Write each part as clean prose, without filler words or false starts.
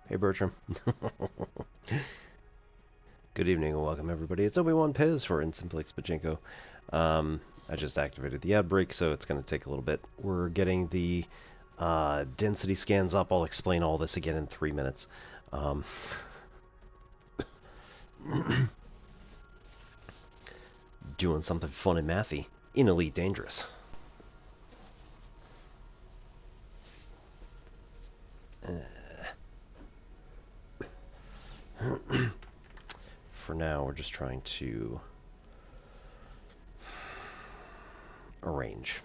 Hey Bertram. Good evening and welcome everybody. It's ObiPEZ for Simplex Pachinko. I just activated the ad break, so it's going to take a little bit. We're getting the density scans up. I'll explain all this again in 3 minutes. Doing something fun and mathy in Elite Dangerous. For now, we're just trying to arrange.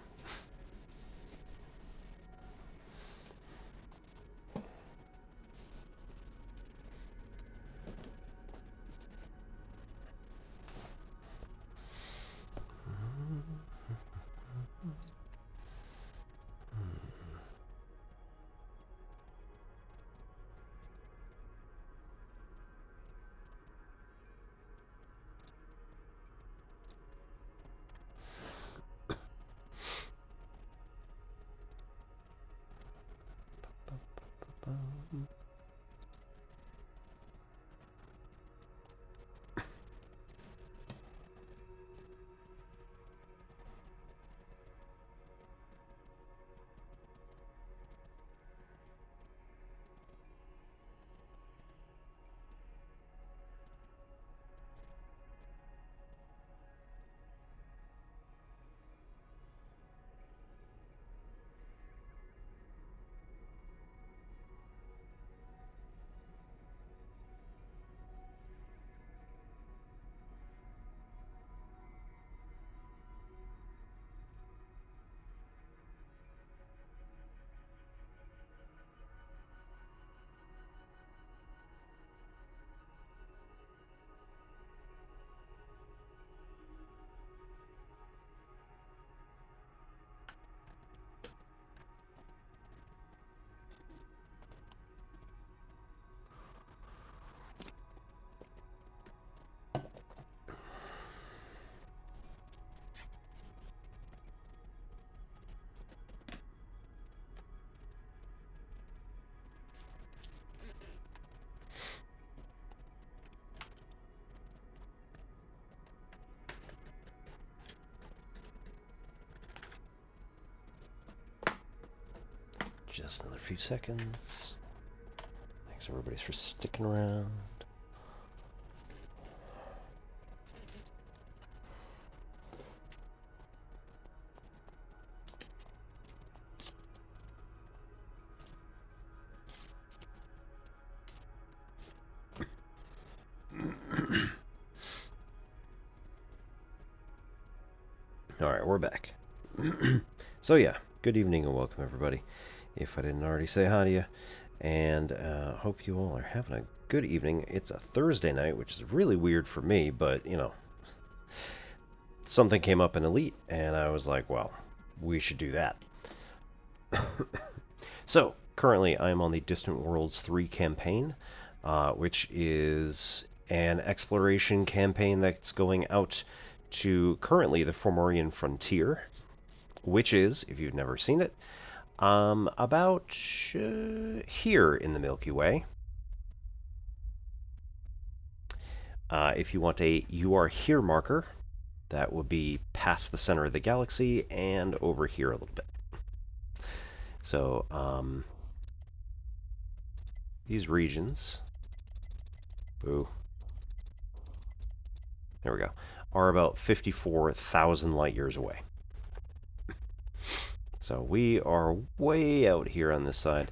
Just another few seconds. Thanks everybody for sticking around. Alright, we're back. So yeah, good evening and welcome everybody. If I didn't already say hi to you, and hope you all are having a good evening. It's a Thursday night, which is really weird for me, but you know, something came up in Elite, and I was like, well, we should do that. So, currently I am on the Distant Worlds 3 campaign, which is an exploration campaign that's going out to currently the Fomorian frontier, which is, if you've never seen it, about here in the Milky Way. If you want a "you are here" marker, that would be past the center of the galaxy and over here a little bit. So, these regions, boo, there we go, are about 54,000 light years away. So we are way out here on this side.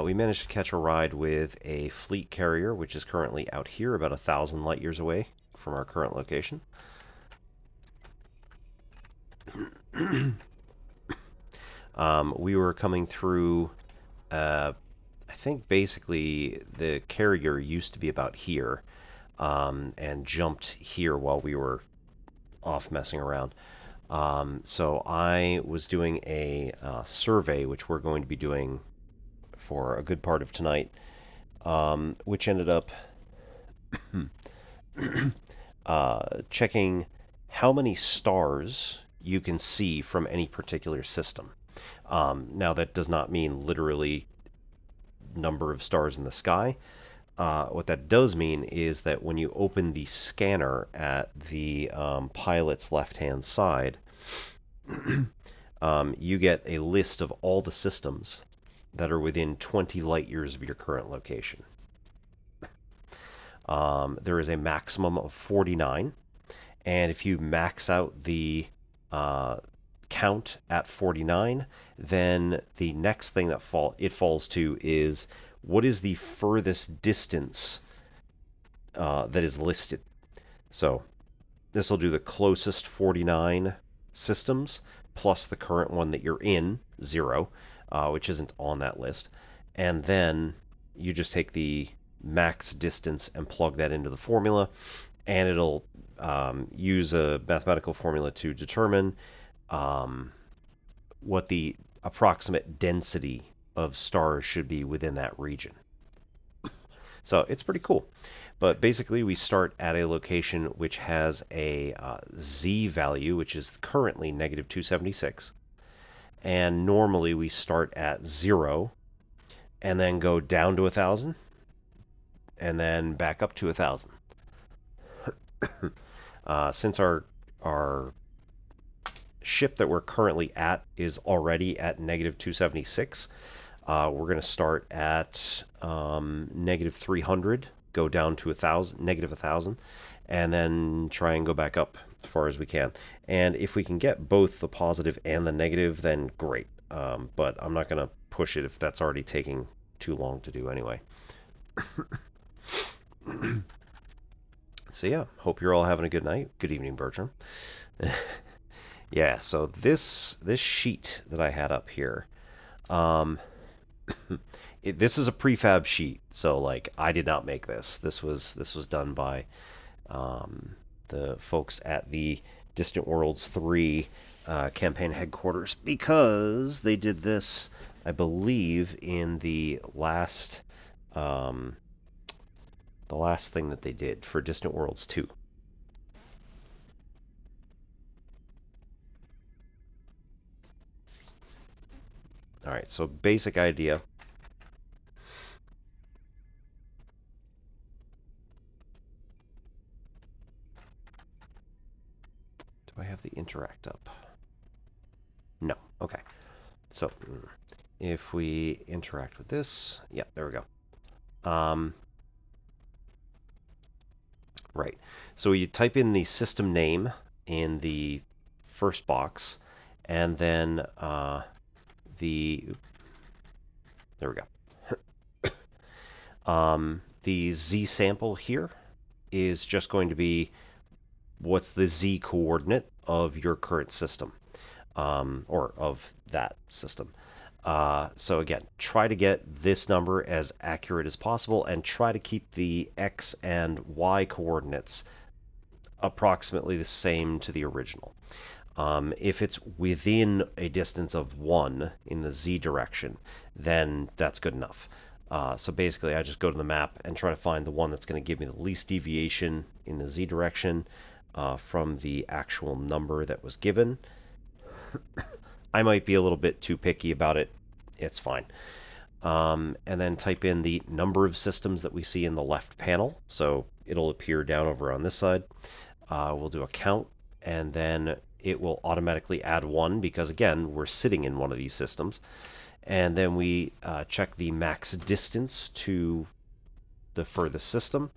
We managed to catch a ride with a fleet carrier, which is currently out here about 1,000 light years away from our current location. We were coming through, I think basically the carrier used to be about here, and jumped here while we were off messing around. So I was doing a survey, which we're going to be doing for a good part of tonight, which ended up checking how many stars you can see from any particular system. Now that does not mean literally number of stars in the sky. What that does mean is that when you open the scanner at the pilot's left-hand side, you get a list of all the systems that are within 20 light years of your current location. There is a maximum of 49, and if you max out the count at 49, then the next thing that it falls to is what is the furthest distance that is listed. So this will do the closest 49 systems plus the current one that you're in, 0, which isn't on that list. And then you just take the max distance and plug that into the formula, and it'll use a mathematical formula to determine what the approximate density of stars should be within that region. So it's pretty cool. But basically we start at a location which has a z value, which is currently negative 276. And normally we start at 0 and then go down to 1,000 and then back up to 1,000. Since our ship that we're currently at is already at negative 276, we're going to start at negative 300, go down to negative 1,000, and then try and go back up as far as we can. And if we can get both the positive and the negative, then great. But I'm not going to push it if that's already taking too long to do anyway. So yeah, hope you're all having a good night. Good evening, Bertram. Yeah, so this sheet that I had up here, this is a prefab sheet, so like I did not make this. This was done by the folks at the Distant Worlds 3 campaign headquarters, because they did this, I believe, in the last thing that they did for Distant Worlds 2. All right, so basic idea. Do I have the interact up? No. Okay. So if we interact with this, yeah, there we go. Right. So you type in the system name in the first box, and then there we go. The Z sample here is just going to be what's the Z coordinate of your current system, or of that system. So again, try to get this number as accurate as possible, and try to keep the X and Y coordinates approximately the same to the original. If it's within a distance of 1 in the Z direction, then that's good enough. So basically I just go to the map and try to find the one that's going to give me the least deviation in the Z direction from the actual number that was given. I might be a little bit too picky about it. It's fine. And then type in the number of systems that we see in the left panel. So it'll appear down over on this side. We'll do a count, and then it will automatically add 1 because, again, we're sitting in one of these systems. And then we check the max distance to the furthest system.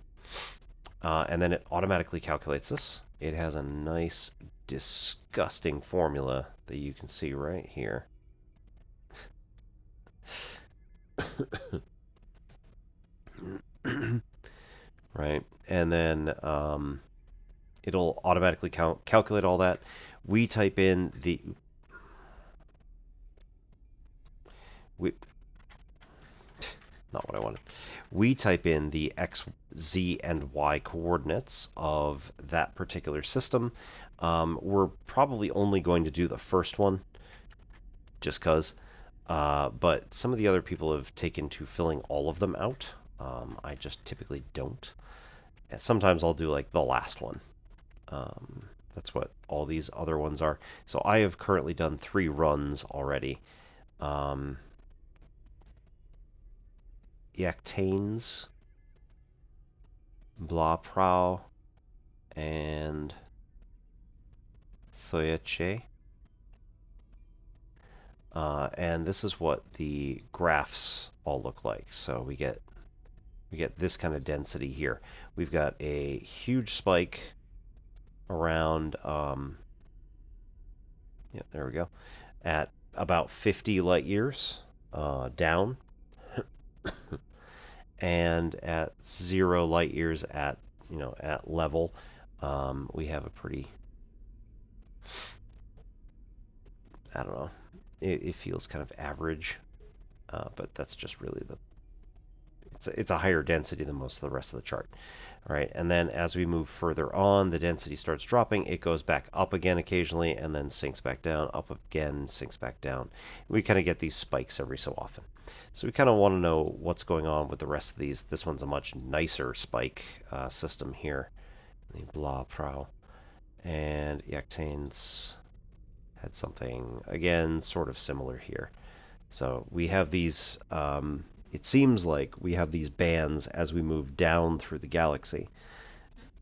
And then it automatically calculates this. It has a nice, disgusting formula that you can see right here. Right, and then it'll automatically calculate all that. We type in the not what I wanted. We type in the X, Z, and Y coordinates of that particular system. We're probably only going to do the first one, just because. But some of the other people have taken to filling all of them out. I just typically don't. And sometimes I'll do like the last one. That's what all these other ones are. So I have currently done 3 runs already. Iactanes, Blaprau, and Thoyache. And this is what the graphs all look like. So we get this kind of density here. We've got a huge spike around, yeah, there we go, at about 50 light years down, and at 0 light years at at level, we have a pretty, I don't know, it feels kind of average, but that's just really it's a higher density than most of the rest of the chart. All right, and then as we move further on, the density starts dropping. It goes back up again occasionally, and then sinks back down, up again, sinks back down. We kind of get these spikes every so often. So we kind of want to know what's going on with the rest of these. This one's a much nicer spike system here. The Blaprau and Iactanes had something, again, sort of similar here. So we have these, it seems like we have these bands as we move down through the galaxy,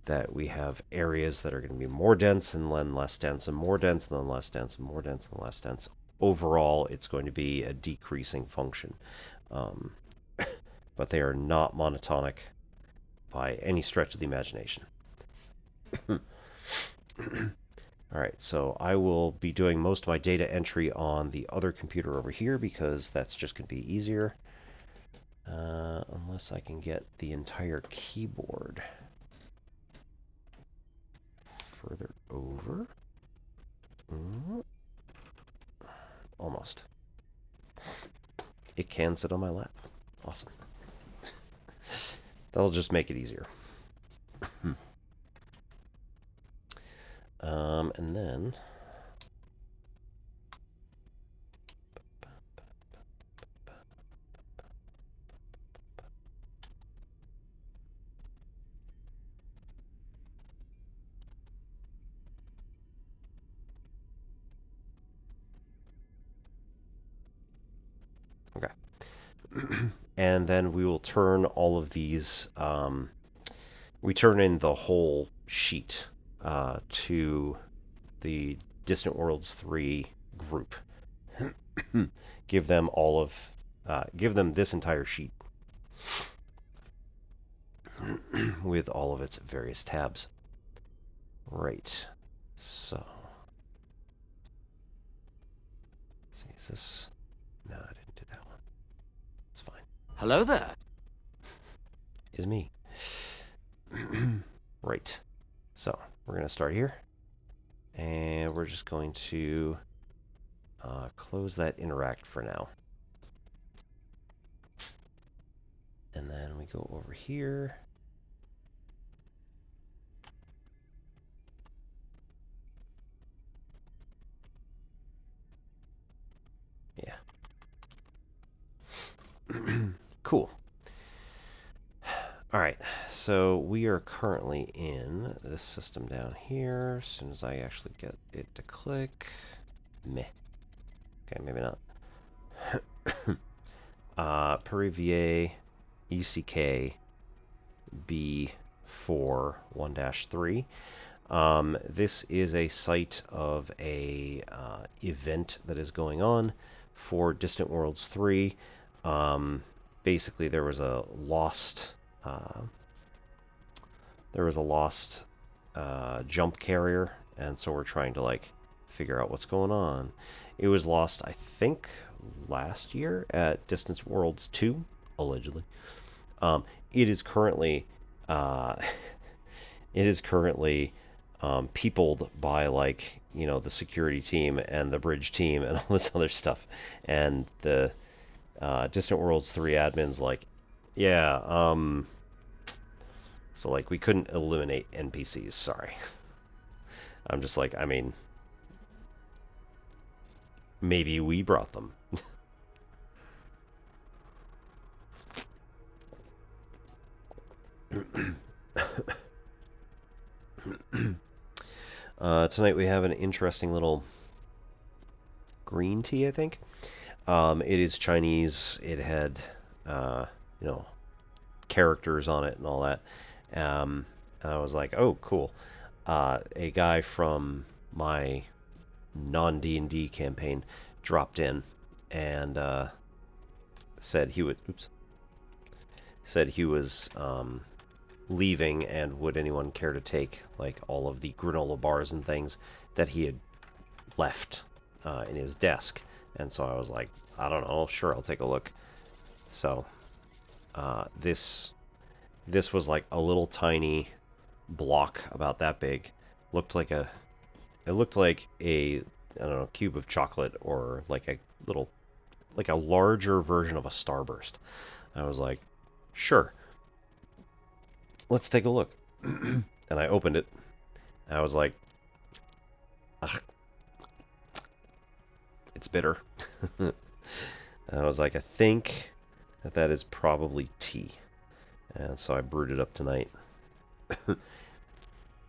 that we have areas that are going to be more dense and then less dense, and more dense and then less dense, and more dense and less dense. Overall, it's going to be a decreasing function. But they are not monotonic by any stretch of the imagination. Alright, so I will be doing most of my data entry on the other computer over here because that's just going to be easier. Unless I can get the entire keyboard further over. Almost. It can sit on my lap. Awesome. That'll just make it easier. And then okay. And then we will turn all of these, we turn in the whole sheet to the Distant Worlds 3 group. Give them this entire sheet with all of its various tabs. Right. So, let's see, is this? No, I didn't do that one. It's fine. Hello there. Is me. Right. So, we're going to start here. And we're just going to close that interact for now. And then we go over here. Yeah. Cool. All right, so we are currently in this system down here. As soon as I actually get it to click, meh. Okay, maybe not. Perrivier ECK B4 1-3. This is a site of a event that is going on for Distant Worlds 3. Basically, there was a lost jump carrier, and so we're trying to figure out what's going on. It was lost, I think, last year at Distant Worlds 2, allegedly. It is currently peopled by the security team and the bridge team and all this other stuff, and the Distant Worlds 3 admins yeah, so we couldn't eliminate NPCs, sorry. I'm just I mean, maybe we brought them. Tonight we have an interesting little green tea, I think. It is Chinese. It had, characters on it and all that. And I was like, oh, cool. A guy from my non-D&D campaign dropped in and said he would. Oops. Said he was leaving, and would anyone care to take like all of the granola bars and things that he had left in his desk. And so I was like, I don't know, sure, I'll take a look. So this was like a little tiny block about that big. It looked like a I don't know, cube of chocolate, or like a larger version of a starburst. I was like, sure, let's take a look. And I opened it. And I was like, ugh, it's bitter. And I was like, I think that is probably tea. And so I brewed it up tonight.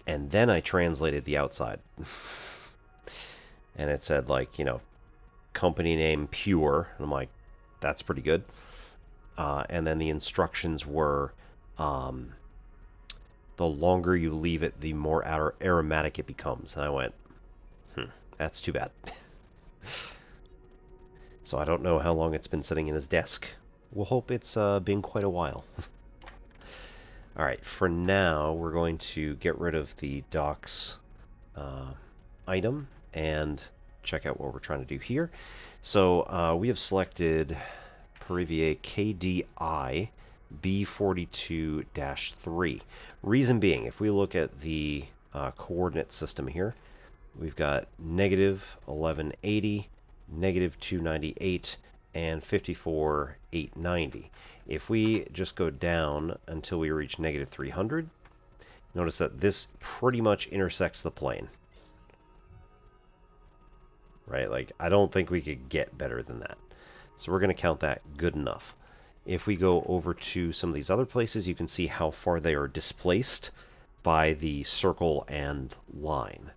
And then I translated the outside. And it said, like, company name Pure. And I'm like, that's pretty good. And then the instructions were, the longer you leave it, the more aromatic it becomes. And I went, that's too bad. So I don't know how long it's been sitting in his desk. We'll hope it's been quite a while. Alright, for now, we're going to get rid of the docs item and check out what we're trying to do here. So we have selected Perivier KDI B42-3. Reason being, if we look at the coordinate system here, we've got negative 1180, negative 298, and 54,890. If we just go down until we reach negative 300, notice that this pretty much intersects the plane. Right? Like, I don't think we could get better than that. So we're going to count that good enough. If we go over to some of these other places, you can see how far they are displaced by the circle and line.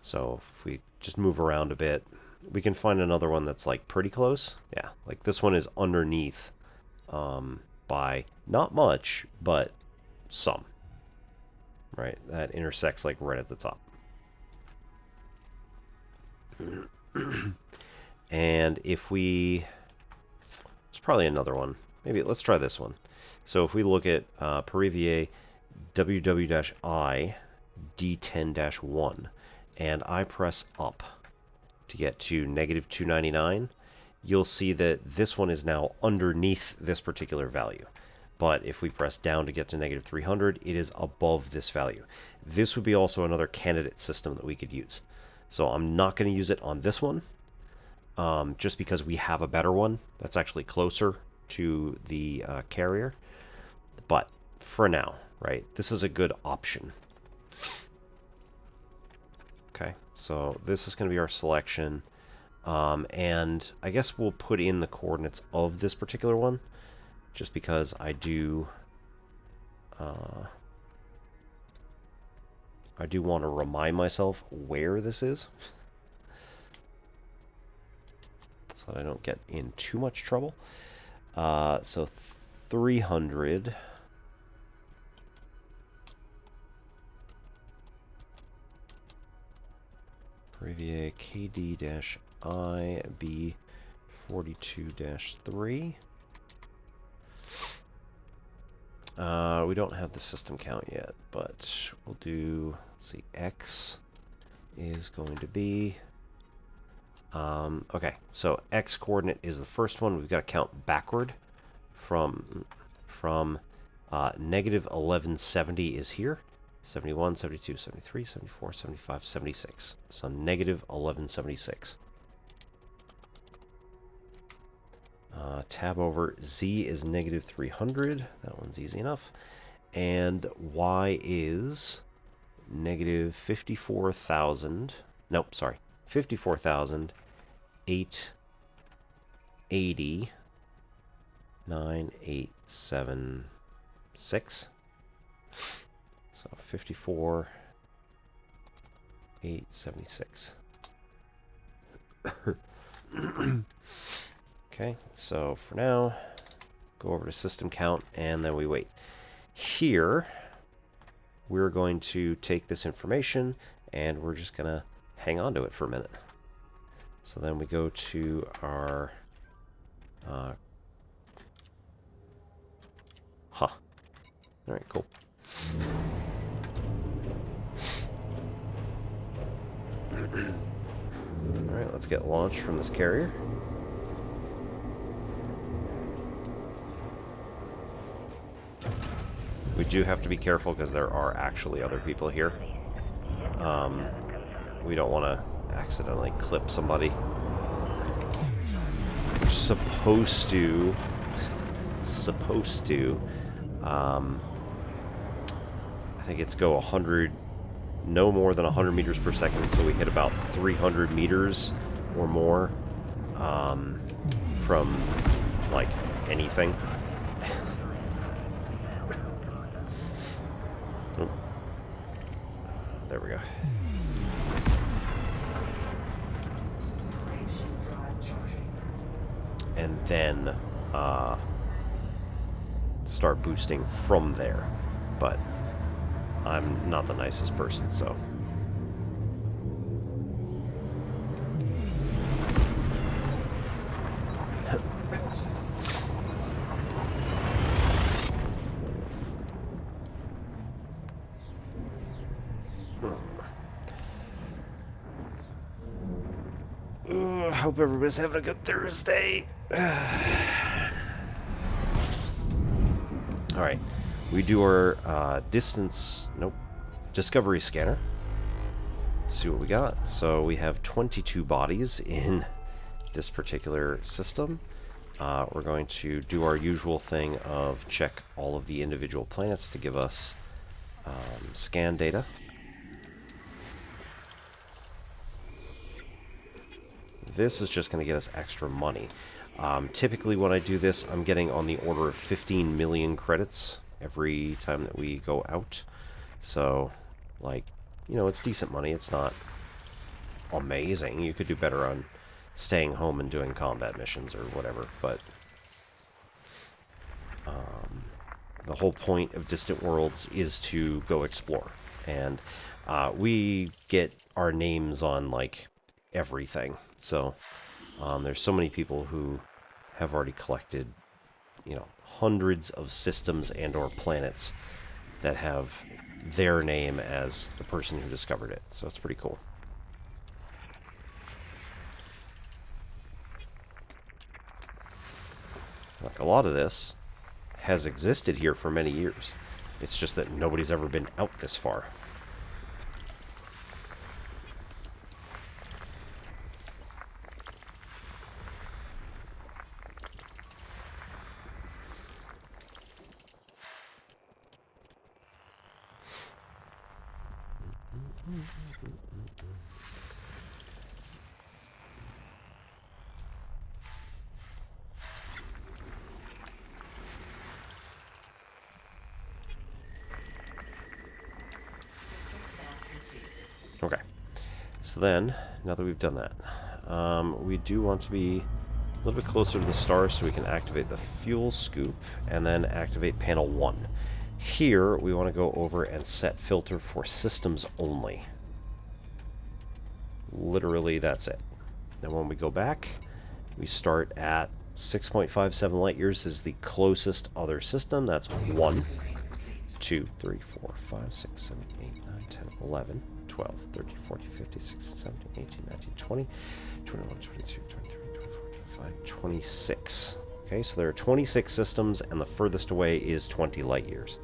So if we just move around a bit, we can find another one that's like pretty close. Yeah, like this one is underneath by not much, but some. Right, that intersects like right at the top. And if we, there's probably another one. Maybe let's try this one. So if we look at Perivier WW-I D10-1, and I press up to get to negative 299, you'll see that this one is now underneath this particular value. But if we press down to get to negative 300, it is above this value. This would be also another candidate system that we could use. So I'm not going to use it on this one, just because we have a better one that's actually closer to the carrier. But for now, right, this is a good option. Okay, so this is going to be our selection. And I guess we'll put in the coordinates of this particular one, just because I do want to remind myself where this is, so that I don't get in too much trouble. So 300. Perivier KD-I B42-3. We don't have the system count yet, but we'll do, let's see, X is going to be, okay, so X coordinate is the first one. We've got to count backward from negative 1170 is here. 71, 72, 73, 74, 75, 76. So negative 1176. Tab over Z is negative 300. That one's easy enough. And Y is negative 54,000. Nope, sorry. 54,880. 9876. So 54,876. Okay, so for now, go over to system count, and then we wait. Here, we're going to take this information, and we're just going to hang on to it for a minute. So then we go to our... Alright, cool. Alright, let's get launched from this carrier. We do have to be careful because there are actually other people here. We don't want to accidentally clip somebody. We're supposed to... I think it's go 100, no more than 100 meters per second until we hit about 300 meters or more from, like, anything. Oh. There we go. And then start boosting from there. But I'm not the nicest person, so... Hope everybody's having a good Thursday. Alright, we do our discovery scanner. Let's see what we got. So we have 22 bodies in this particular system. We're going to do our usual thing of check all of the individual planets to give us scan data. This is just going to get us extra money. Typically when I do this, I'm getting on the order of 15 million credits every time that we go out. So, like, you know, it's decent money. It's not amazing. You could do better on staying home and doing combat missions or whatever, but the whole point of Distant Worlds is to go explore. And we get our names on, like, everything. So there's so many people who have already collected, you know, hundreds of systems and or planets that have their name as the person who discovered it. So it's pretty cool. Like, a lot of this has existed here for many years. It's just that nobody's ever been out this far. Okay, so then, now that we've done that, we do want to be a little bit closer to the star so we can activate the fuel scoop and then activate panel 1. Here, we want to go over and set filter for systems only. Literally, that's it. Then when we go back, we start at 6.57 light years is the closest other system. That's 1, 2, 3, 4, 5, 6, 7, 8, 9, 10, 11, 12, 13, 14, 15, 16, 17, 18, 19, 20, 21, 22, 23, 24, 25, 26. Okay, so there are 26 systems, and the furthest away is 20 light years.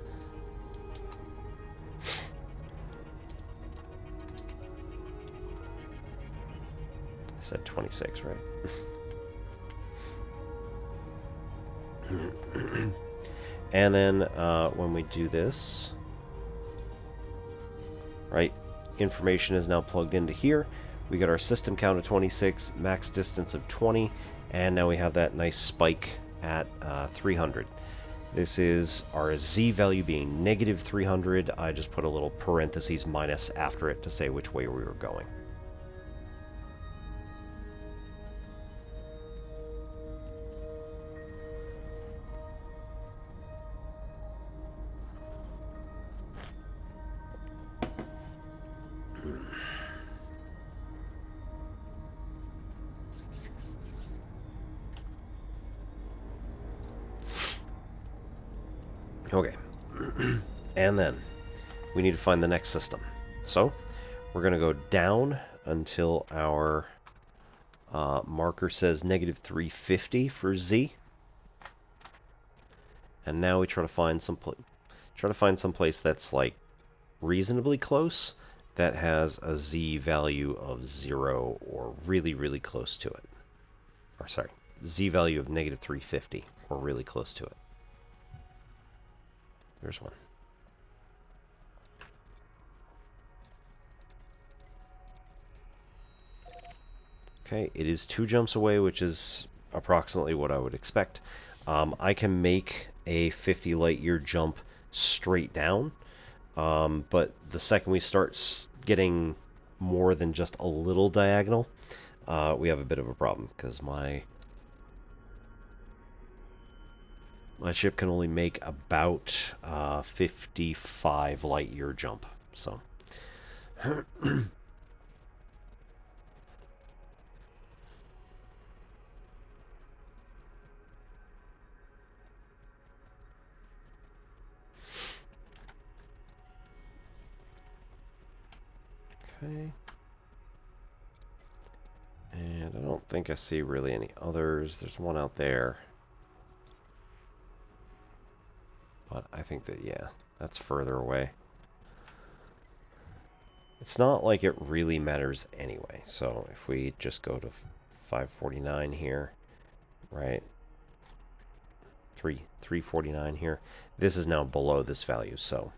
I said 26, right? And then when we do this, right, information is now plugged into here. We got our system count of 26, max distance of 20, and now we have that nice spike at 300. This is our Z value being negative 300. I just put a little parentheses minus after it to say which way we were going. Okay. And then we need to find the next system. So we're going to go down until our marker says -350 for Z. And now we try to find some place that's like reasonably close that has a Z value of 0 or really, really close to it. Or sorry, Z value of -350 or really close to it. There's one. Okay, it is 2 jumps away, which is approximately what I would expect. I can make a 50 light year jump straight down, but the second we start getting more than just a little diagonal, we have a bit of a problem, because my ship can only make about 55 light year jump, so... Okay. And I don't think I see really any others. There's one out there. But I think that, yeah, that's further away. It's not like it really matters anyway. So if we just go to 549 here, right? 349 here. This is now below this value. So,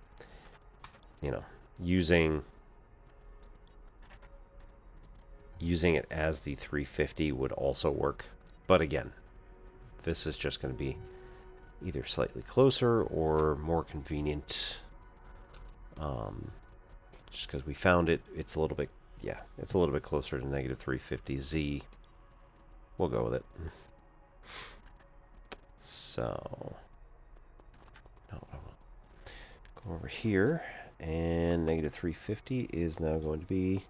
you know, using it as the 350 would also work. But again, this is just going to be either slightly closer or more convenient. Just because we found it, it's a little bit, yeah, it's a little bit closer to -350Z. We'll go with it. So, no, go over here, and -350 is now going to be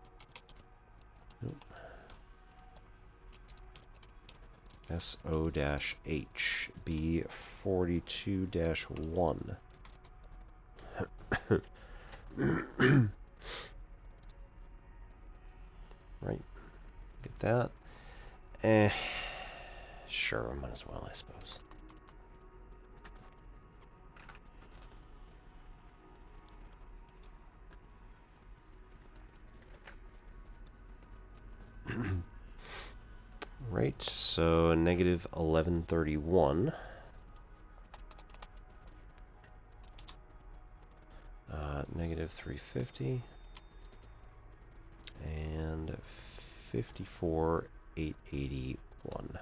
SO-H B42-1. Right, get that. Sure, might as well, I suppose. Right, so -1131. -350. And 54,881.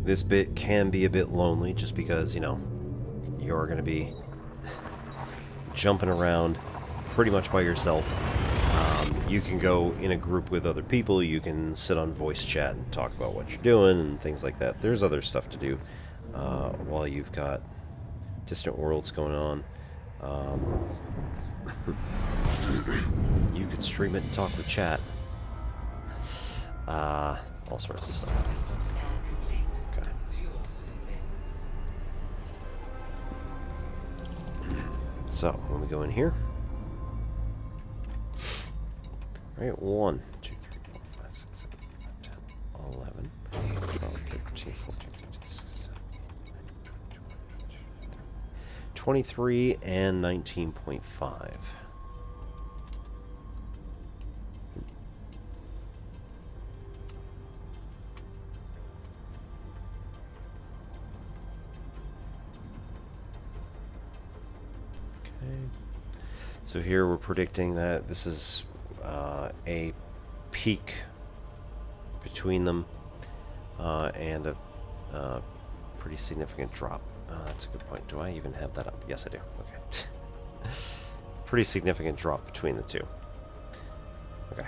This bit can be a bit lonely just because, you know, you're going to be jumping around pretty much by yourself. You can go in a group with other people, you can sit on voice chat and talk about what you're doing and things like that. There's other stuff to do while you've got Distant Worlds going on. You could stream it and talk with chat. All sorts of stuff. System scan complete. Okay. Fuels in. So, when we go in here, right, 1, 2, 3, 4, 5, 6, 7, 8, 9, 10, 11, 12, 13, 14, 15, 16, 23, and 19.5. So here we're predicting that this is a peak between them and a pretty significant drop. That's a good point. Do I even have that up? Yes, I do. Okay. Pretty significant drop between the two. Okay.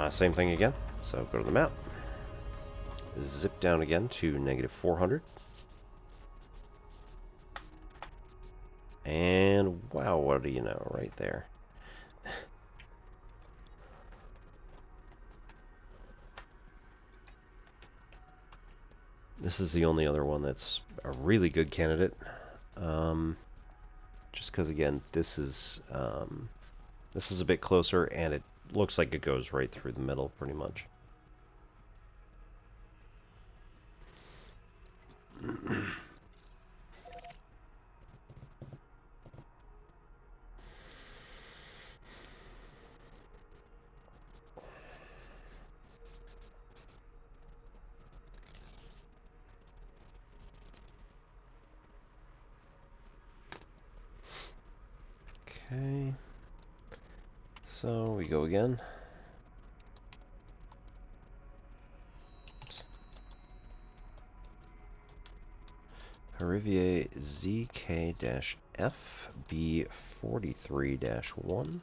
Same thing again. So go to the map. Zip down again to negative 400. And wow, what do you know, right there. This is the only other one that's a really good candidate. Just because, again, this is a bit closer, and it looks like it goes right through the middle, pretty much. Okay, so we go again. Oops. Harivier ZK-F B43-1.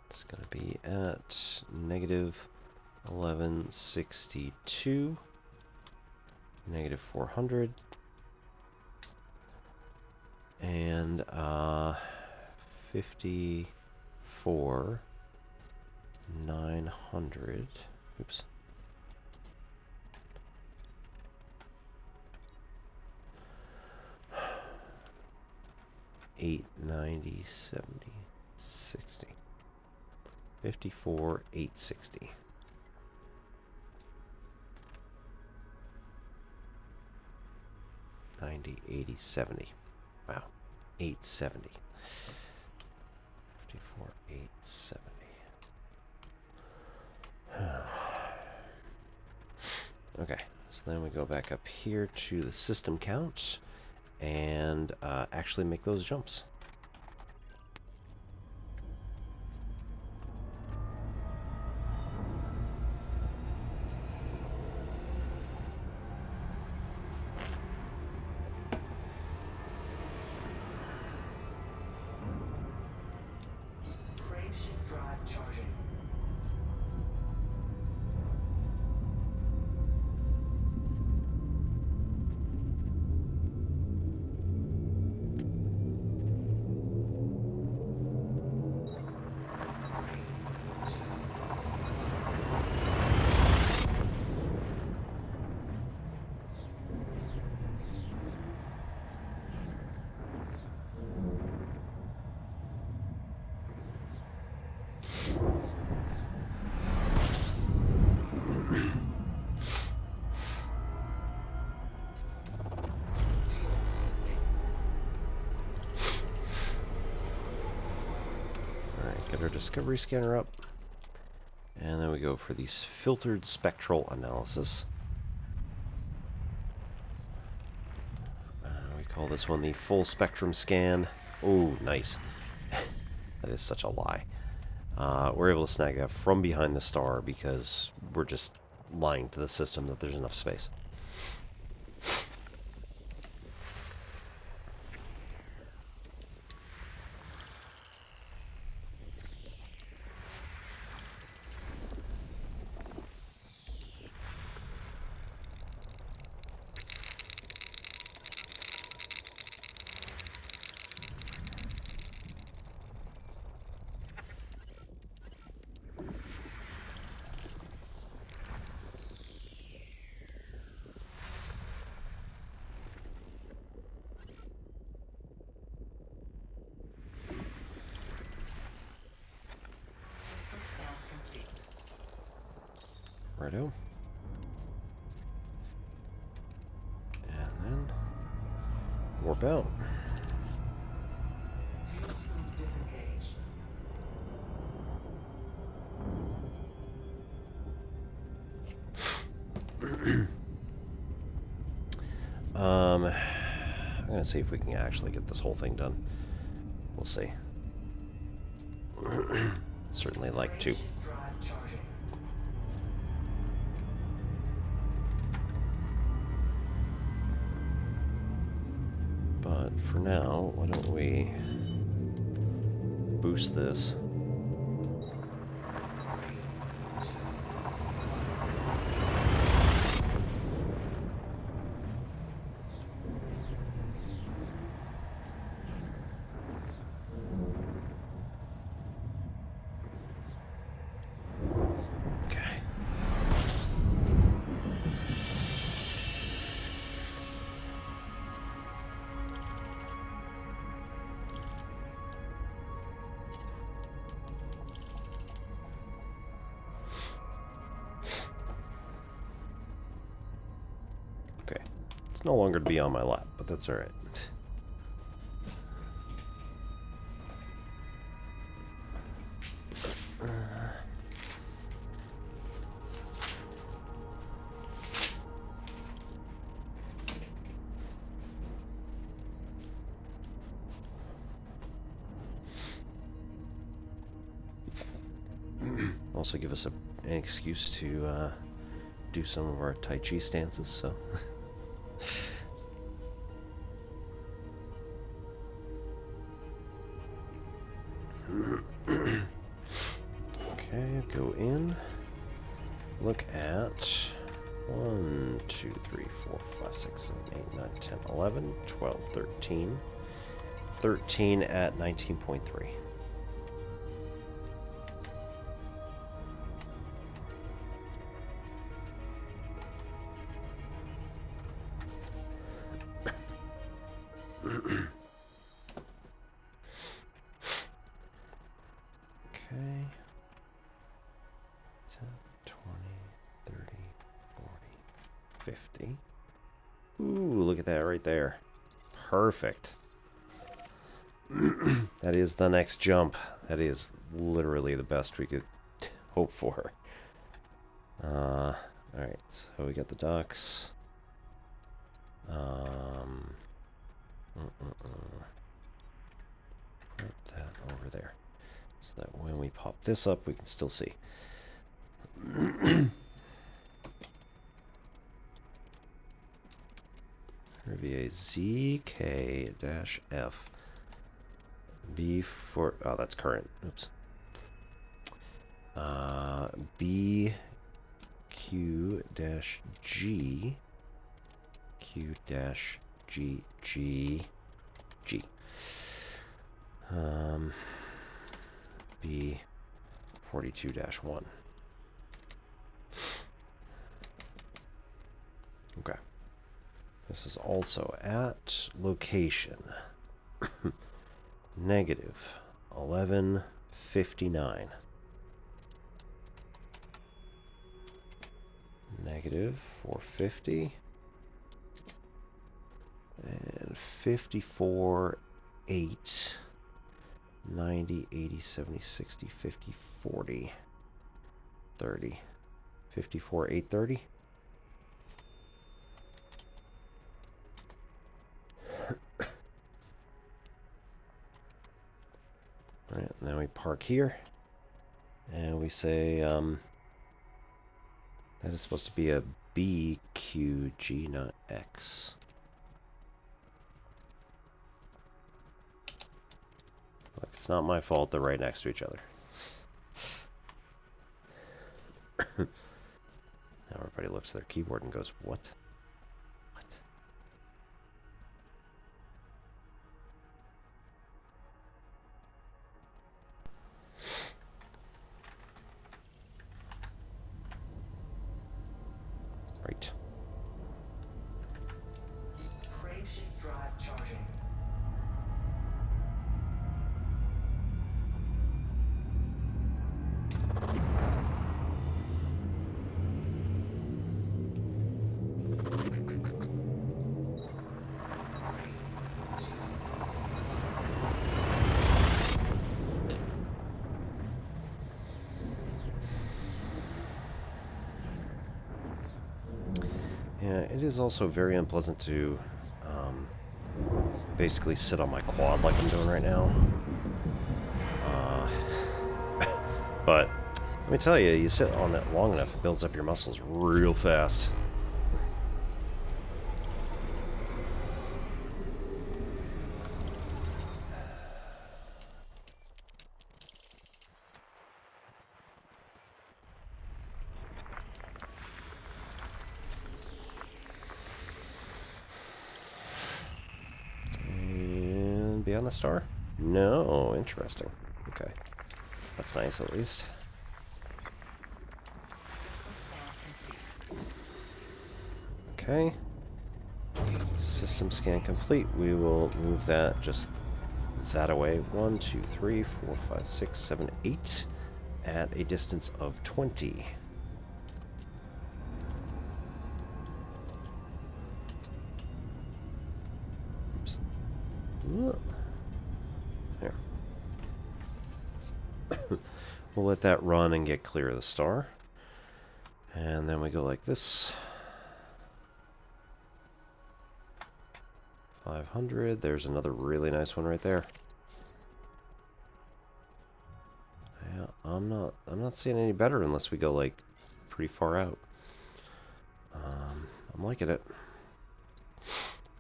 It's going to be at negative 1162, negative 400, and 54 900. Oops. $8, 90, 70, 60. 54, 860. $90, 80, 70. Wow. 870. 54, 870. Okay, so then we go back up here to the system count and actually make those jumps. Frameshift drive charging. Get our discovery scanner up, and then we go for these filtered spectral analysis. We call this one the full spectrum scan. Oh, nice. That is such a lie. We're able to snag that from behind the star because we're just lying to the system that there's enough space. Righto. And then warp out. Fuel scoop disengaged. I'm gonna see if we can actually get this whole thing done. We'll see. Certainly like to. Shift drive charging. But for now, why don't we boost this? Okay. Okay. It's no longer to be on my lap, but that's alright. Also give us an excuse to do some of our Tai Chi stances, so. Okay, go in. Look at 1, 2, 3, 4, 5, 6, 7, 8, 9, 10, 11, 12, 13. 13 at 19.3. Okay. 10, 20, 30, 40, 50. Ooh, look at that right there. Perfect. That is the next jump. That is literally the best we could hope for. Alright, so we got the ducks. Put that over there. So that when we pop this up, we can still see. Rivier ZK-F B for, oh, that's current. Oops. BQ-G Q-G G G B 42-1. Okay. This is also at location negative 1159. Negative 450 and 54 8 90 80 70 60 50 40 30 54 8 30. Alright, now we park here and we say that is supposed to be a BQG, not X. Look, it's not my fault they're right next to each other. Now everybody looks at their keyboard and goes, what? What? Right. Crane shift drive charging. it is also very unpleasant to basically sit on my quad like I'm doing right now. But let me tell you, you sit on it long enough, it builds up your muscles real fast. And beyond the star? No, interesting. Okay. That's nice at least. System scan complete. Okay. System scan complete. We will move that just that away. 1, 2, 3, 4, 5, 6, 7, 8 at a distance of 20. Oops. There. We'll let that run and get clear of the star. And then we go like this. 500. There's another really nice one right there. Yeah, I'm not seeing any better unless we go like pretty far out. I'm liking it.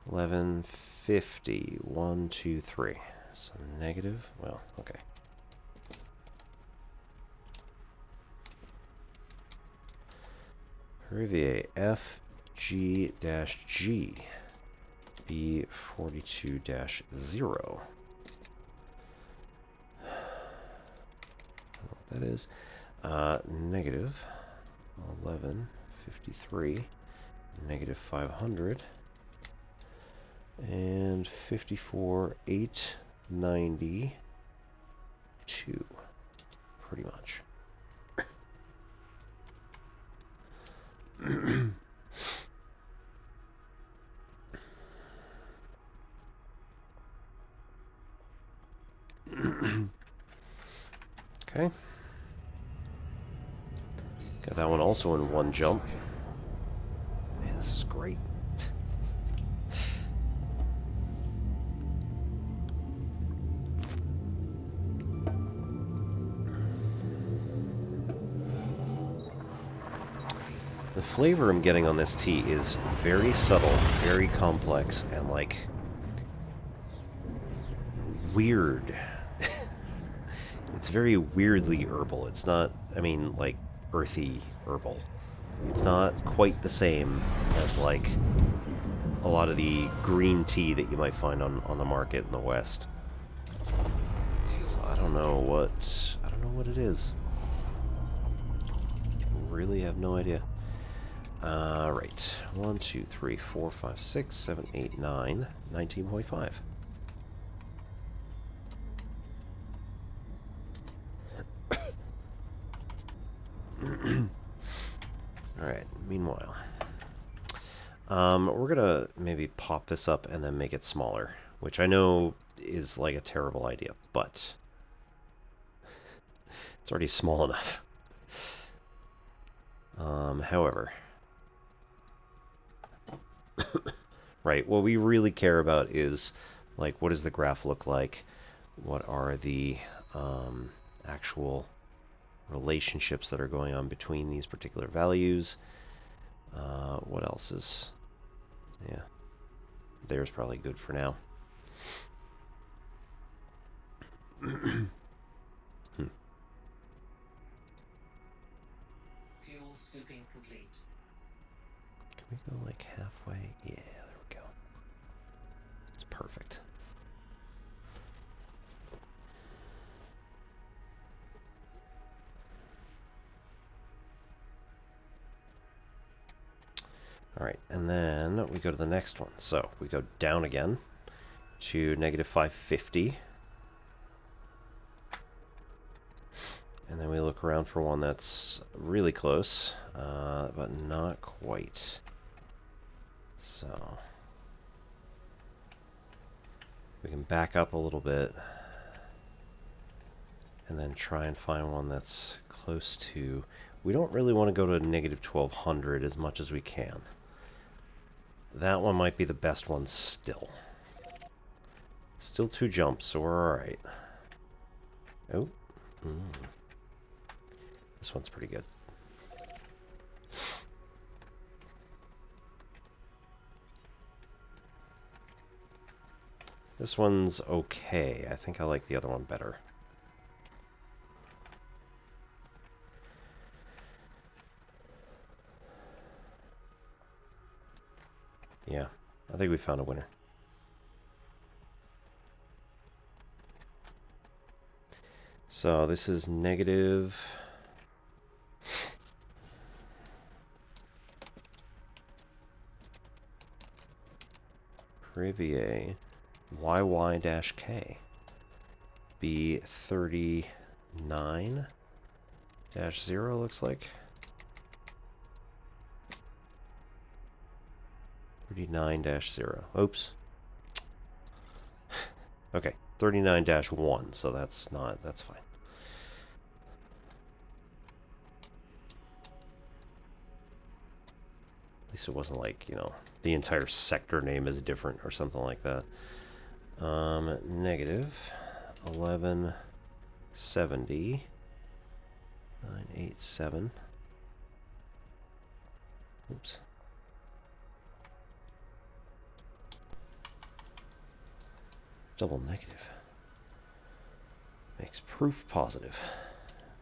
1150. 1, 2, 3. So negative. Well, okay. Rivier FG-G B42-0. What that is? Negative 1153, negative 500, and 54,892. Pretty much. Okay. Got that one also in one jump. Man, this is great. The flavor I'm getting on this tea is very subtle, very complex, and like weird. It's very weirdly herbal. It's not, I mean, like earthy herbal. It's not quite the same as like a lot of the green tea that you might find on the market in the West. So I don't know what it is. Really have no idea. Right. 1, 2, 3, 4, 5, 6, 7, 8, 9, 19.5. Alright, meanwhile. We're gonna maybe pop this up and then make it smaller, which I know is like a terrible idea, but it's already small enough. However, right, what we really care about is, like, what does the graph look like? What are the actual relationships that are going on between these particular values? What else is... Yeah, there's probably good for now. Fuel scooping complete. Can we go like halfway? Yeah, there we go. It's perfect. Alright, and then we go to the next one. So we go down again to negative 550. And then we look around for one that's really close, but not quite. So we can back up a little bit and then try and find one that's close to... We don't really want to go to negative 1200 as much as we can. that one might be the best one still. Still 2 jumps, so we're alright. Oh. This one's pretty good. This one's okay. I think I like the other one better. Yeah, I think we found a winner. So this is negative. Privier YY-K B39-0 looks like. 39-0. Oops. Okay, 39-1, so that's fine. At least it wasn't like, you know, the entire sector name is different or something like that. Negative 1170 987. Oops. Double negative makes proof positive.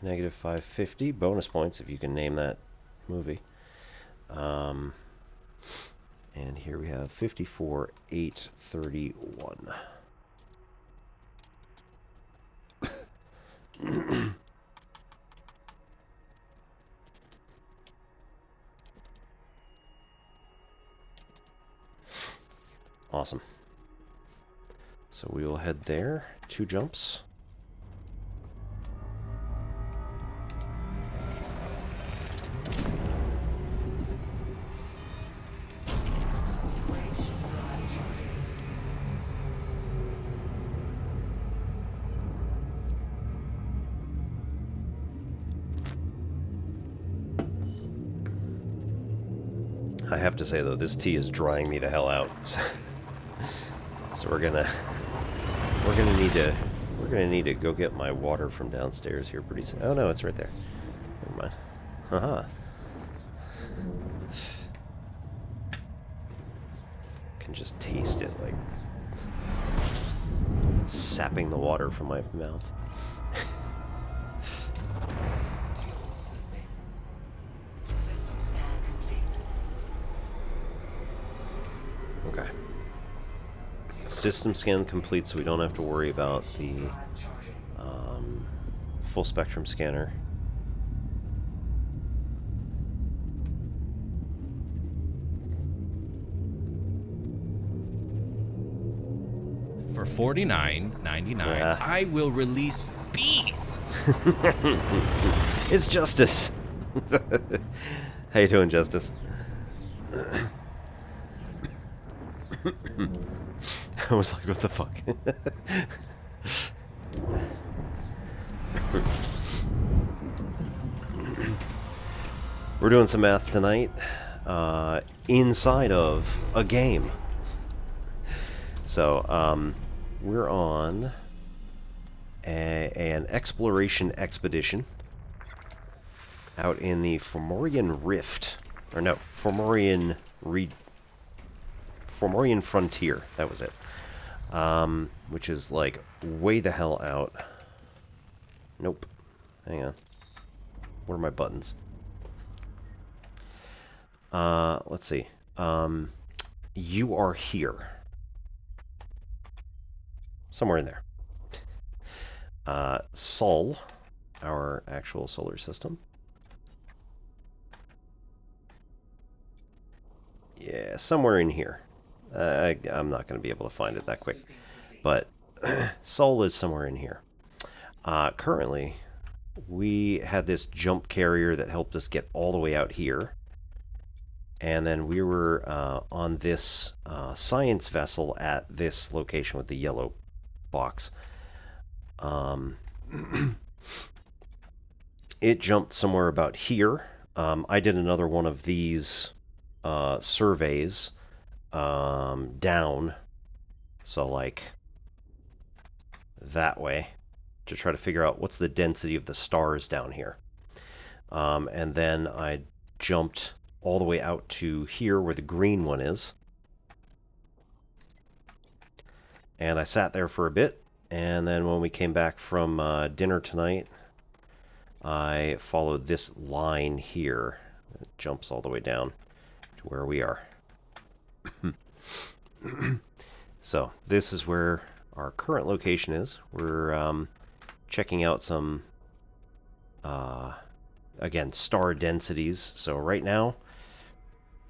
Negative 550 bonus points if you can name that movie. And here we have 54,831. Awesome. So we will head there. 2 jumps. I have to say though, this tea is drying me the hell out. So we're gonna need to go get my water from downstairs here pretty soon. Oh no, it's right there. Never mind. Haha. Can just taste it like sapping the water from my mouth. Fuel sweeping. System scan complete. Okay. System scan complete, so we don't have to worry about the full spectrum scanner. For $49.99, I will release bees. It's Justice. How you doing, Justice? I was like, what the fuck? We're doing some math tonight inside of a game. So, we're on an exploration expedition out in the Fomorian Rift. Or no, Fomorian Frontier. That was it. Which is like way the hell out. Nope. Hang on. What are my buttons? Let's see. You are here. Somewhere in there. Sol, our actual solar system. Yeah, somewhere in here. I'm not going to be able to find it that quick. But Sol is somewhere in here. Currently, we had this jump carrier that helped us get all the way out here. And then we were on this science vessel at this location with the yellow box. It jumped somewhere about here. I did another one of these surveys down, so like that way, to try to figure out what's the density of the stars down here. And then I jumped all the way out to here where the green one is. And I sat there for a bit, and then when we came back from dinner tonight, I followed this line here. It jumps all the way down to where we are. So this is where our current location is. We're checking out some, again, star densities. So right now,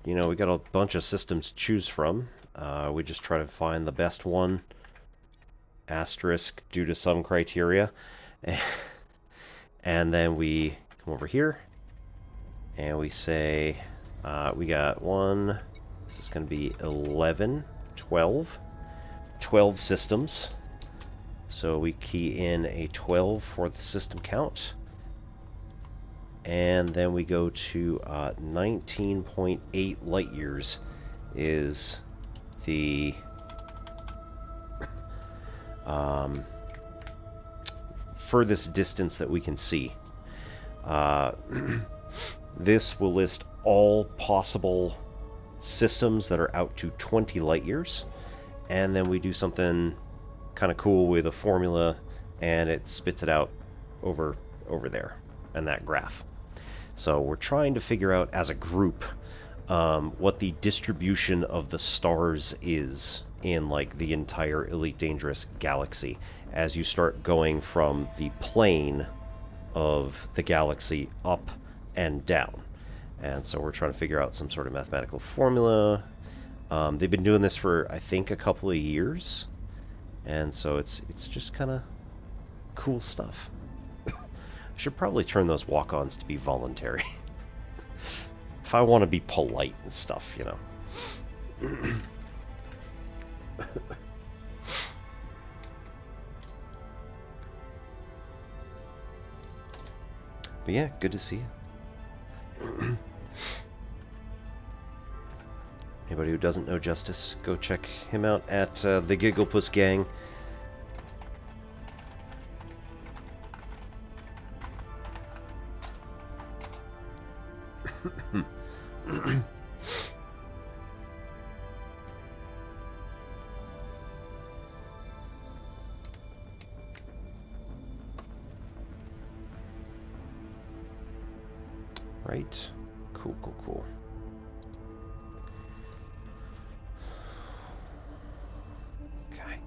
we got a bunch of systems to choose from. We just try to find the best one, asterisk, due to some criteria. And then we come over here, and we say, we got one, this is going to be 11, 12 systems. So we key in a 12 for the system count. And then we go to 19.8 light years is the furthest distance that we can see. This will list all possible systems that are out to 20 light years, and then we do something kind of cool with a formula, and it spits it out over there in that graph. So we're trying to figure out as a group what the distribution of the stars is in like the entire Elite Dangerous galaxy as you start going from the plane of the galaxy up and down. And so we're trying to figure out some sort of mathematical formula. They've been doing this for, I think, a couple of years, and so it's just kind of cool stuff. I should probably turn those walk-ons to be voluntary. If I want to be polite and stuff, But yeah, good to see you. Anybody who doesn't know Justice, go check him out at the Gigglepuss Gang. Right. Cool. Okay.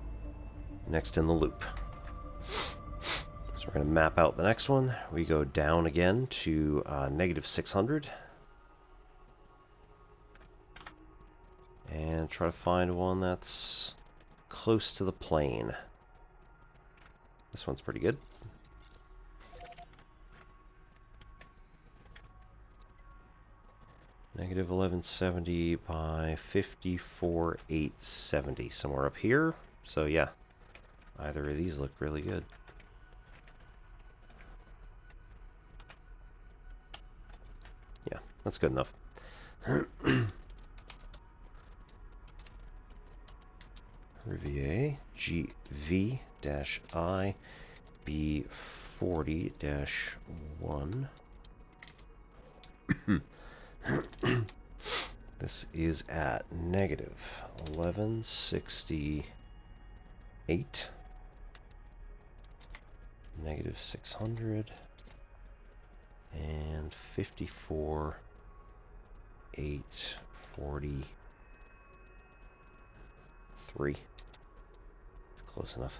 Next in the loop. So we're going to map out the next one. We go down again to -600. And try to find one that's close to the plane. This one's pretty good. -1170 by 54,870, somewhere up here. So yeah, either of these look really good. Yeah, that's good enough. Rivier GV-I B40-1. This is at -1168, -600, and 54,843. It's close enough.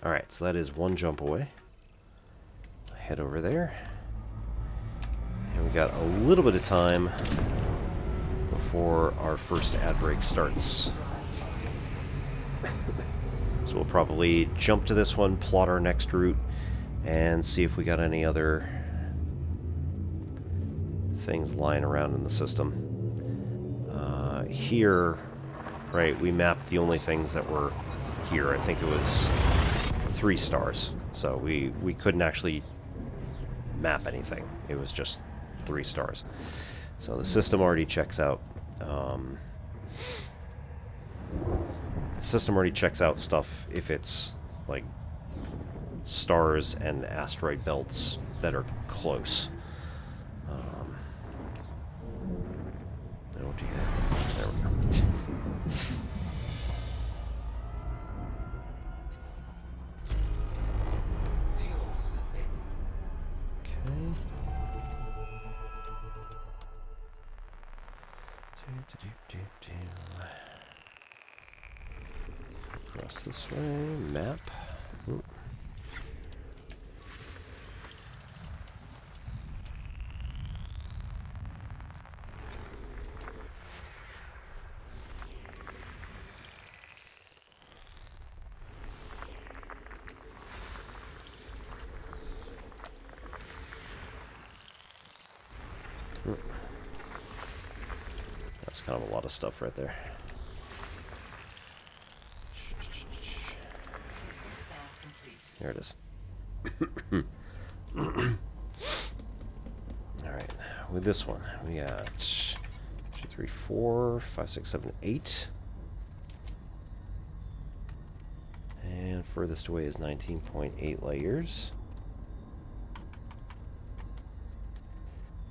Alright, so that is one jump away. Head over there. And we got a little bit of time before our first ad break starts. So we'll probably jump to this one, plot our next route, and see if we got any other things lying around in the system. Here, right, we mapped the only things that were here. I think it was 3 stars. So we couldn't actually map anything. It was just 3 stars. So the system already checks out. The system already checks out stuff if it's like stars and asteroid belts that are close. Oh dear. There we go. Fuel scooping. Okay. Across this way. Map. Ooh. That's kind of a lot of stuff right there. System scan complete. There it is. Alright, with this one, we got 2, 3, 4, 5, 6, 7, 8. And furthest away is 19.8 layers.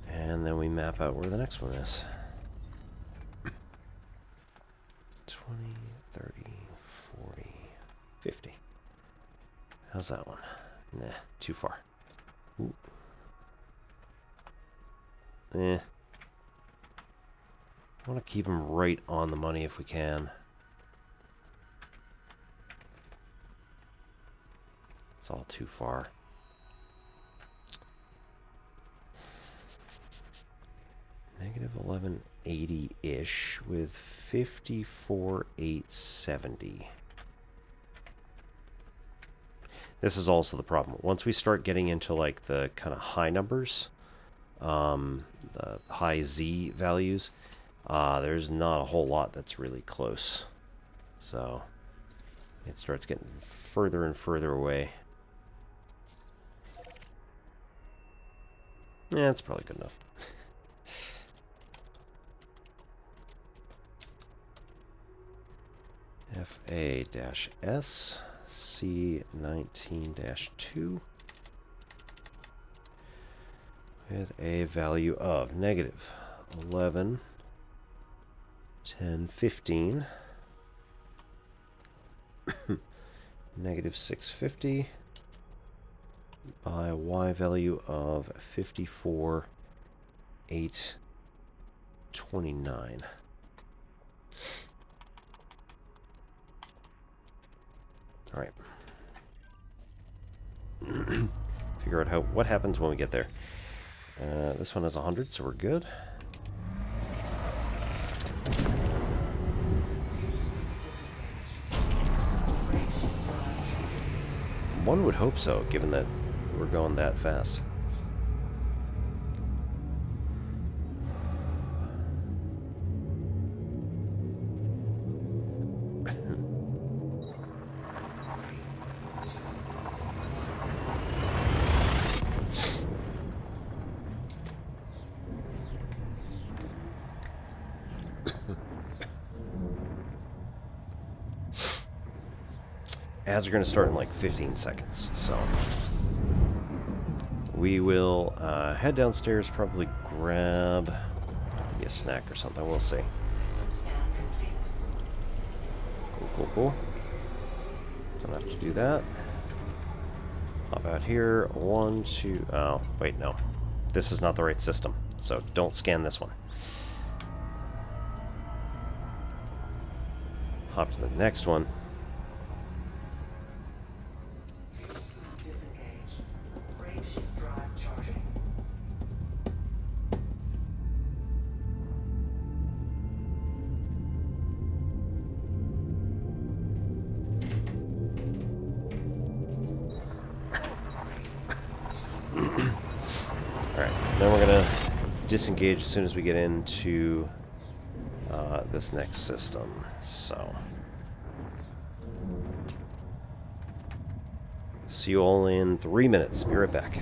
And then we map out where the next one is. 20, 30, 40, 50. How's that one? Nah, too far. Ooh. I want to keep them right on the money if we can. It's all too far. Negative 1180-ish with 54,870. This is also the problem. Once we start getting into like the kind of high numbers, the high Z values, there's not a whole lot that's really close. So it starts getting further and further away. Yeah, it's probably good enough. FA-S C19-2 with a value of negative 11, 10, 15, negative 650 by a Y value of 54,829. All right. Figure out what happens when we get there. This one has 100, so we're good. One would hope so, given that we're going that fast. Ads are going to start in like 15 seconds, so we will head downstairs, probably grab maybe a snack or something, we'll see. System scan complete. Cool, cool, cool. Don't have to do that. Hop out here, 1, 2, oh, wait, no. This is not the right system, so don't scan this one. Hop to the next one. Fuel scoop disengaged. Frame shift drive charging. Alright, then we're going to disengage as soon as we get into this next system, so... See you all in 3 minutes. Be right back.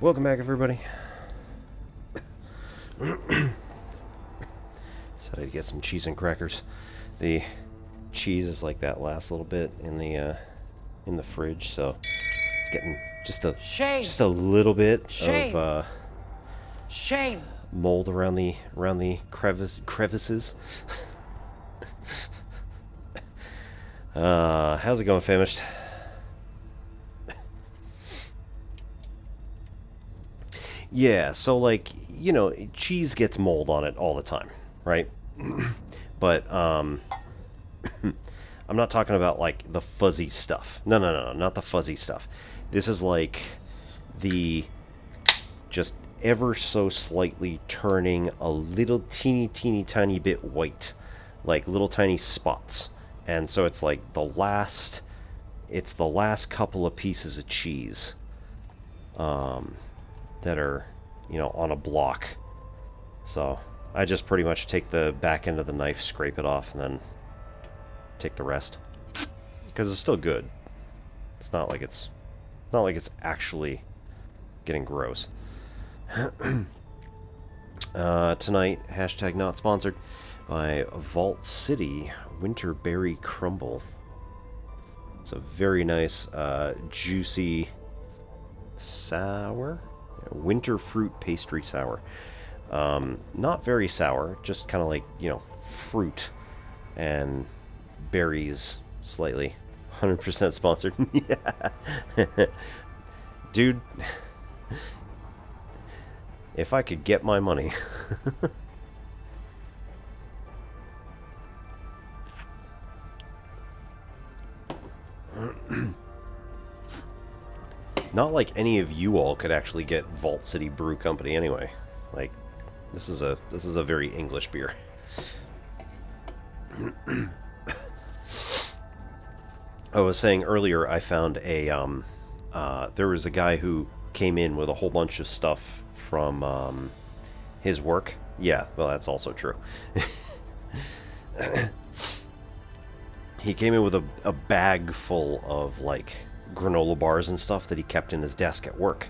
Welcome back, everybody. Decided to get some cheese and crackers. The cheese is like that last little bit in the fridge, so it's getting just a little bit of mold around the crevices. How's it going, Famished? Yeah, so like, you know, cheese gets mold on it all the time, right? But I'm not talking about like the fuzzy stuff. No, not the fuzzy stuff. This is like the just ever so slightly turning a little teeny tiny bit white, like little tiny spots. And so it's like the last couple of pieces of cheese that are, you know, on a block. So I just pretty much take the back end of the knife, scrape it off, and then take the rest. Because it's still good. It's not like it's actually getting gross. Tonight, hashtag not sponsored, by Vault City Winterberry Crumble. It's a very nice, juicy sour? Winter fruit pastry sour. Not very sour, just kind of like, you know, fruit and berries slightly. 100% sponsored. Yeah. Dude, if I could get my money. Not like any of you all could actually get Vault City Brew Company anyway. Like, this is a very English beer. I was saying earlier, I found a there was a guy who came in with a whole bunch of stuff from his work. Yeah, well, that's also true. He came in with a bag full of like granola bars and stuff that he kept in his desk at work.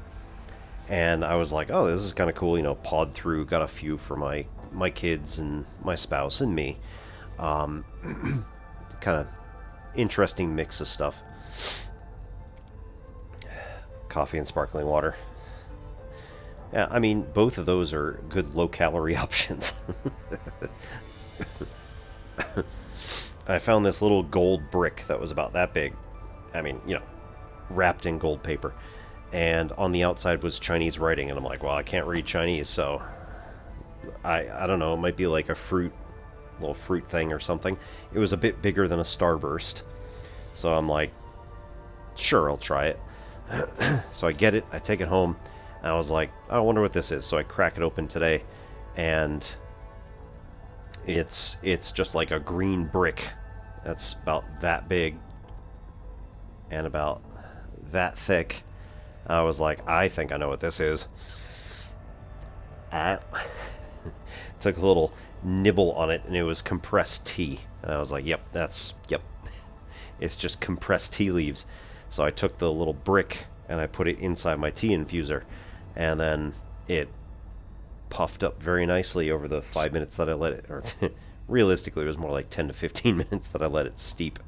And I was like, oh, this is kind of cool, you know, pawed through, got a few for my kids and my spouse and me. Kind of interesting mix of stuff. Coffee and sparkling water. Yeah, I mean, both of those are good low-calorie options. I found this little gold brick that was about that big. I mean, you know, wrapped in gold paper. And on the outside was Chinese writing, and I'm like, well, I can't read Chinese, so I don't know, it might be like a little fruit thing or something. It was a bit bigger than a Starburst, so I'm like, sure, I'll try it. So I get it, I take it home, and I was like, I wonder what this is. So I crack it open today, and it's just like a green brick that's about that big and about that thick. I was like, I think I know what this is. Took a little nibble on it, and it was compressed tea. And I was like, yep. It's just compressed tea leaves. So I took the little brick, and I put it inside my tea infuser. And then it puffed up very nicely over the 5 minutes that I let it, or realistically it was more like 10 to 15 minutes that I let it steep.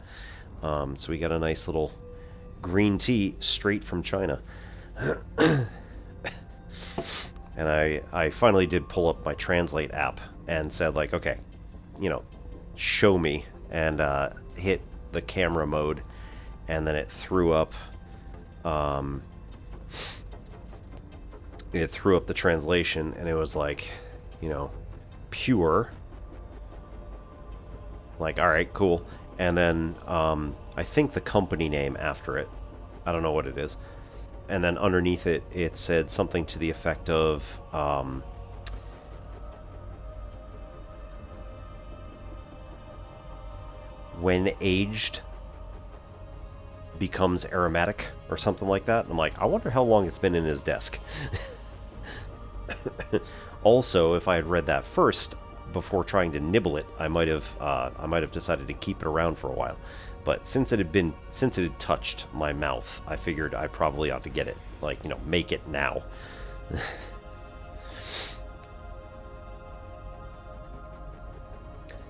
So we got a nice little green tea straight from China. And I finally did pull up my Translate app and said, like, okay, you know, show me, and hit the camera mode, and then it threw up the translation, and it was like, you know, pure. Like, alright, cool. And then I think the company name after it, I don't know what it is. And then underneath it, it said something to the effect of when aged becomes aromatic or something like that. And I'm like, I wonder how long it's been in his desk. Also, if I had read that first before trying to nibble it, I might have decided to keep it around for a while. But since it had touched my mouth, I figured I probably ought to get it. like, you know, make it now.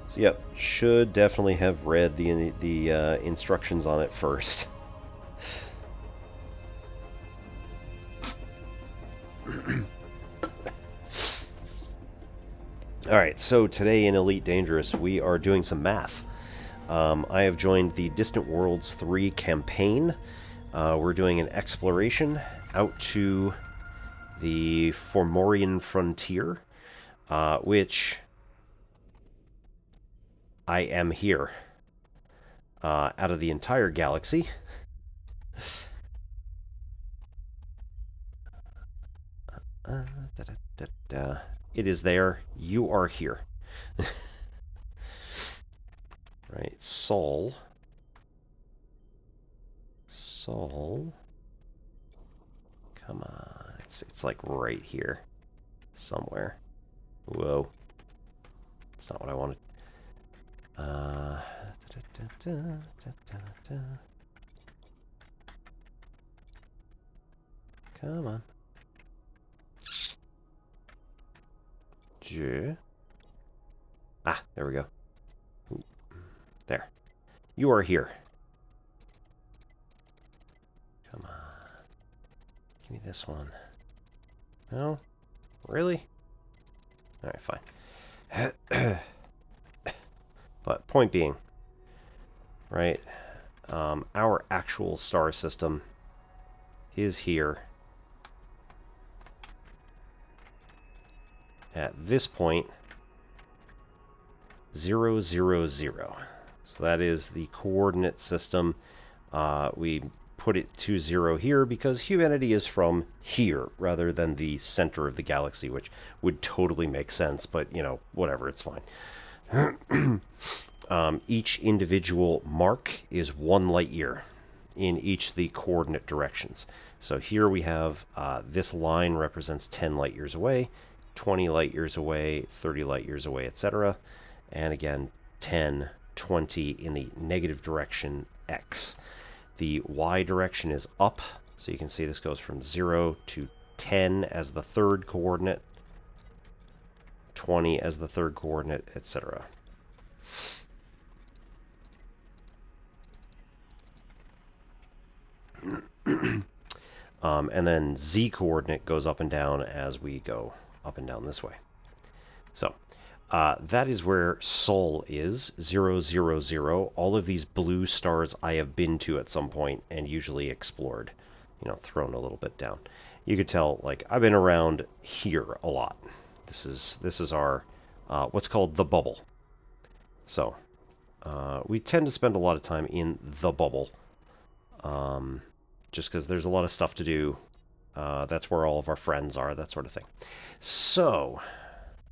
So yep, should definitely have read the instructions on it first. Alright, so today in Elite Dangerous we are doing some math. I have joined the Distant Worlds 3 campaign. We're doing an exploration out to the Fomorian frontier, which I am here. Out of the entire galaxy. It is there. You are here. Right, Sol. Come on. It's like right here. Somewhere. Whoa. That's not what I wanted. Come on. Ah, there we go. Ooh. There. You are here. Come on. Give me this one. No? Really? Alright, fine. But point being, right, our actual star system is here. At this point, 0, 0, 0. So that is the coordinate system. We put it to 0 here because humanity is from here rather than the center of the galaxy, which would totally make sense, but, you know, whatever, it's fine. Each individual mark is 1 light year in each of the coordinate directions. So here we have this line represents 10 light years away, 20 light years away, 30 light years away, etc. And again, 10, 20 in the negative direction, x. The y direction is up, so you can see this goes from 0 to 10 as the third coordinate, 20 as the third coordinate, etc. And then z coordinate goes up and down as we go up and down this way. So that is where Sol is, 0, 0, 0. All of these blue stars I have been to at some point and usually explored, you know, thrown a little bit down. You could tell, like, I've been around here a lot. This is our what's called the bubble. So we tend to spend a lot of time in the bubble, just because there's a lot of stuff to do. That's where all of our friends are, that sort of thing. So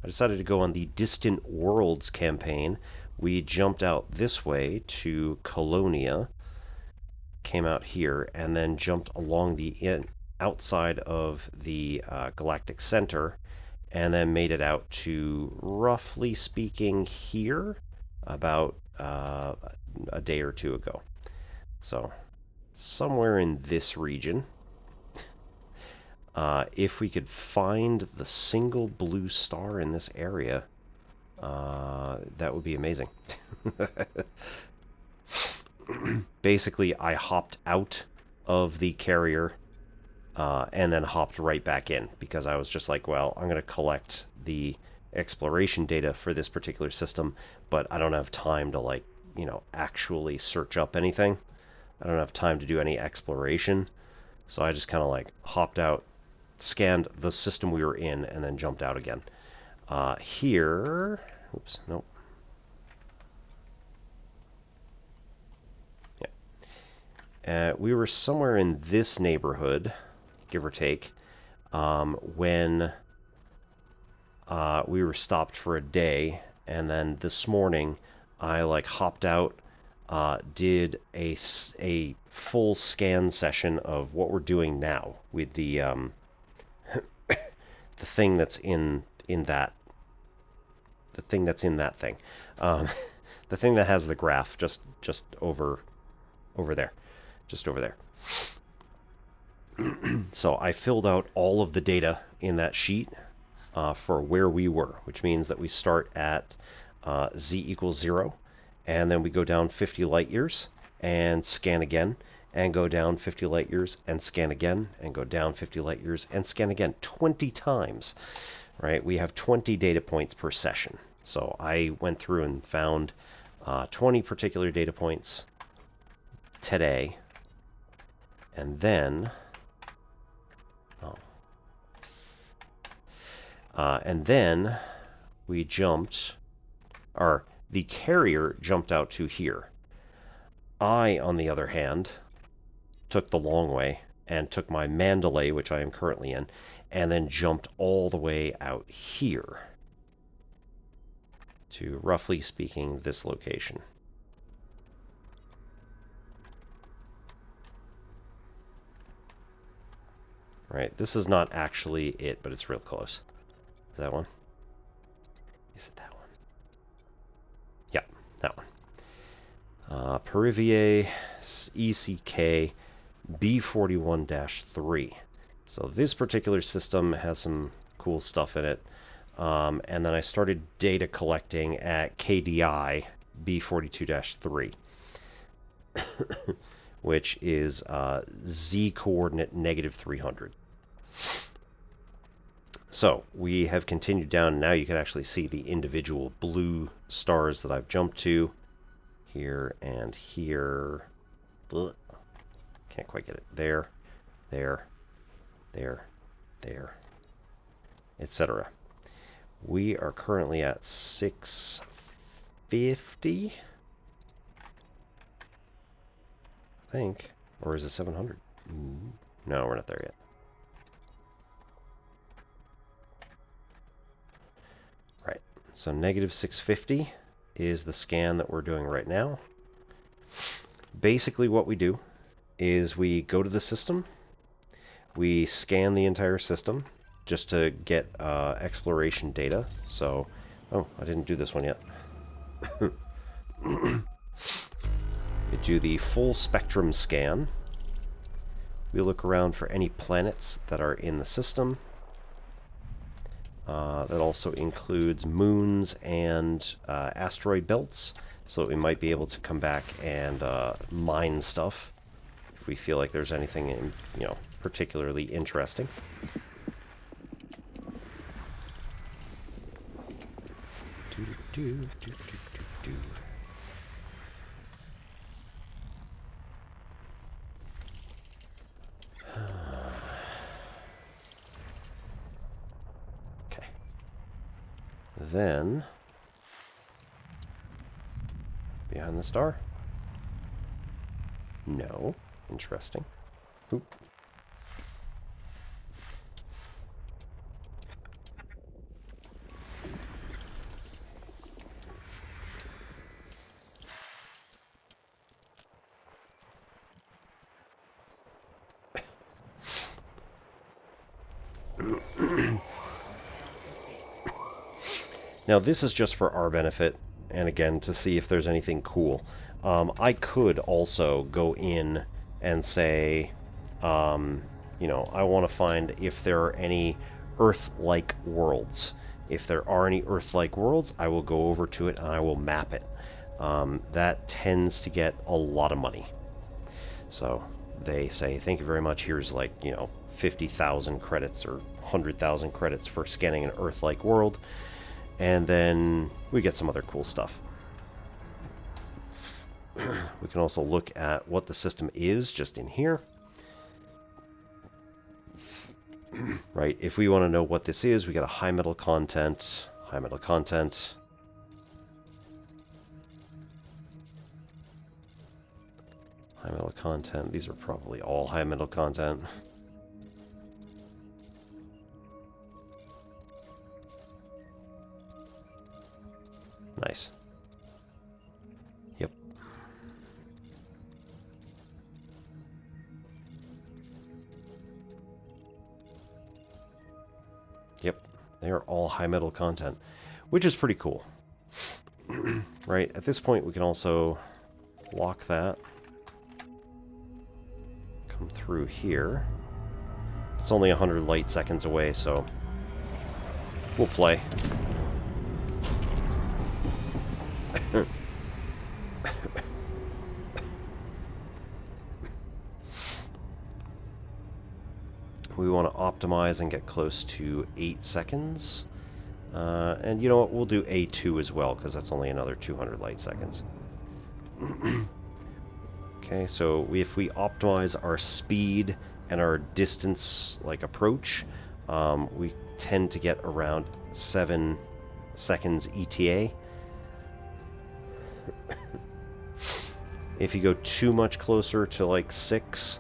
I decided to go on the Distant Worlds campaign. We jumped out this way to Colonia, came out here, and then jumped along the outside of the galactic center, and then made it out to, roughly speaking, here about a day or two ago. So somewhere in this region. If we could find the single blue star in this area, that would be amazing. Basically, I hopped out of the carrier and then hopped right back in because I was just like, well, I'm going to collect the exploration data for this particular system, but I don't have time to, like, you know, actually search up anything. I don't have time to do any exploration. So I just kind of like hopped out, scanned the system we were in, and then jumped out again. Here, oops, nope. Yeah. We were somewhere in this neighborhood, give or take, when we were stopped for a day, and then this morning I like hopped out, did a full scan session of what we're doing now with the the thing that's in that thing, the thing that has the graph just over there, just over there. So I filled out all of the data in that sheet for where we were, which means that we start at z equals 0, and then we go down 50 light years and scan again, and go down 50 light years and scan again, and go down 50 light years and scan again 20 times. Right? We have 20 data points per session. So I went through and found 20 particular data points today, and then we jumped, or the carrier jumped out to here. I, on the other hand, took the long way and took my Mandalay, which I am currently in, and then jumped all the way out here to, roughly speaking, this location. Right, this is not actually it, but it's real close. Is that one? Is it that one? Yeah, that one. Perivier ECK B41-3. So this particular system has some cool stuff in it. And then I started data collecting at KDI B42-3, which is Z coordinate -300. So we have continued down. Now you can actually see the individual blue stars that I've jumped to here and here. Ugh. Can't quite get it. There, there, there, there, etc. We are currently at 650, I think. Or is it 700? No, we're not there yet. Right. So -650 is the scan that we're doing right now. Basically what we do is we go to the system, we scan the entire system just to get exploration data. So, oh, I didn't do this one yet. We do the full spectrum scan. We look around for any planets that are in the system. That also includes moons and asteroid belts, so we might be able to come back and mine stuff if we feel like there's anything particularly interesting. Okay. Then, behind the star? No. Interesting. Oop. Now this is just for our benefit, and again, to see if there's anything cool. I could also go in and say, I want to find if there are any Earth-like worlds. If there are any Earth-like worlds, I will go over to it and I will map it. That tends to get a lot of money. So they say, thank you very much, here's 50,000 credits or 100,000 credits for scanning an Earth-like world. And then we get some other cool stuff. We can also look at what the system is just in here. Right, if we want to know what this is, we got a high metal content, high metal content. High metal content, these are probably all high metal content. Nice. Yep. Yep, they are all high metal content, which is pretty cool. Right, at this point we can also lock that. Come through here. It's only 100 light seconds away, so we'll play. We want to optimize and get close to 8 seconds. And you know what, we'll do A2 as well, because that's only another 200 light seconds. Okay, so if we optimize our speed and our distance, like approach, we tend to get around 7 seconds ETA. If you go too much closer to like 6,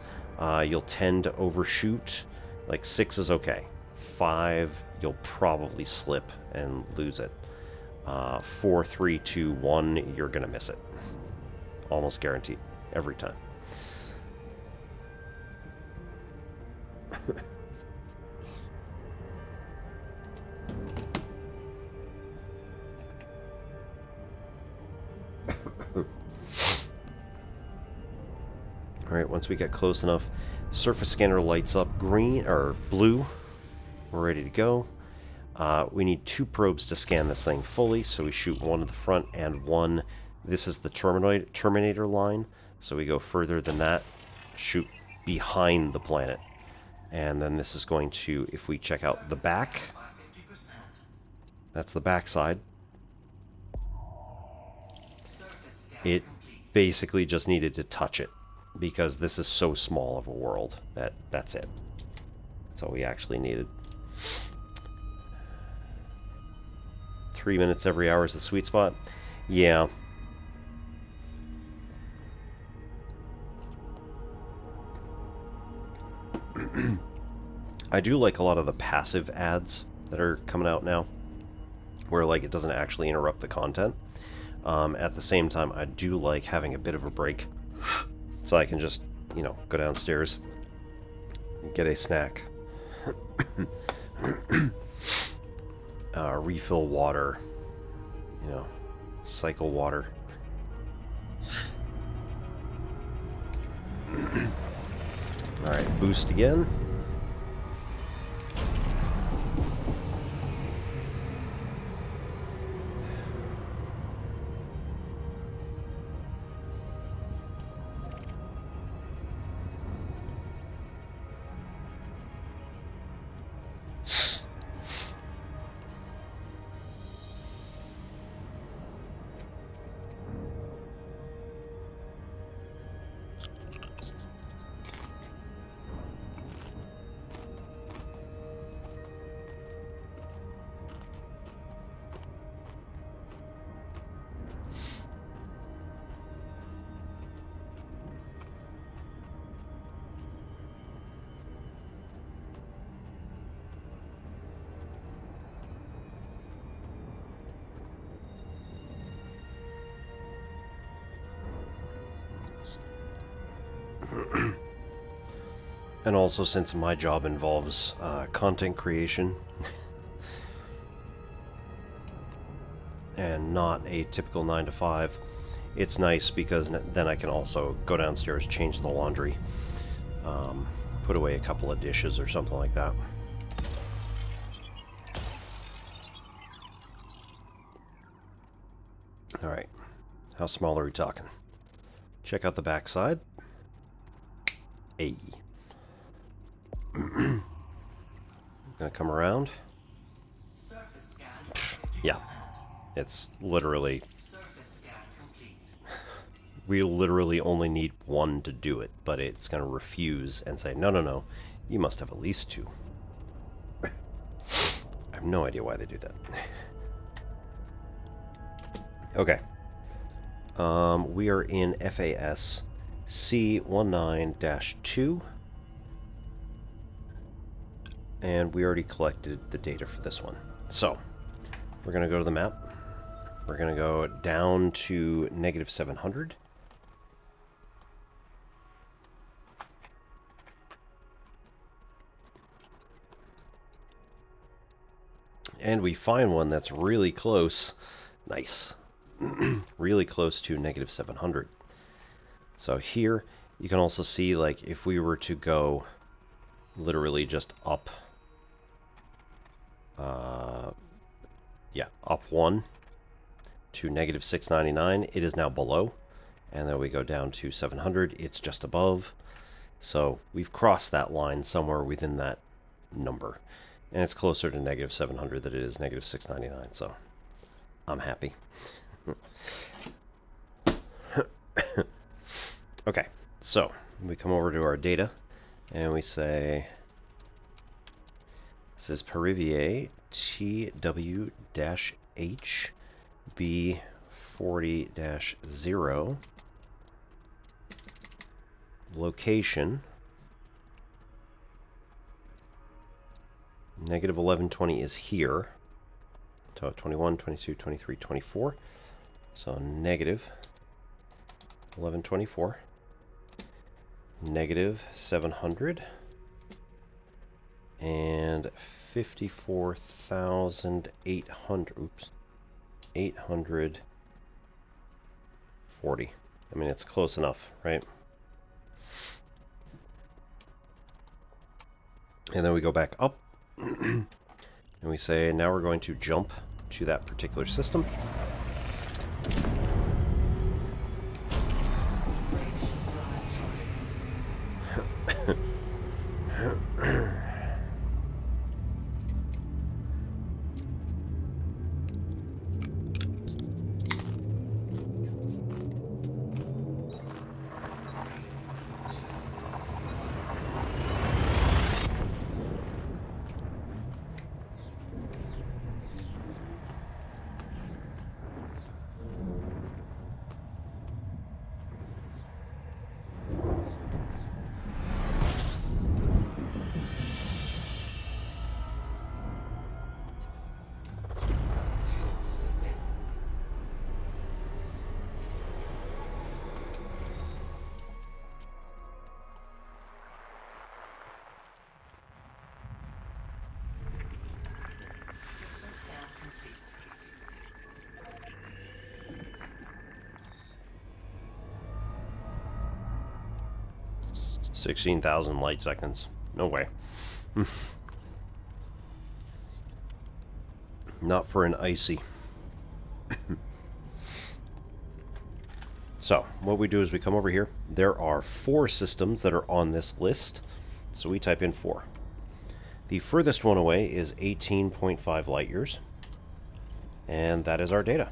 you'll tend to overshoot. Like 6 is okay. 5, you'll probably slip and lose it. 4, 3, 2, 1, you're gonna miss it. Almost guaranteed. Every time. Alright, once we get close enough, surface scanner lights up green or blue. We're ready to go. We need 2 probes to scan this thing fully, so we shoot one at the front and one. This is the terminator line, so we go further than that, shoot behind the planet. And then this is going to, if we check out the back, that's the back side. It basically just needed to touch it, because this is so small of a world that that's it. That's all we actually needed. 3 minutes every hour is the sweet spot. Yeah. I do like a lot of the passive ads that are coming out now, where like it doesn't actually interrupt the content. At the same time, I do like having a bit of a break, so I can just, you know, go downstairs, get a snack, refill water, you know, cycle water. Alright, boost again. And also, since my job involves content creation and not a typical 9 to 5, it's nice because then I can also go downstairs, change the laundry, put away a couple of dishes or something like that. Alright, how small are we talking? Check out the back side. Hey. Gonna come around. Surface scan. Yeah, it's literally. Surface scan complete. We literally only need one to do it, but it's gonna refuse and say, no, no, no, you must have at least 2. I have no idea why they do that. Okay. We are in FAS C19-2. And we already collected the data for this one. So, we're going to go to the map. We're going to go down to -700. And we find one that's really close. Nice. Really close to -700. So here, you can also see, like, if we were to go literally just up, up 1 to negative 699. It is now below, and then we go down to 700. It's just above. So we've crossed that line somewhere within that number, and it's closer to negative 700 than it is negative 699. So I'm happy. Okay, so we come over to our data, and we say, this is Perivier TW-H B40-0, location, negative 1120 is here, 21, 22, 23, 24, so negative 1124, negative 700, and 54,800, 840. I mean, it's close enough, right? And then we go back up, and we say, now we're going to jump to that particular system. Fuel slipping. System scan complete. 16,000 light seconds. No way. Not for an icy. So, what we do is we come over here. There are 4 systems that are on this list. So we type in 4. The furthest one away is 18.5 light years. And that is our data.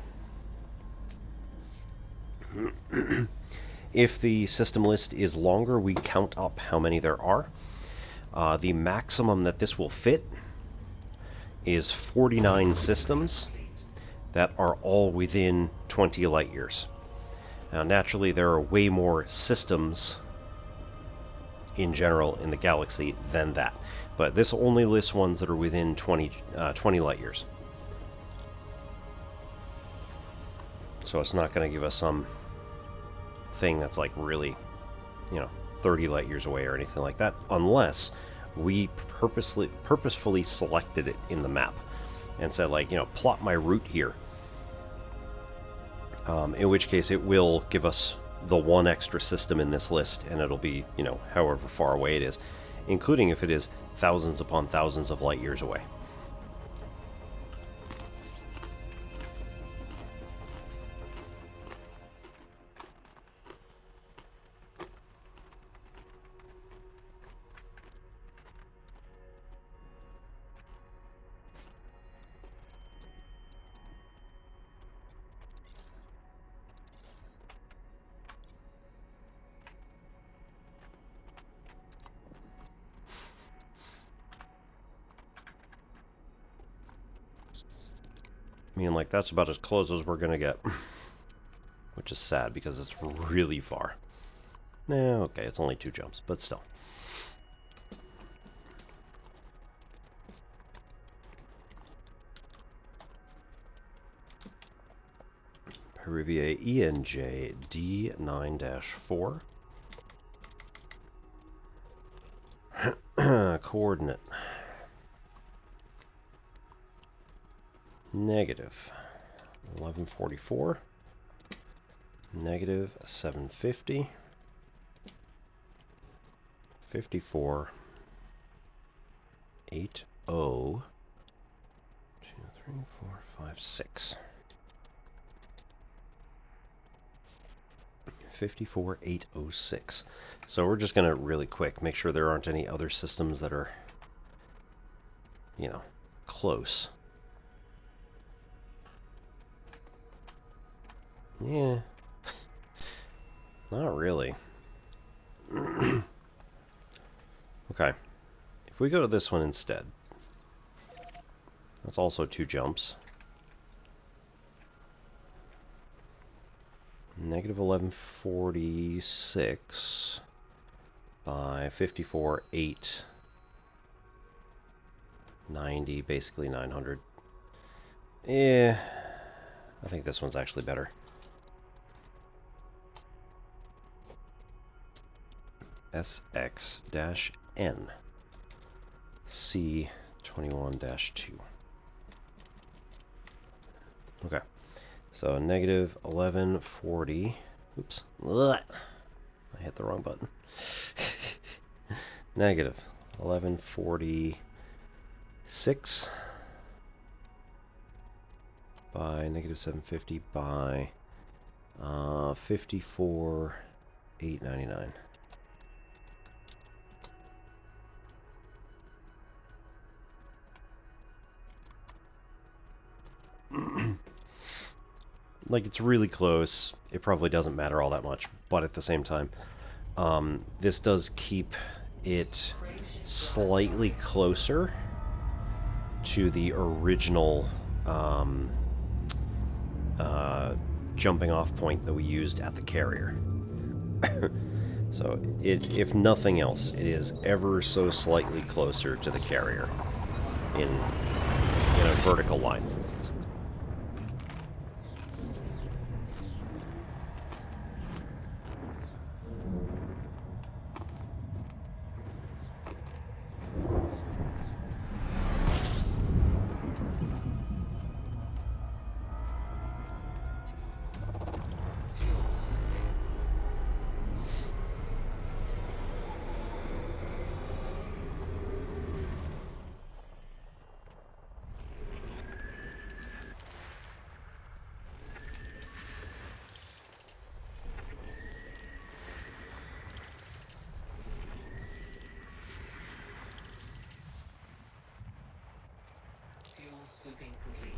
If the system list is longer, we count up how many there are. The maximum that this will fit is 49 systems that are all within 20 light years. Now, naturally, there are way more systems in general in the galaxy than that, but this only lists ones that are within 20 light years. So it's not going to give us some thing that's like really, 30 light years away or anything like that, unless we purposefully selected it in the map and said, like, plot my route here. In which case it will give us the one extra system in this list, and it'll be, however far away it is, including if it is thousands upon thousands of light years away. I mean, like, that's about as close as we're gonna get. Which is sad, because it's really far. Nah, okay, it's only 2 jumps, but still. Perivier ENJ D9-4. Coordinate. Negative 1144, negative 750, 54, 8, 0, 2, 3, 4, 5, 6. 54806. So we're just going to really quick make sure there aren't any other systems that are, you know, close. Yeah. Not really. Okay. If we go to this one instead, that's also 2 jumps. Negative 1146 by 54, 8, 90, basically 900. Yeah, I think this one's actually better. SX-N C21-2. Okay. So negative 1140. Oops. Ugh. I hit the wrong button. Negative 1146 by negative 750 by 54 899. Like, it's really close. It probably doesn't matter all that much, but at the same time, this does keep it slightly closer to the original jumping off point that we used at the carrier. So, if nothing else, it is ever so slightly closer to the carrier in a vertical line. Fuel scooping complete.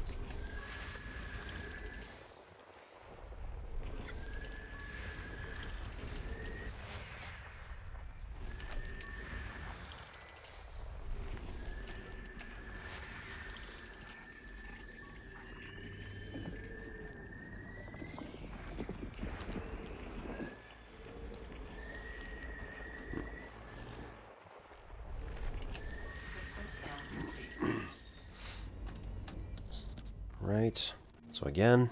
System scan complete. Right, so again,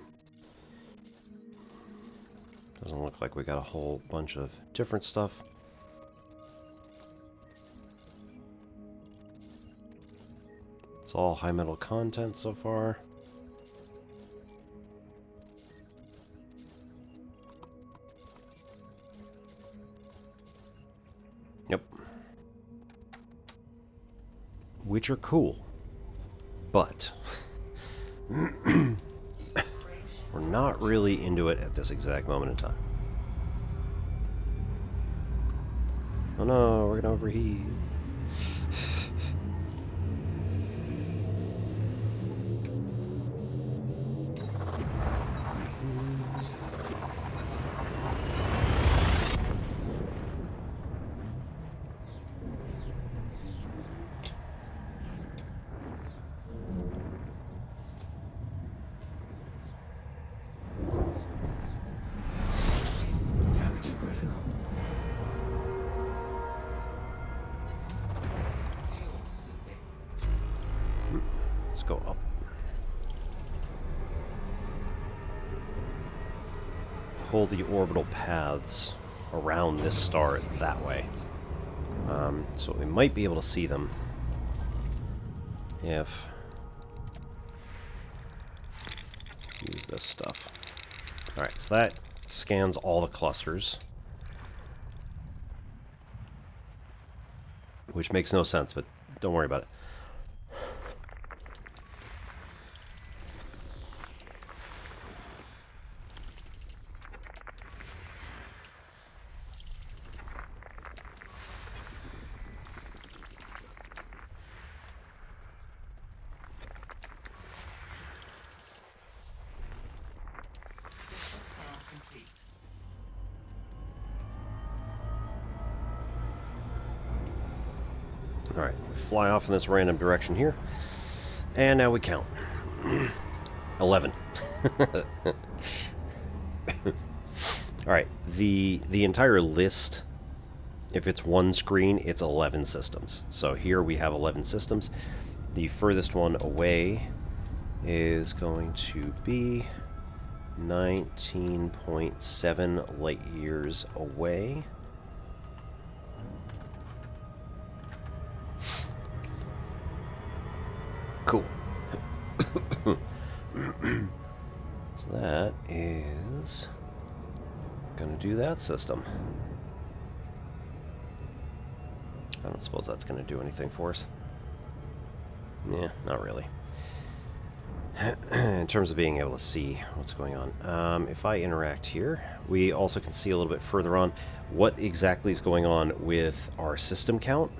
doesn't look like we got a whole bunch of different stuff. It's all high metal content so far. Yep. Which are cool, but we're not really into it at this exact moment in time. Oh no, we're gonna overheat. Temperature critical. Fuel scooping. Let's go up. Pull the orbital paths around this star that way. So we might be able to see them if use this stuff. Alright, so that scans all the clusters, which makes no sense, but don't worry about it. Alright, fly off in this random direction here. And now we count. 11. Alright, the entire list, if it's one screen, it's 11 systems. So here we have 11 systems. The furthest one away is going to be 19.7 light years away. Cool. So that is going to do that system. I don't suppose that's going to do anything for us. Yeah, not really. In terms of being able to see what's going on. If I interact here, we also can see a little bit further on what exactly is going on with our system count.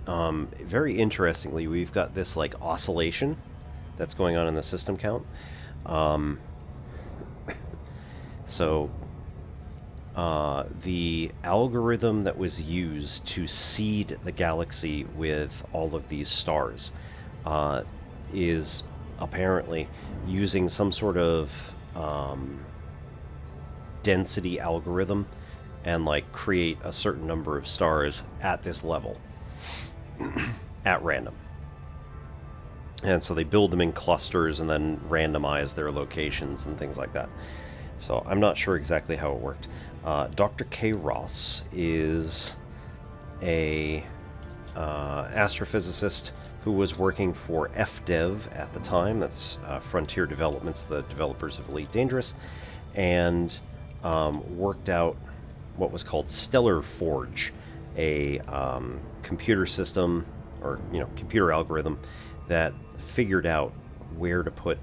Very interestingly, we've got this like oscillation that's going on in the system count. So the algorithm that was used to seed the galaxy with all of these stars is apparently using some sort of density algorithm and like create a certain number of stars at this level at random. And so they build them in clusters and then randomize their locations and things like that. So I'm not sure exactly how it worked. Dr. K. Ross is a astrophysicist who was working for FDev at the time. That's Frontier Developments, the developers of Elite Dangerous, and worked out what was called Stellar Forge, a computer system or computer algorithm that figured out where to put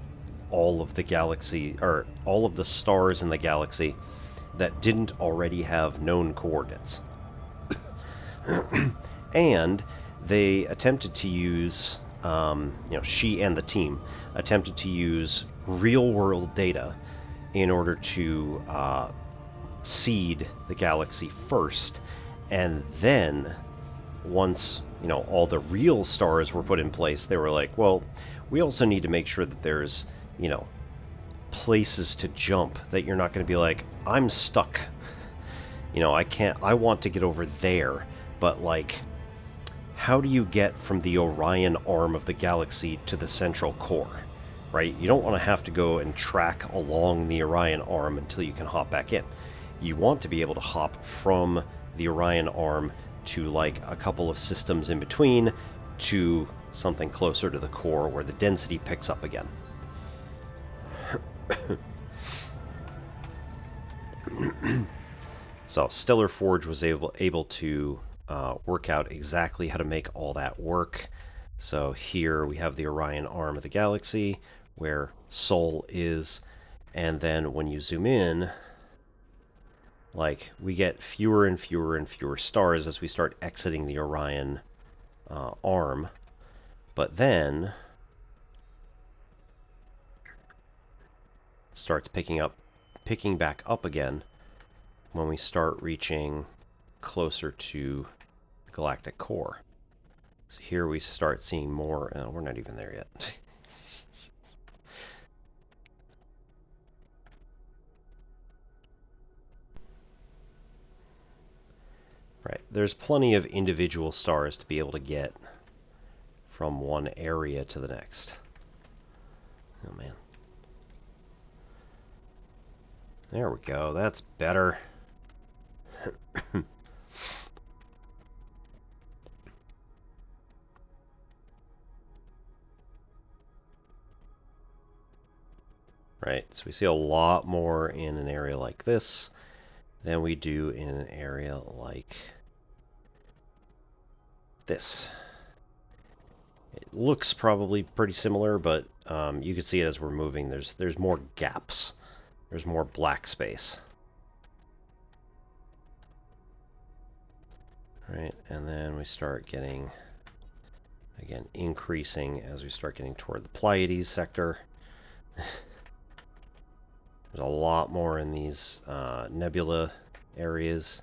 all of the galaxy or all of the stars in the galaxy that didn't already have known coordinates. And they attempted to use, she and the team attempted to use real-world data in order to seed the galaxy first, and then once all the real stars were put in place, they were like, well, we also need to make sure that there's places to jump, that you're not going to be like, I'm stuck, I want to get over there, but like, how do you get from the Orion arm of the galaxy to the central core, right? You don't want to have to go and track along the Orion arm until you can hop back in. You want to be able to hop from the Orion arm to like a couple of systems in between to something closer to the core where the density picks up again. So Stellar Forge was able to work out exactly how to make all that work. So here we have the Orion arm of the galaxy where Sol is, and then when you zoom in, like, we get fewer and fewer and fewer stars as we start exiting the Orion arm, but then starts picking back up again when we start reaching closer to the galactic core. So here we start seeing more. We're not even there yet. Right, there's plenty of individual stars to be able to get from one area to the next. Oh man. There we go, that's better. Right, so we see a lot more in an area like this than we do in an area like this. It looks probably pretty similar, but you can see it as we're moving. There's more gaps. There's more black space. Right, and then we start getting, again, increasing as we start getting toward the Pleiades sector. There's a lot more in these nebula areas.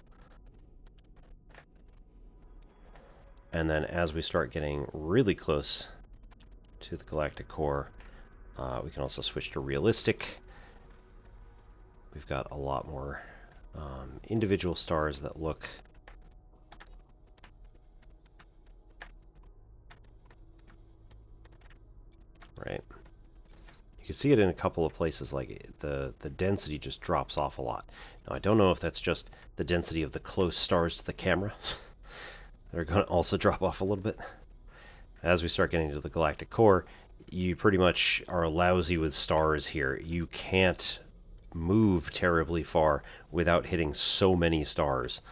And then as we start getting really close to the galactic core, we can also switch to realistic. We've got a lot more individual stars that look right. You can see it in a couple of places, like the density just drops off a lot. Now I don't know if that's just the density of the close stars to the camera. They're going to also drop off a little bit. As we start getting to the galactic core, you pretty much are lousy with stars here. You can't move terribly far without hitting so many stars.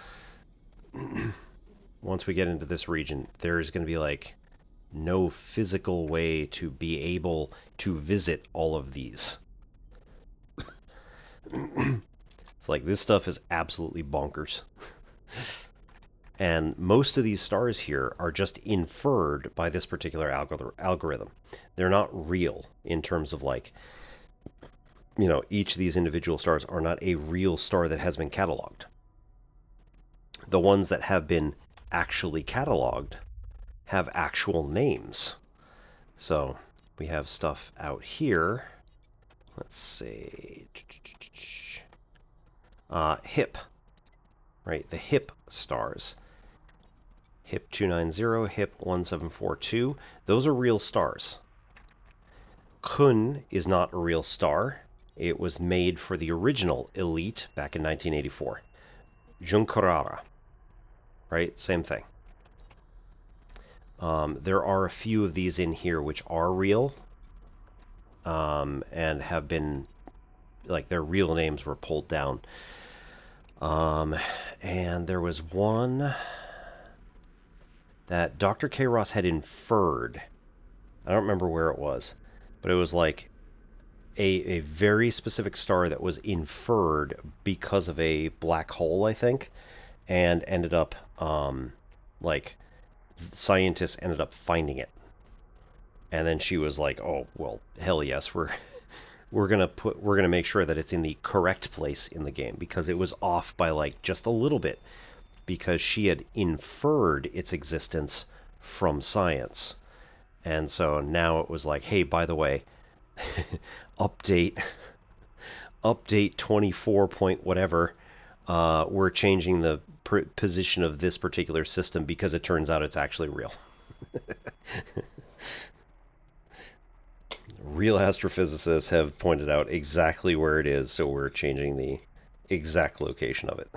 Once we get into this region, there's going to be like no physical way to be able to visit all of these. It's like this stuff is absolutely bonkers. And most of these stars here are just inferred by this particular algorithm. They're not real in terms of like, you know, each of these individual stars are not a real star that has been cataloged. The ones that have been actually cataloged have actual names. So we have stuff out here. Let's see. HIP, right? The HIP stars. HIP 290, HIP 1742. Those are real stars. Kun is not a real star. It was made for the original Elite back in 1984. Junkarara, right? Same thing. There are a few of these in here which are real, and have been, like, their real names were pulled down. And there was one that Dr. K. Ross had inferred. I don't remember where it was, but it was like a very specific star that was inferred because of a black hole, I think, and ended up, like, scientists ended up finding it. And then she was like, "Oh, well, hell yes, we're gonna make sure that it's in the correct place in the game," because it was off by like just a little bit, because she had inferred its existence from science. And so now it was like, hey, by the way, update 24 point whatever, we're changing the position of this particular system because it turns out it's actually real. Real astrophysicists have pointed out exactly where it is, so we're changing the exact location of it.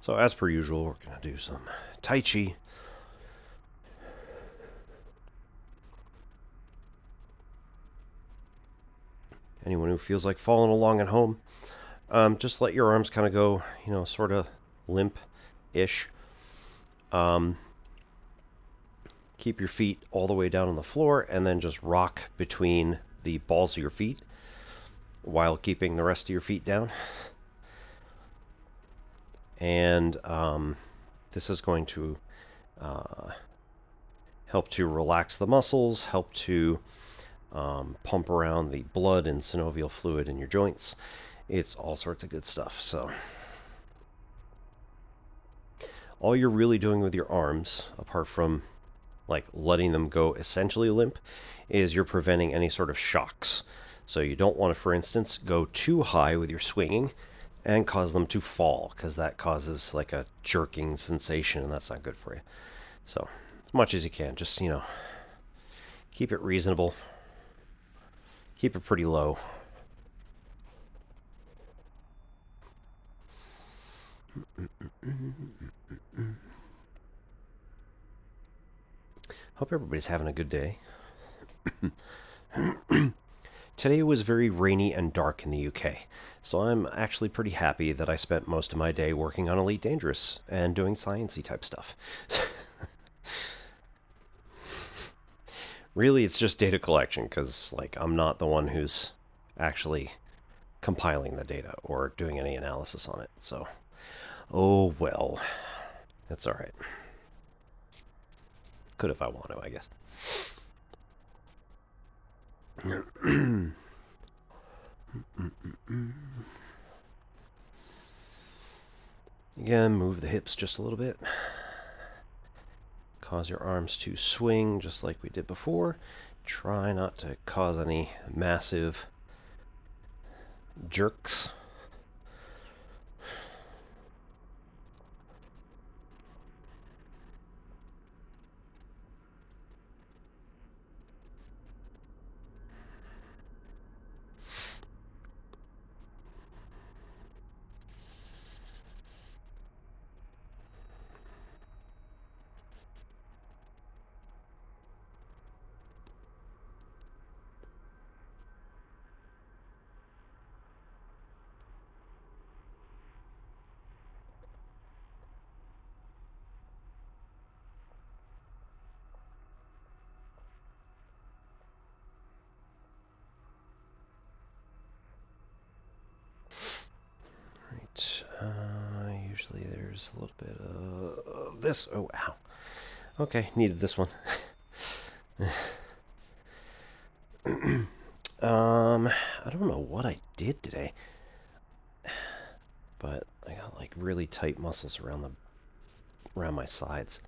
So as per usual, we're going to do some Tai Chi. Anyone who feels like falling along at home, just let your arms kind of go, you know, sort of limp-ish. Keep your feet all the way down on the floor, and then just rock between the balls of your feet while keeping the rest of your feet down. And this is going to help to relax the muscles, help to pump around the blood and synovial fluid in your joints. It's all sorts of good stuff. So all you're really doing with your arms, apart from like letting them go essentially limp, is you're preventing any sort of shocks. So you don't want to, for instance, go too high with your swinging and cause them to fall, because that causes like a jerking sensation, and that's not good for you. So as much as you can, just, you know, keep it reasonable, keep it pretty low. Hope everybody's having a good day. Today was very rainy and dark in the UK, so I'm actually pretty happy that I spent most of my day working on Elite Dangerous and doing science-y type stuff. Really, it's just data collection, because like I'm not the one who's actually compiling the data or doing any analysis on it, so oh well. That's alright. Could if I want to, I guess. Again, move the hips just a little bit. Cause your arms to swing just like we did before. Try not to cause any massive jerks. Usually there's a little bit of this. Oh, ow. Okay, needed this one. I don't know what I did today, but I got like really tight muscles around my sides.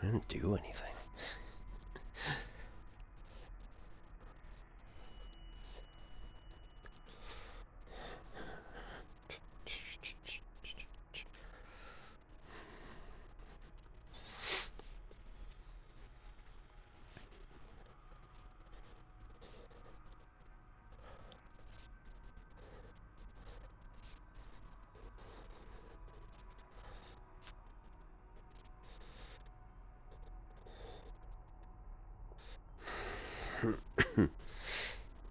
I didn't do anything.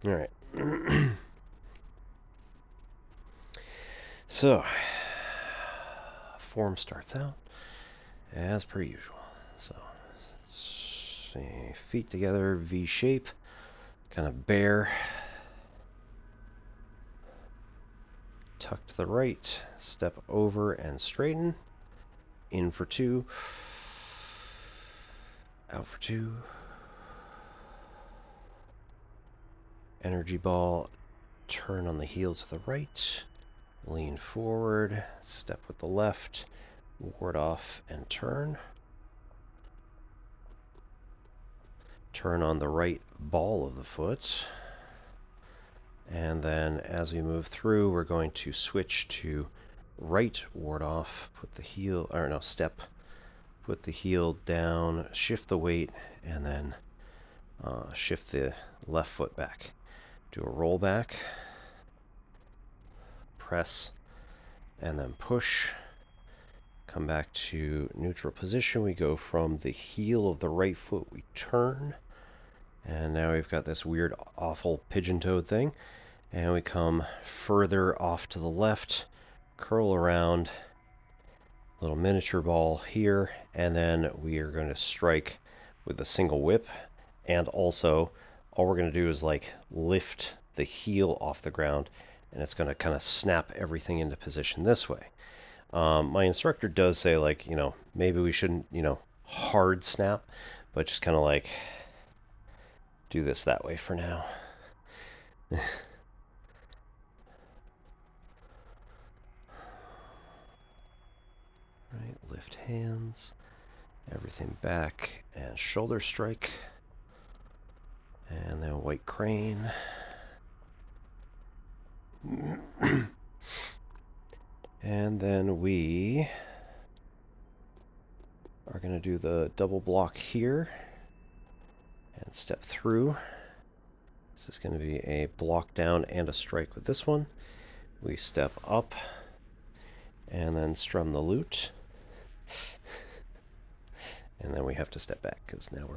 All right. So, form starts out as per usual. So, see, feet together, V shape, kind of bear. Tuck to the right, step over and straighten. In for 2, out for 2. Energy ball, turn on the heel to the right, lean forward, step with the left, ward off and turn. Turn on the right ball of the foot. And then as we move through, we're going to switch to right ward off, put the heel, or no, step, put the heel down, shift the weight, and then shift the left foot back. Do a roll back, press, and then push. Come back to neutral position. We go from the heel of the right foot, we turn, and now we've got this weird, awful pigeon-toed thing. And we come further off to the left, curl around, little miniature ball here, and then we are going to strike with a single whip. And also, all we're going to do is like lift the heel off the ground, and it's going to kind of snap everything into position this way. My instructor does say, like, you know, maybe we shouldn't, you know, hard snap, but just kind of like do this that way for now. Right, lift hands, everything back, and shoulder strike, and then white crane. And then we are going to do the double block here and step through. This is going to be a block down and a strike with this one. We step up And then strum the loot. And then we have to step back because now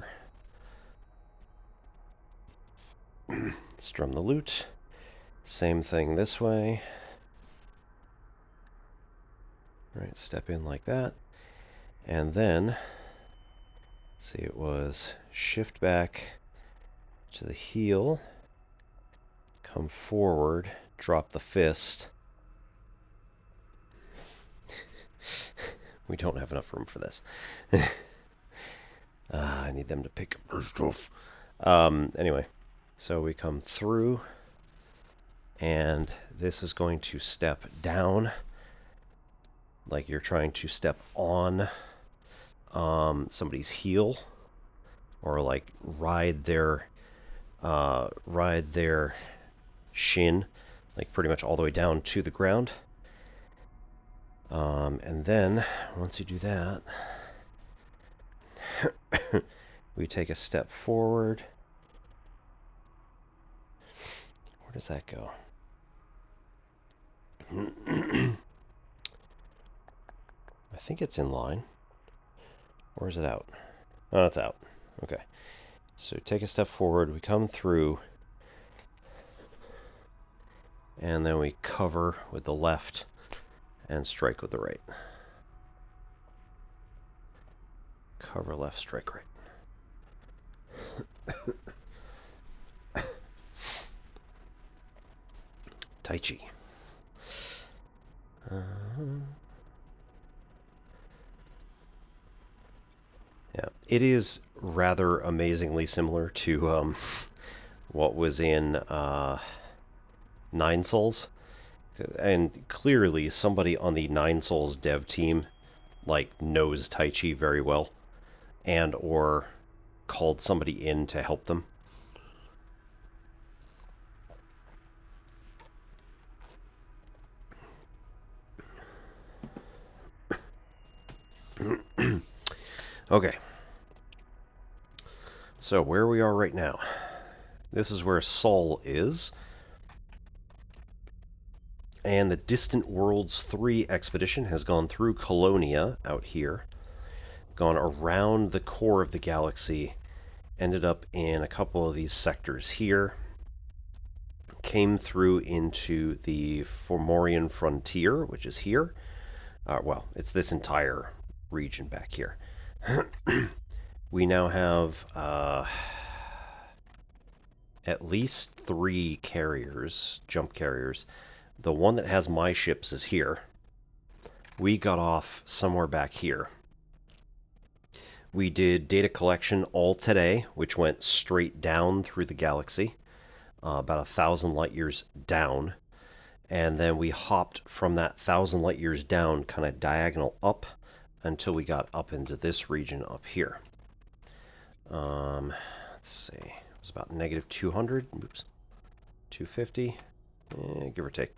we're strum the loot. Same thing this way. Right, step in like that. And then, see, it was shift back to the heel, come forward, drop the fist. We don't have enough room for this. I need them to pick up their stuff. Anyway, so we come through, and this is going to step down, like you're trying to step on somebody's heel, or like ride their shin, like pretty much all the way down to the ground. And then once you do that, we take a step forward. Where does that go? I think it's in line. Or is it out? Oh, it's out. Okay. So take a step forward, we come through, and then we cover with the left and strike with the right. Cover left, strike right. Tai Chi. Yeah, it is rather amazingly similar to what was in Nine Souls, and clearly somebody on the Nine Souls dev team like knows Tai Chi very well, and or called somebody in to help them. Okay. So where we are right now. This is where Sol is. And the Distant Worlds 3 expedition has gone through Colonia out here, gone around the core of the galaxy, ended up in a couple of these sectors here, came through into the Fomorian frontier, which is here. Well, it's this entire region back here. We now have at least 3 carriers, jump carriers. The one that has my ships is here. We got off somewhere back here. We did data collection all today, which went straight down through the galaxy, about 1,000 light years down. And then we hopped from that 1,000 light years down, kind of diagonal up, until we got up into this region up here. Let's see, it was about negative 200, oops, 250, give or take.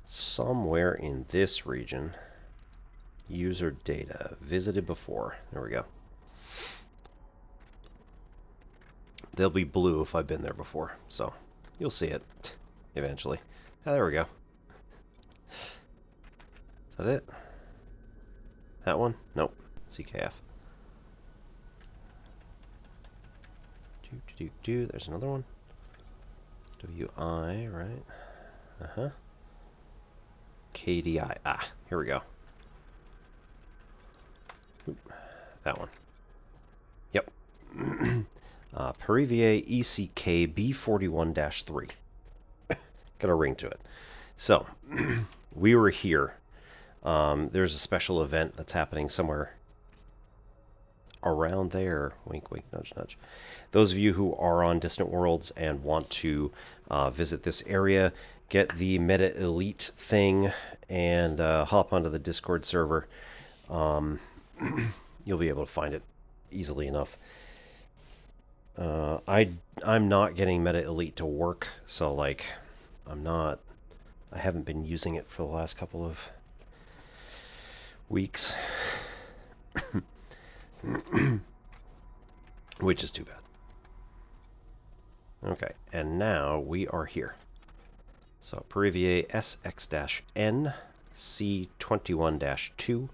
Somewhere in this region, user data, visited before, there we go. They'll be blue if I've been there before, so you'll see it eventually. Ah, there we go. Is that it? That one? Nope. CKF. There's another one. WI, right? Uh-huh. KDI. Ah, here we go. Oop, that one. Yep. Perivier ECK B41-3. Got a ring to it. So, we were here. There's a special event that's happening somewhere around there. Wink, wink, nudge, nudge. Those of you who are on Distant Worlds and want to visit this area, get the Meta Elite thing, and hop onto the Discord server. You'll be able to find it easily enough. I'm not getting Meta Elite to work, so like I haven't been using it for the last couple of weeks. Which is too bad. Okay, and now we are here. So Perivier SX-N C21-2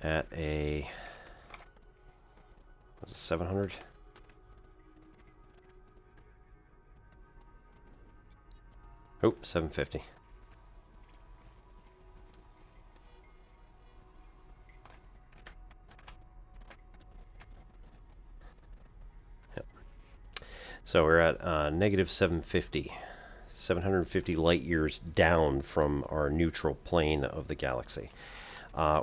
at a, was it 700? Oh, 750. Yep. So we're at negative 750. 750 light years down from our neutral plane of the galaxy.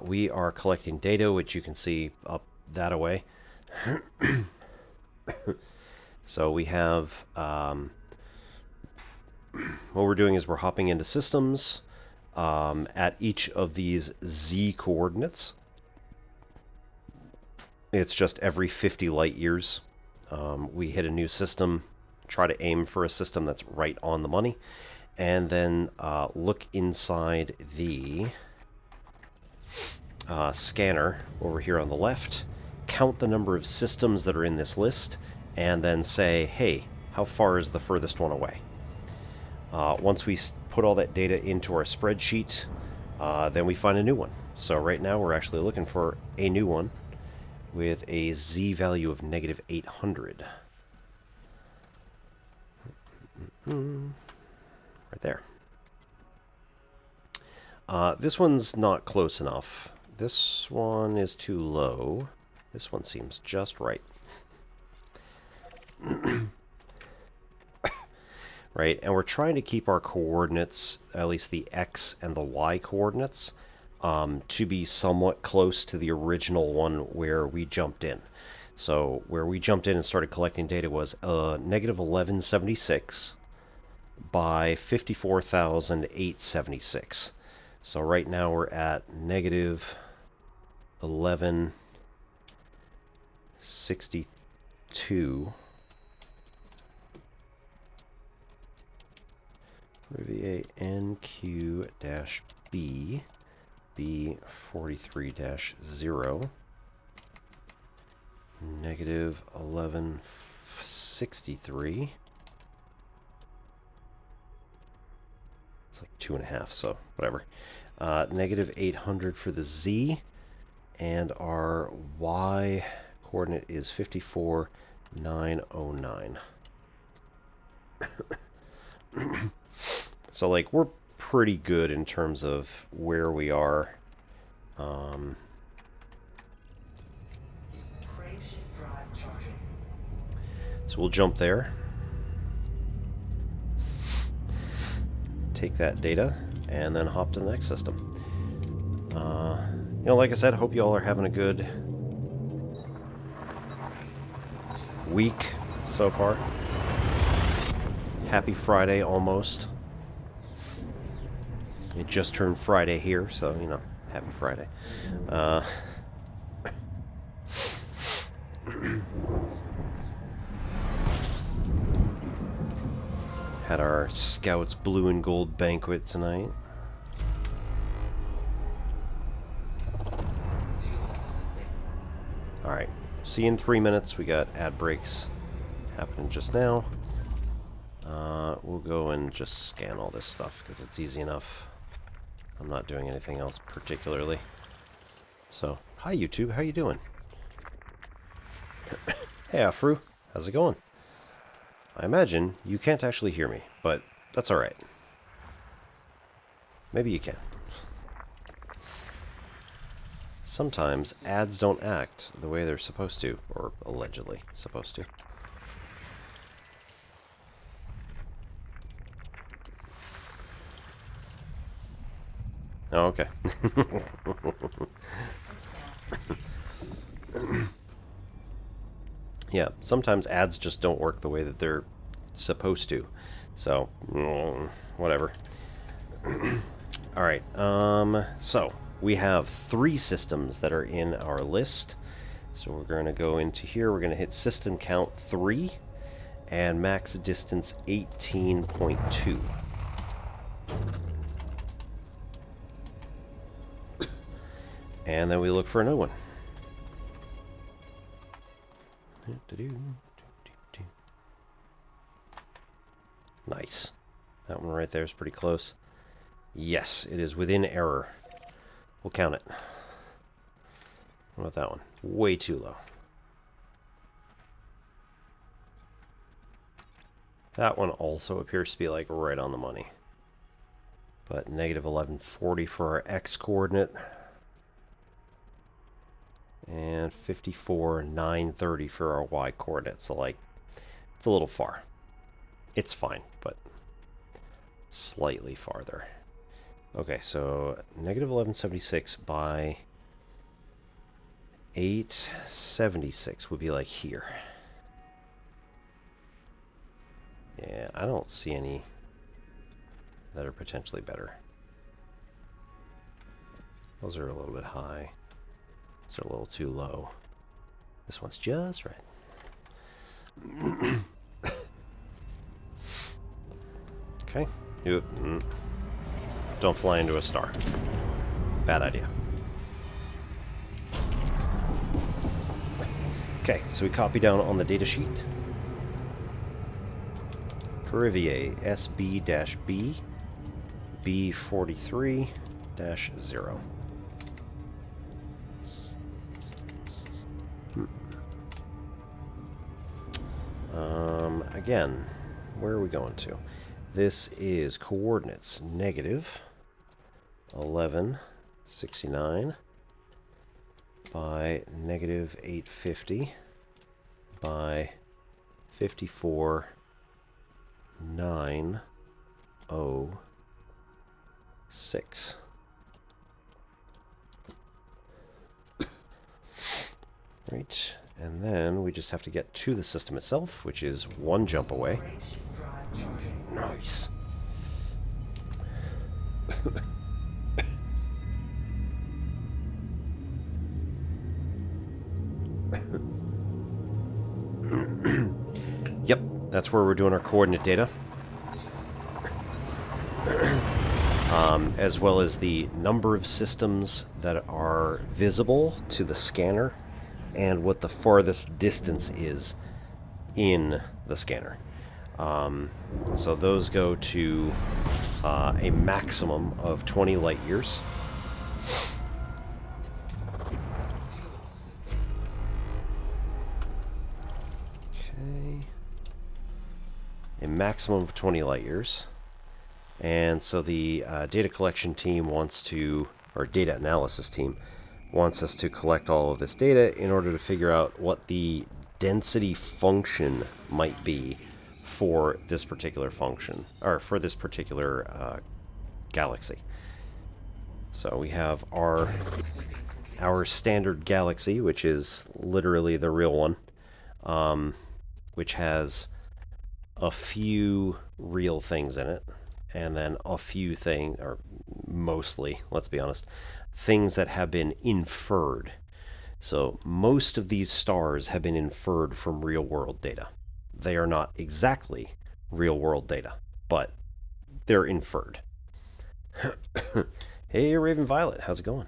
We are collecting data, which you can see up that away. So we have, what we're doing is we're hopping into systems at each of these Z coordinates. It's just every 50 light years. We hit a new system, try to aim for a system that's right on the money, and then look inside the scanner over here on the left, count the number of systems that are in this list, and then say, hey, how far is the furthest one away? Once we put all that data into our spreadsheet, then we find a new one. So right now we're actually looking for a new one with a Z value of negative 800. Right there. This one's not close enough. This one is too low. This one seems just right. Right, and we're trying to keep our coordinates, at least the X and the Y coordinates, to be somewhat close to the original one where we jumped in. So where we jumped in and started collecting data was negative 1176 by 54,876. So right now we're at negative 1162. Rivier NQ-B B43-0 negative 1163. It's like 2.5, so whatever. Negative 800 for the Z, and our Y coordinate is 54,909. So, like, we're pretty good in terms of where we are. Frameshift drive charging. So we'll jump there. Take that data, and then hop to the next system. You know, like I said, hope you all are having a good week so far. Happy Friday, almost. It just turned Friday here, so, you know, happy Friday. Had our Scouts Blue and Gold banquet tonight. Alright, see you in 3 minutes. We got ad breaks happening just now. We'll go and just scan all this stuff because it's easy enough. I'm not doing anything else particularly. So, hi YouTube, how you doing? Hey Afru, how's it going? I imagine you can't actually hear me, but that's alright. Maybe you can. Sometimes ads don't act the way they're supposed to, or allegedly supposed to. Oh, okay. Yeah, sometimes ads just don't work the way that they're supposed to. So, whatever. Alright, so we have 3 systems that are in our list. So we're going to go into here, we're going to hit system count 3 and max distance 18.2. And then we look for another one. Nice. That one right there is pretty close. Yes, it is within error. We'll count it. What about that one? Way too low. That one also appears to be like right on the money. But negative 1140 for our x coordinate. And 54,930 for our y coordinate. So like, it's a little far. It's fine, but slightly farther. Okay, so negative 1176 by 876 would be like here. Yeah, I don't see any that are potentially better. Those are a little bit high. Those are a little too low. This one's just right. Okay. Don't fly into a star. Bad idea. Okay, so we copy down on the data sheet. Perivier SB-B B43-0. Again, where are we going to? This is coordinates negative 1169 by negative 850 by 54,906. Right, and then we just have to get to the system itself, which is one jump away. Nice. Yep, that's where we're doing our coordinate data. As well as the number of systems that are visible to the scanner and what the farthest distance is in the scanner. So those go to a maximum of 20 light years. Okay. A maximum of 20 light years. And so the data collection team wants to, or data analysis team, wants us to collect all of this data in order to figure out what the density function might be for this particular function, or for this particular galaxy. So we have our standard galaxy, which is literally the real one, which has a few real things in it, and then a few things, or mostly, let's be honest, things that have been inferred. So most of these stars have been inferred from real-world data. They are not exactly real-world data, but they're inferred. Hey, Raven Violet, how's it going?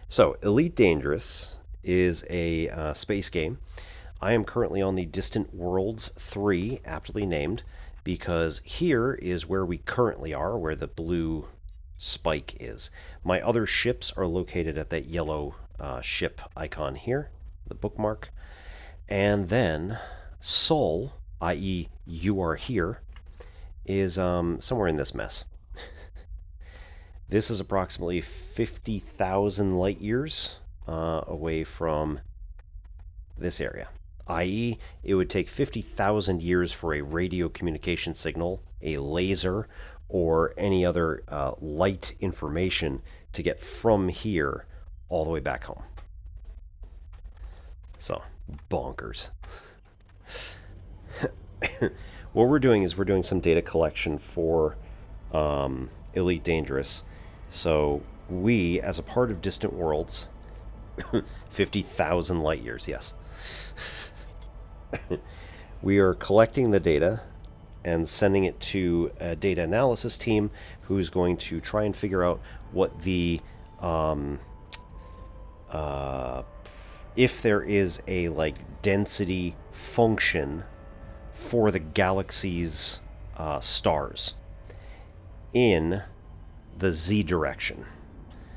So, Elite Dangerous is a space game. I am currently on the Distant Worlds 3, aptly named, because here is where we currently are, where the blue spike is. My other ships are located at that yellow ship icon here, the bookmark. And then Sol, i.e. you are here, is somewhere in this mess. This is approximately 50,000 light years away from this area. I.e., it would take 50,000 years for a radio communication signal, a laser, or any other light information to get from here all the way back home. So, bonkers. What we're doing is we're doing some data collection for Elite Dangerous. So we, as a part of Distant Worlds, 50,000 light years, yes. We are collecting the data and sending it to a data analysis team who's going to try and figure out what the if there is a like density function for the galaxy's stars in the z direction.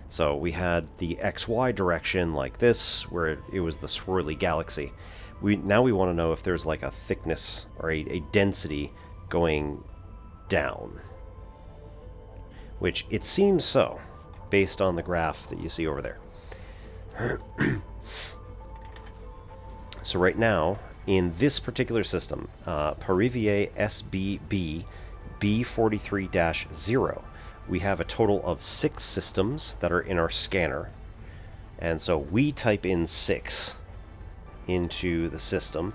So we had the XY direction like this, where it was the swirly galaxy. Now we want to know if there's like a thickness or a density going down. Which it seems so, based on the graph that you see over there. So right now, in this particular system, Parivier SBB B43-0, we have a total of 6 systems that are in our scanner. And so we type in 6 into the system.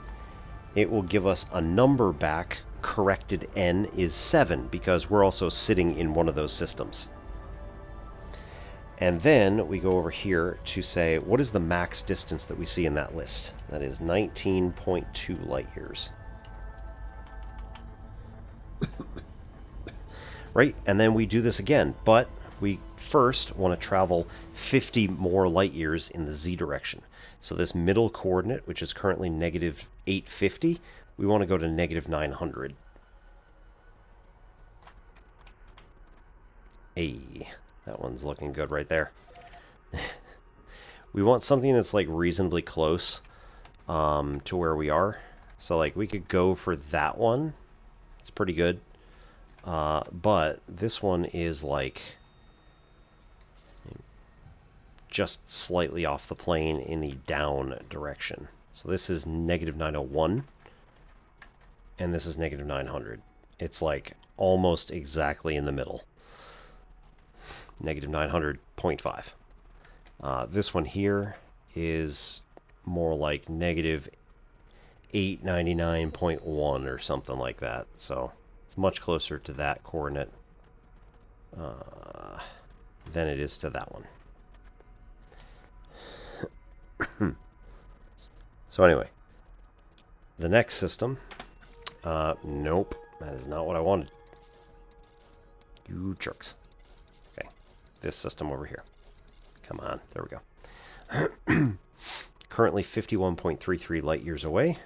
It will give us a number back. Corrected N is 7 because we're also sitting in one of those systems. And then we go over here to say, what is the max distance that we see in that list? That is 19.2 light years. Right, and then we do this again, but we first want to travel 50 more light years in the z direction. So this middle coordinate, which is currently negative 850, we want to go to negative 900. Hey, that one's looking good right there. We want something that's like reasonably close to where we are. So like we could go for that one. It's pretty good. But this one is like just slightly off the plane in the down direction. So this is negative 901 and this is negative 900. It's like almost exactly in the middle. Negative 900.5. This one here is more like negative 899.1 or something like that. So it's much closer to that coordinate than it is to that one. So anyway, the next system, nope, that is not what I wanted. You jerks. Okay, this system over here. Come on, there we go. Currently 51.33 light years away.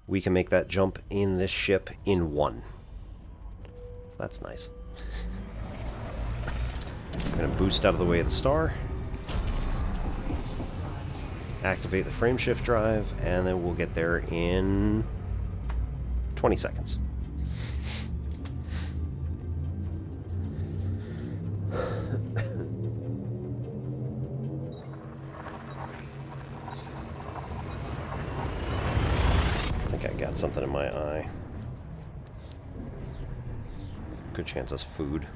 We can make that jump in this ship in 1. So that's nice. It's going to boost out of the way of the star. Activate the frameshift drive, and then we'll get there in 20 seconds. I think I got something in my eye. Good chance it's food.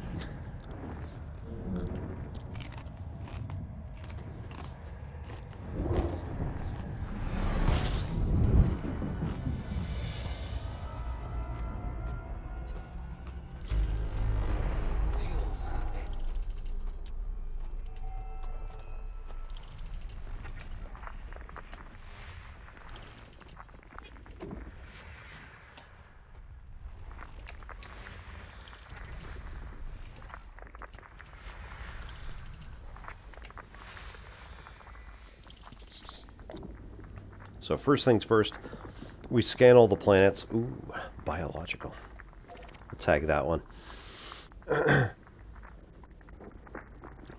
So first things first, we scan all the planets. Ooh, biological. We'll tag that one. We're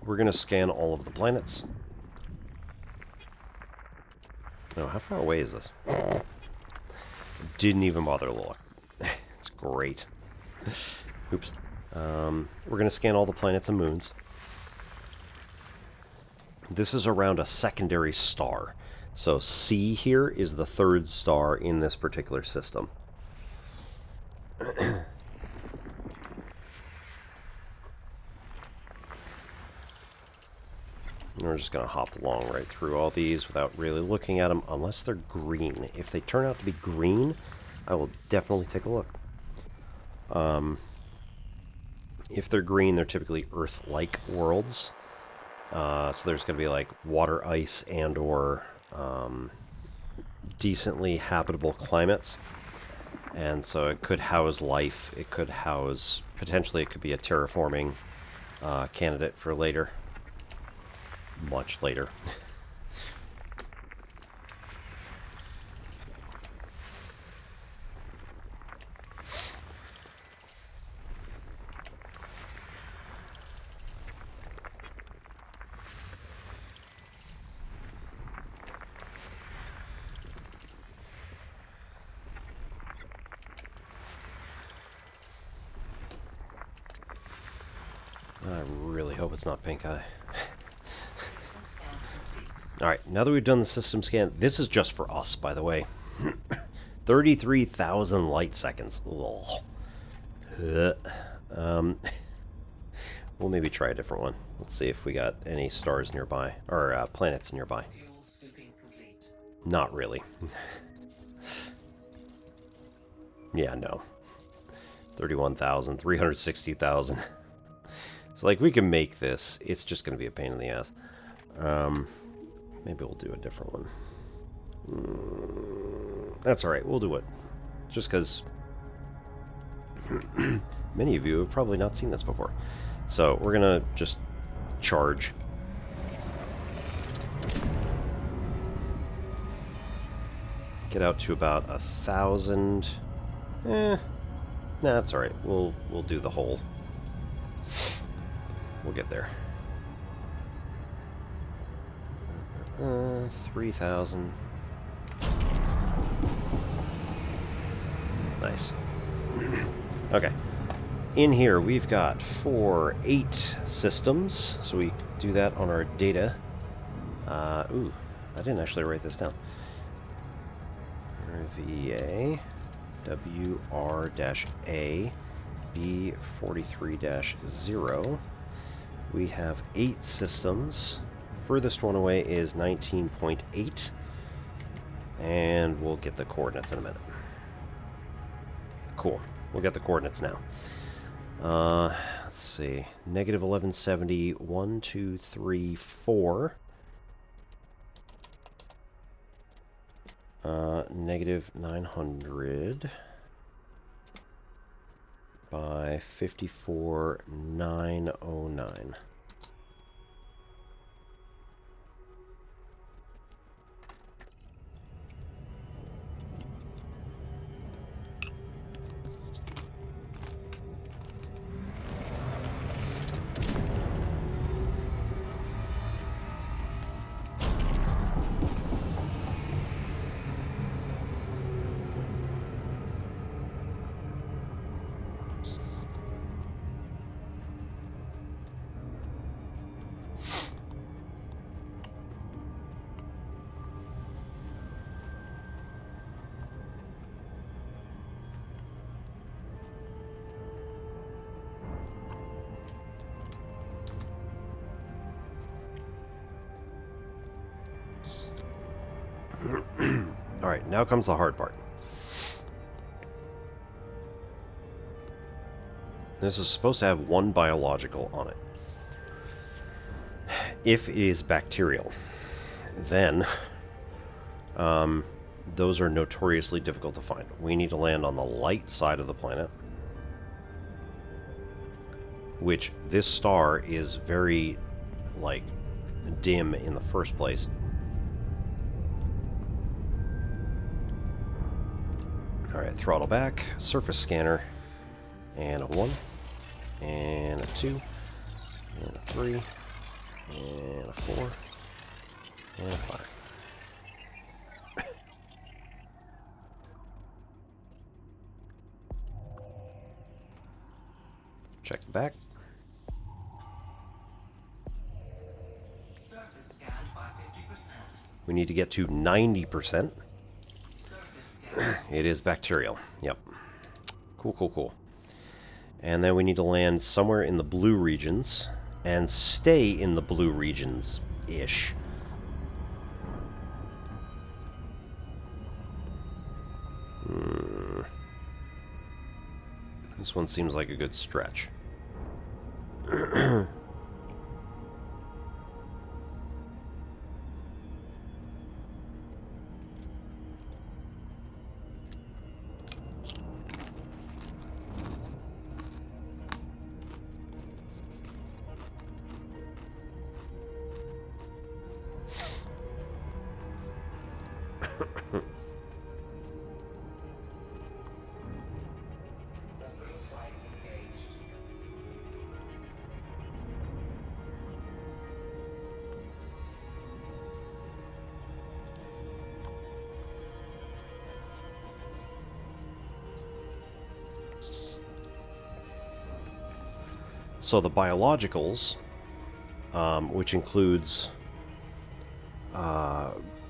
going to scan all of the planets. Oh, how far away is this? Didn't even bother to look. It's great. Oops. We're going to scan all the planets and moons. This is around a secondary star. So C here is the third star in this particular system. We're just going to hop along right through all these without really looking at them, unless they're green. If they turn out to be green, I will definitely take a look. If they're green, they're typically Earth-like worlds. So there's going to be like water, ice, and or decently habitable climates. And so it could house life. It could house, potentially it could be a terraforming candidate for later. Much later. really hope it's not pink eye. System scan complete. Alright, now that we've done the system scan, this is just for us, by the way. 33,000 light seconds. Ugh. We'll maybe try a different one. Let's see if we got any stars nearby, or planets nearby. Fuel scooping complete. Not really. Yeah, no. 31,000, 360,000. So, like, we can make this. It's just going to be a pain in the ass. Maybe we'll do a different one. That's alright, we'll do it. Just because many of you have probably not seen this before. So, we're going to just charge. Get out to about 1,000. Nah, that's alright. We'll do the whole. We'll get there. 3,000. Nice. Okay. In here, we've got 8 systems. So we do that on our data. Ooh, I didn't actually write this down. VA WR-A B43-0. We have 8 systems. Furthest one away is 19.8. And we'll get the coordinates in a minute. Cool. We'll get the coordinates now. Let's see. Negative 1170, 1, 2, 3, 4. Negative 900 by 54,909. Alright, now comes the hard part. This is supposed to have 1 biological on it. If it is bacterial, then those are notoriously difficult to find. We need to land on the light side of the planet, which this star is very, like, dim in the first place. Alright, throttle back, surface scanner, and a 1, and a 2, and a 3, and a 4, and a 5. Check the back. Surface scanned by 50%. We need to get to 90%. Surface scanned. It is bacterial. Yep. Cool, cool, cool. And then we need to land somewhere in the blue regions and stay in the blue regions-ish. This one seems like a good stretch. Orbital flight engaged. So the biologicals, which includes...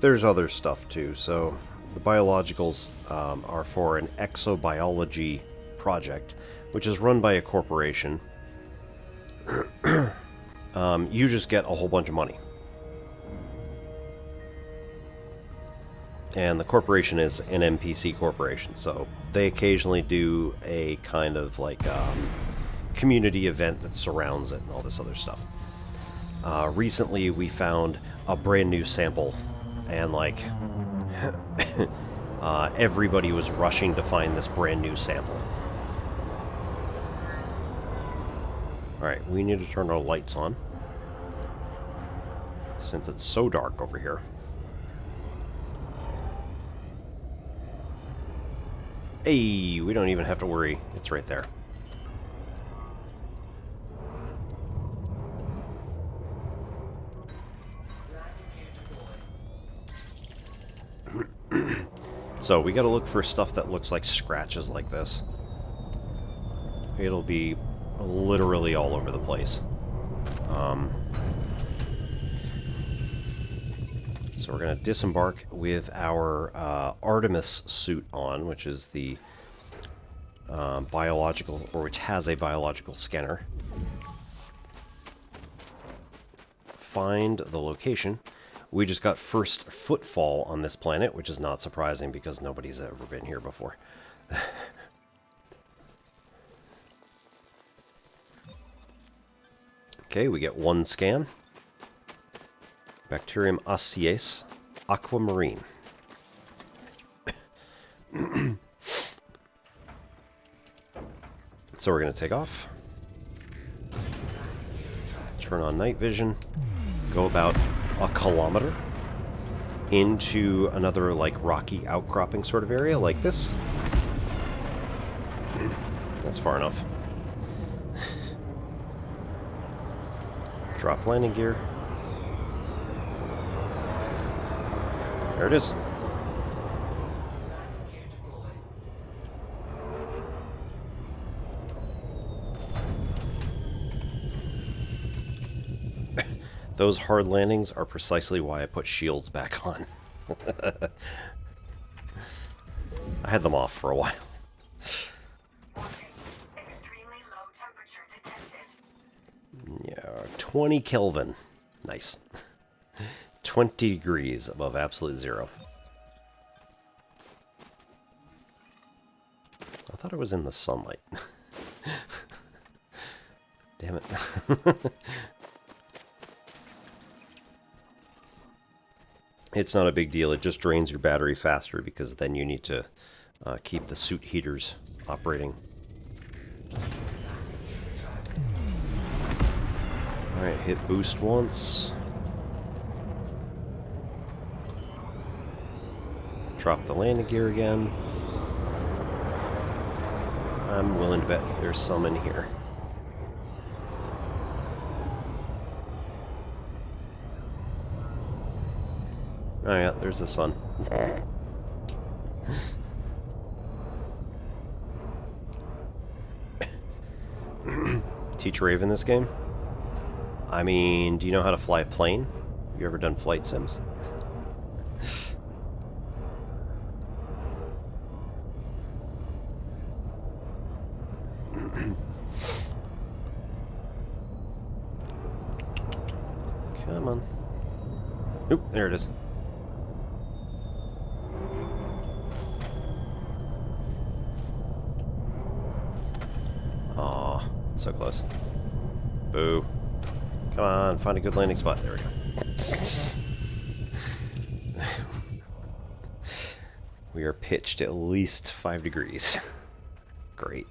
there's other stuff too. So the biologicals are for an exobiology project, which is run by a corporation. You just get a whole bunch of money. And the corporation is an NPC corporation, so they occasionally do a kind of like community event that surrounds it and all this other stuff. Recently we found a brand new sample, and like everybody was rushing to find this brand new sample. Alright, we need to turn our lights on, since it's so dark over here. Hey, we don't even have to worry. It's right there. So we gotta look for stuff that looks like scratches like this. It'll be literally all over the place. So we're going to disembark with our Artemis suit on, which is the biological, or which has a biological scanner. Find the location. We just got first footfall on this planet, which is not surprising because nobody's ever been here before. Okay, we get one scan. Bacterium acies, aquamarine. So we're going to take off. Turn on night vision. Go about a kilometer into another like rocky outcropping sort of area like this. That's far enough. Drop landing gear. There it is. Those hard landings are precisely why I put shields back on. I had them off for a while. Extremely low temperature detected. Yeah, 20 Kelvin. Nice. 20 degrees above absolute zero. I thought it was in the sunlight. Damn it. It's not a big deal, it just drains your battery faster because then you need to keep the suit heaters operating. Alright, hit boost once. Drop the landing gear again. I'm willing to bet there's some in here. Oh yeah, there's the sun. Teach Raven this game? I mean, do you know how to fly a plane? You ever done flight sims? Come on. Oop, there it is. Aw, so close. Boo. Come on, find a good landing spot. There we go. We are pitched at least 5 degrees. Great.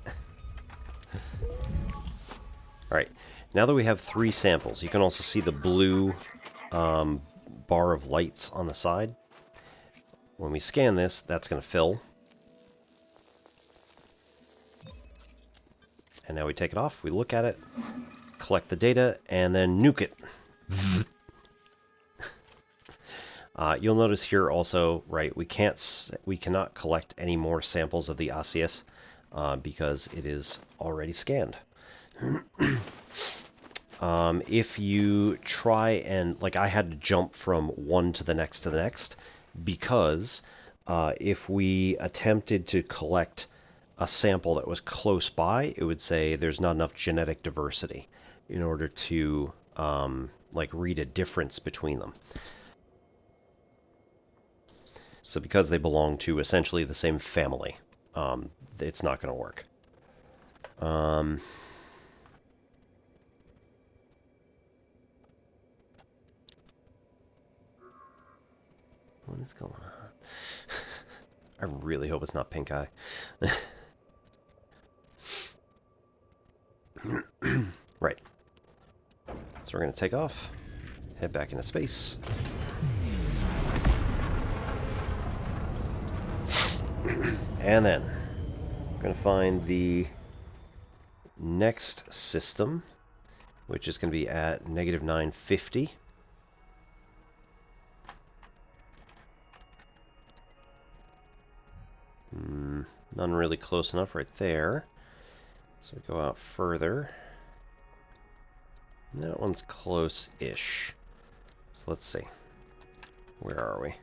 Alright, now that we have 3 samples, you can also see the blue bar of lights on the side. When we scan this, that's going to fill. And now we take it off, we look at it, collect the data, and then nuke it. You'll notice here also, right, we cannot collect any more samples of the osseous because it is already scanned. If you try and, like, I had to jump from one to the next, because if we attempted to collect a sample that was close by, it would say there's not enough genetic diversity in order to like read a difference between them. So because they belong to essentially the same family, it's not going to work. What is going on? I really hope it's not pink eye. Right. So we're going to take off, head back into space. And then we're going to find the next system, which is going to be at negative 950. None really close enough right there. So we go out further. That one's close-ish. So let's see. Where are we?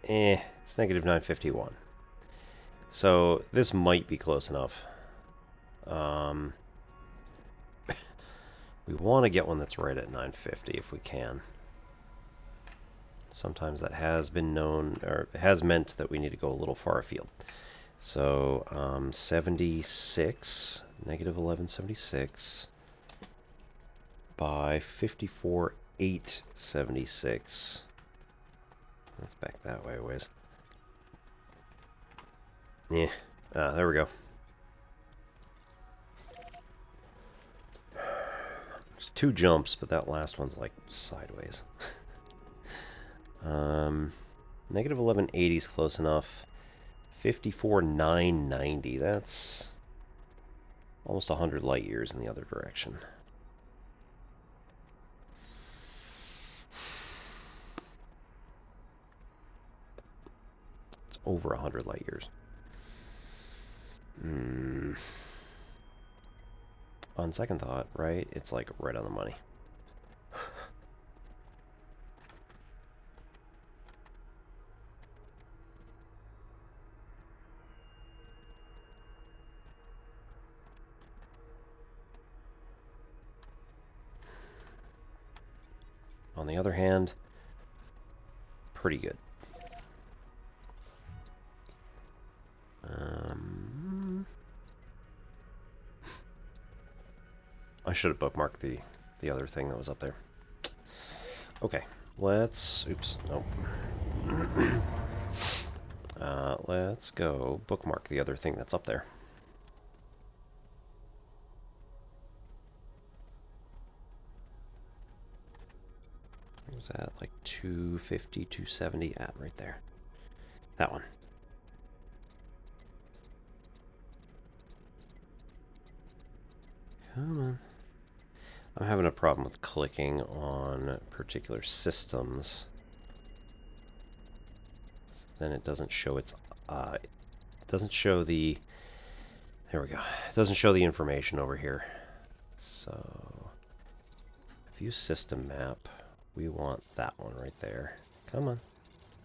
It's negative 951. So this might be close enough. We want to get one that's right at 950 if we can. Sometimes that has been known, or has meant that we need to go a little far afield. So 76, negative 1176 by 54,876. That's back that way a ways. Yeah, there we go. There's 2 jumps, but that last one's like sideways. Negative 1180 is close enough. 54,990. That's almost 100 light years in the other direction. It's over 100 light years. On second thought, right? It's like right on the money. On the other hand, pretty good. I should have bookmarked the other thing that was up there. Okay, let's... Oops, nope. Let's go bookmark the other thing that's up there. What was that? Like 250, 270? Right there. That one. Come on. I'm having a problem with clicking on particular systems. Then it doesn't show its... it doesn't show the... There we go. It doesn't show the information over here. So... View system map. We want that one right there. Come on.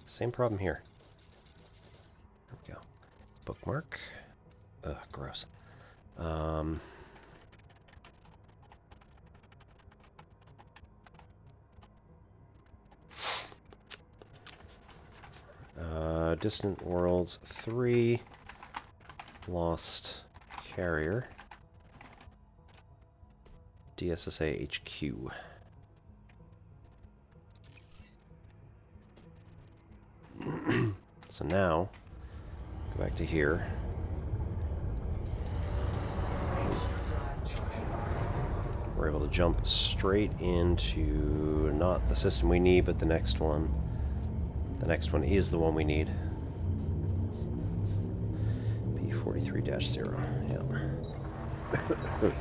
Same problem here. There we go. Bookmark. Ugh, gross. Distant Worlds 3, Lost Carrier, DSSA HQ. So now, go back to here. We're able to jump straight into not the system we need, but the next one. The next one is the one we need. P43-0. Yep.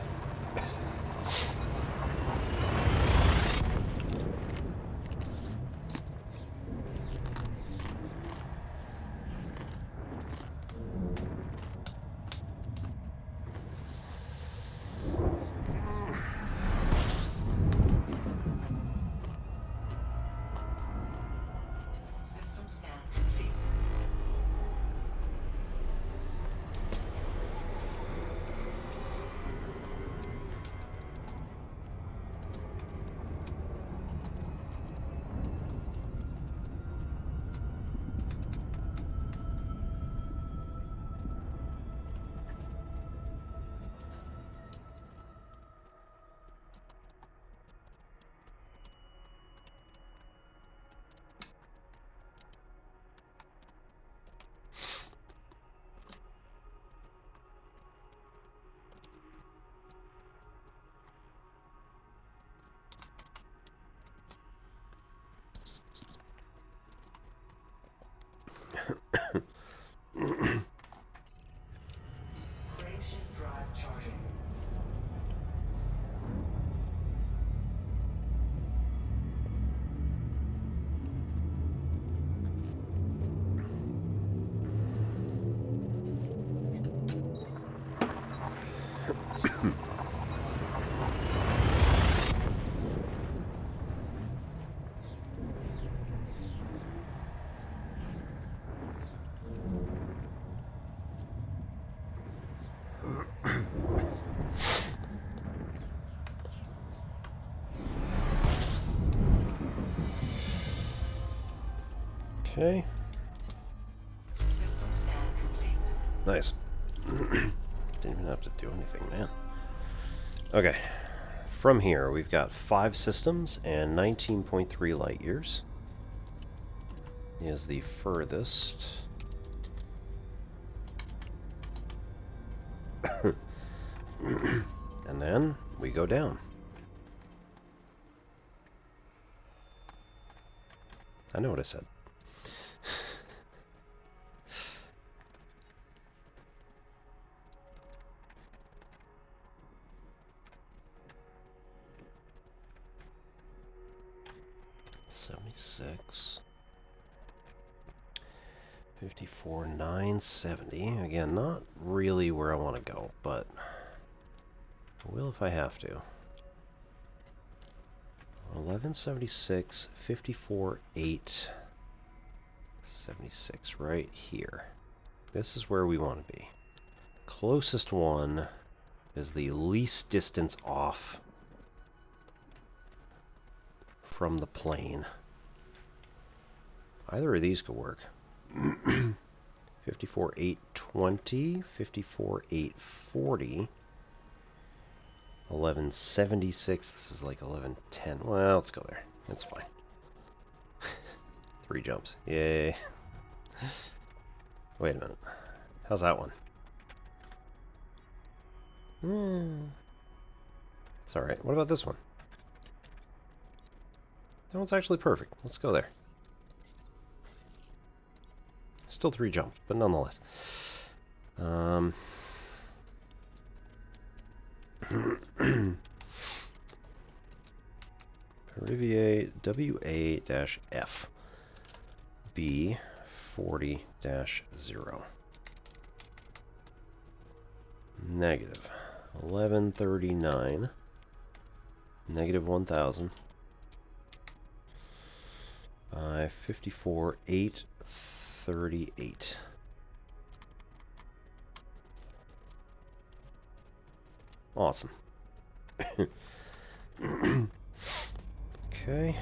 Okay. System scan complete. Nice. Didn't even have to do anything, man. Okay. From here, we've got 5 systems and 19.3 light years. Is the furthest. And then we go down. I know what I said. $76. 54, 970. Again, not really where I want to go, but I will if I have to. 1176, 54, 8, 76, right here. This is where we want to be. Closest one is the least distance off from the plane. Either of these could work. 54, 820, 54, 840. 1176, this is like 1110. Well, let's go there. That's fine. 3 jumps. Yay. Wait a minute. How's that one? It's alright. What about this one? That one's actually perfect. Let's go there. Still 3 jumps, but nonetheless. Perivier WA-F B40-0. Negative 1139. Negative 1000. 54 838. Awesome. Okay.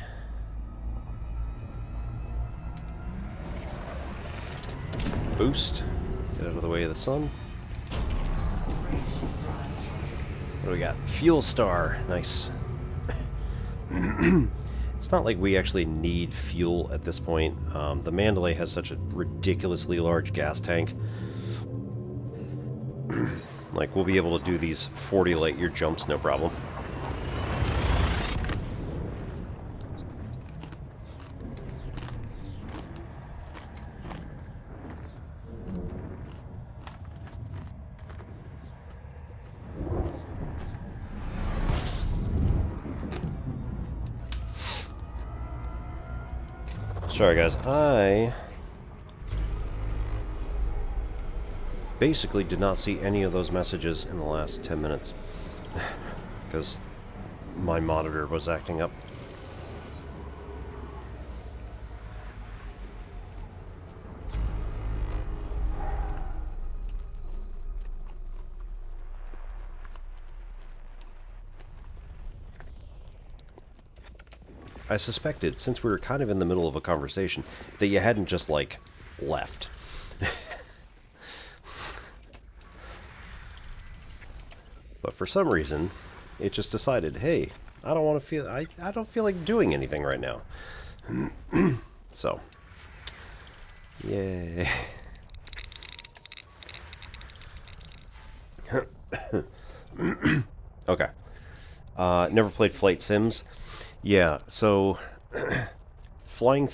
Boost. Get out of the way of the sun. What do we got? Fuel star. Nice. It's not like we actually need fuel at this point. The Mandalay has such a ridiculously large gas tank. Like, we'll be able to do these 40 light year jumps, no problem. Sorry guys, I basically did not see any of those messages in the last 10 minutes because my monitor was acting up. I suspected, since we were kind of in the middle of a conversation, that you hadn't just, like, left. But for some reason, it just decided, hey, I don't want to feel, I don't feel like doing anything right now. So, yay. Okay. Never played flight sims. Yeah, so flying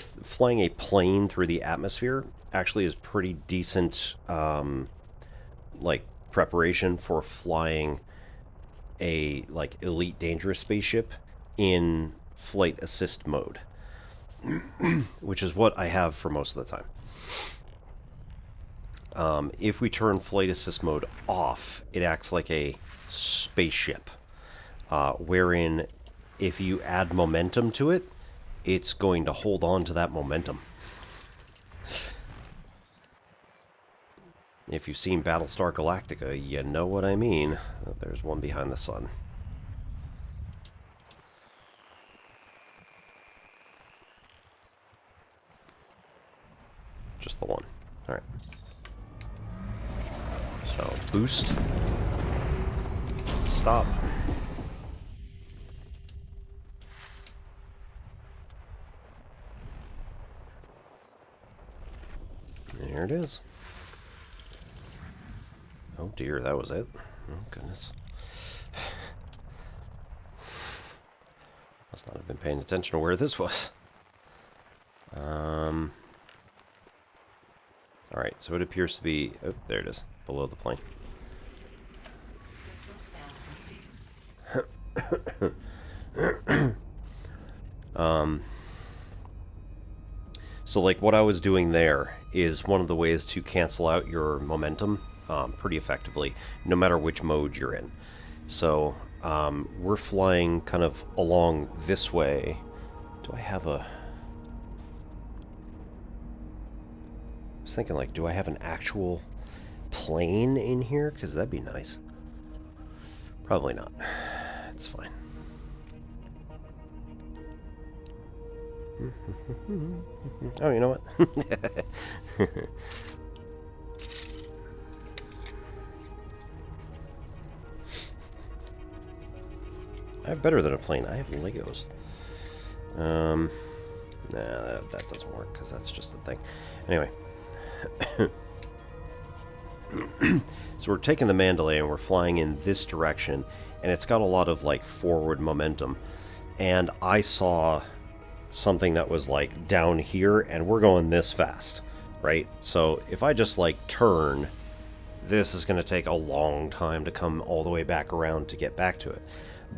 a plane through the atmosphere actually is pretty decent, like, preparation for flying a, like, elite dangerous spaceship in flight assist mode, which is what I have for most of the time. If we turn flight assist mode off, it acts like a spaceship, wherein if you add momentum to it, it's going to hold on to that momentum. If you've seen Battlestar Galactica, you know what I mean. Oh, there's one behind the sun. Just the one. Alright. So, boost. Stop. There it is. Oh dear, that was it. Oh goodness. Must not have been paying attention to where this was. Alright, so it appears to be... Oh, there it is. Below the plane. System scan complete. So like what I was doing there is one of the ways to cancel out your momentum pretty effectively, no matter which mode you're in. So we're flying kind of along this way. Do I have a... I was thinking like, do I have an actual plane in here? Because that'd be nice. Probably not. It's fine. Oh, you know what? I have better than a plane. I have Legos. Nah, that doesn't work because that's just the thing. Anyway. So we're taking the Mandalay and we're flying in this direction, and it's got a lot of like forward momentum. And I saw something that was like down here, and we're going this fast, right? So if I just like turn, this is going to take a long time to come all the way back around to get back to it.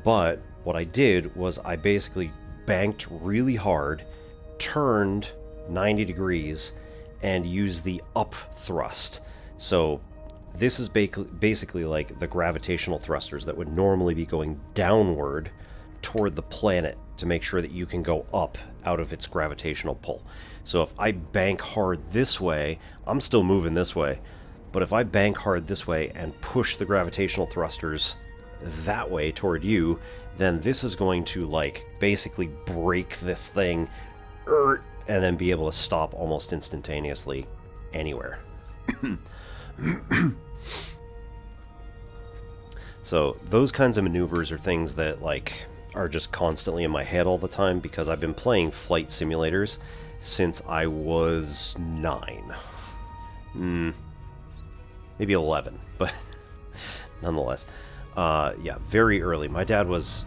But what I did was I basically banked really hard, turned 90 degrees, and used the up thrust. So this is basically like the gravitational thrusters that would normally be going downward toward the planet to make sure that you can go up out of its gravitational pull. So if I bank hard this way, I'm still moving this way, but if I bank hard this way and push the gravitational thrusters that way toward you, then this is going to like basically break this thing and then be able to stop almost instantaneously anywhere. So those kinds of maneuvers are things that like are just constantly in my head all the time because I've been playing flight simulators since I was 9. Maybe 11, but nonetheless. Yeah, very early. My dad was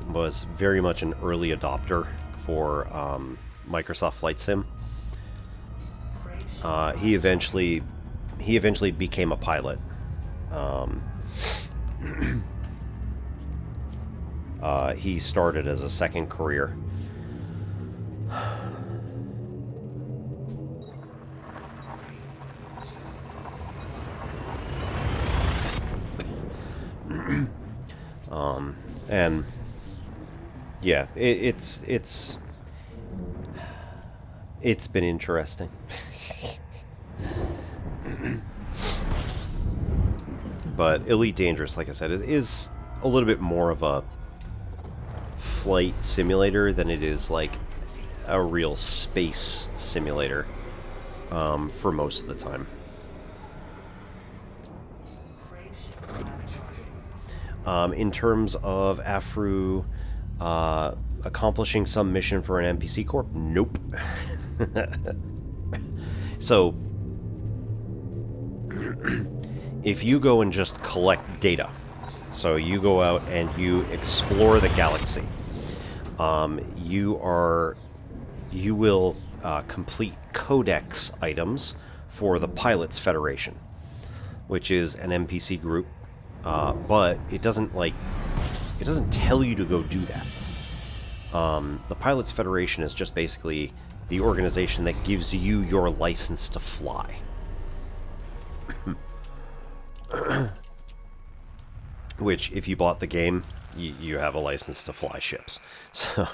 very much an early adopter for Microsoft Flight Sim. He eventually became a pilot. He started as a second career. And yeah, it's been interesting. But Elite Dangerous, like I said, is a little bit more of a flight simulator than it is like a real space simulator for most of the time. In terms of Afru accomplishing some mission for an NPC Corp, nope. So if you go and just collect data, so you go out and you explore the galaxy, you will complete codex items for the Pilots Federation, which is an NPC group, but it doesn't tell you to go do that. The Pilots Federation is just basically the organization that gives you your license to fly. Which, if you bought the game, you have a license to fly ships. So,